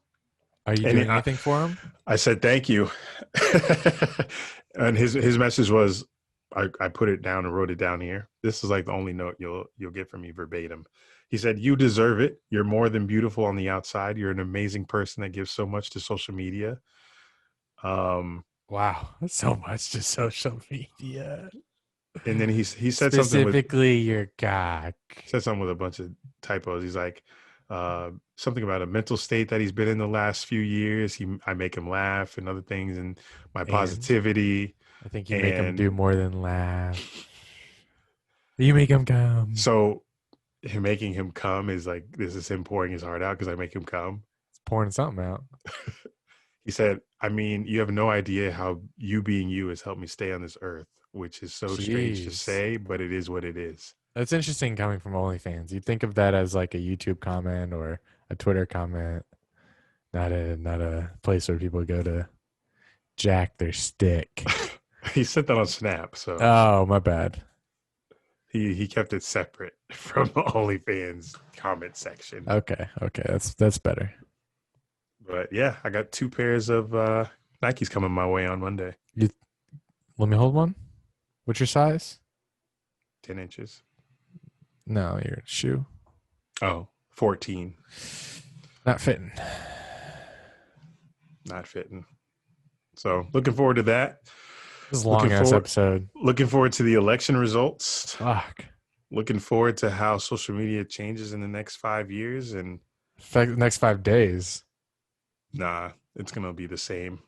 Are you doing anything for him? I said thank you, and his message was, I put it down and wrote it down here. This is like the only note you'll get from me verbatim. He said, "You deserve it. You're more than beautiful on the outside. You're an amazing person that gives so much to social media." Wow, that's so much to social media. And then he said something Specifically your cock. with a bunch of typos. He's like, something about a mental state that he's been in the last few years. I make him laugh and other things, and my positivity. I think you make him do more than laugh. You make him come. So him making him come is like, this is him pouring his heart out because I make him come. It's pouring something out. He said, "I mean, you have no idea how you being you has helped me stay on this earth," which is so strange to say, but it is what it is. That's interesting coming from OnlyFans. You'd think of that as like a YouTube comment or a Twitter comment, not a place where people go to jack their stick. He sent that on Snap, so oh, my bad. He kept it separate from the OnlyFans comment section. Okay, that's better. But yeah, I got 2 pairs of Nikes coming my way on Monday. Let me hold one. What's your size? 10 inches. No, your shoe. Oh, 14. Not fitting. Not fitting. So looking forward to that. This is a long ass episode. Looking forward to the election results. Fuck. Looking forward to how social media changes in the next 5 years and next 5 days. Nah, it's gonna be the same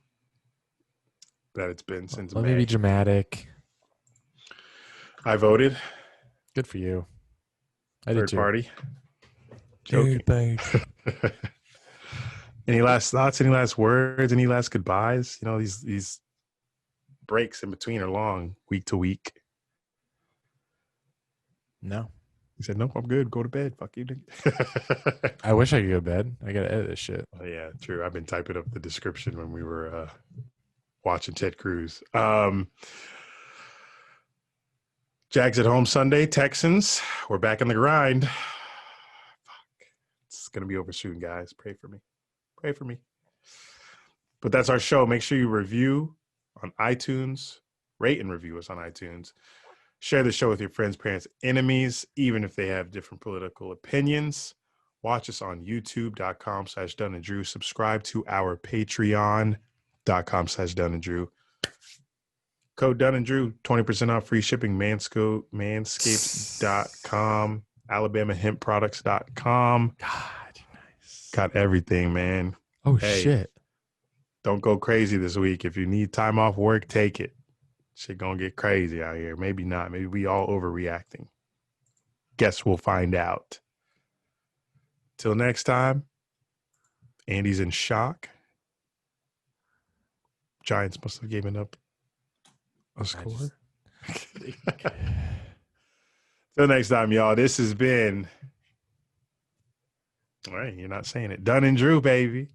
that it's been since May. Let me be dramatic. I voted. Good for you. I Third did too. party. Third party. Any last thoughts? Any last words? Any last goodbyes? You know, these breaks in between are long, week to week. No. He said, "Nope, I'm good. Go to bed. Fuck you." I wish I could go to bed. I gotta edit this shit. Oh, yeah, true. I've been typing up the description when we were watching Ted Cruz. Jags at home Sunday. Texans. We're back in the grind. Fuck. It's gonna be over soon, guys. Pray for me. Pray for me. But that's our show. Make sure you review on iTunes. Rate and review us on iTunes. Share the show with your friends, parents, enemies, even if they have different political opinions. Watch us on youtube.com/Dunn and Drew. Subscribe to our patreon.com/Dunn and Drew. Code Dunn and Drew, 20% off, free shipping, manscaped.com, alabamahempproducts.com. God, nice. Got everything, man. Oh, Hey, shit. Don't go crazy this week. If you need time off work, take it. Shit gonna get crazy out here. Maybe not. Maybe we all overreacting. Guess we'll find out. Till next time, Andy's in shock. Giants must have given up a score. Till next time, y'all. This has been... All right, you're not saying it. Dunn and Drew, baby.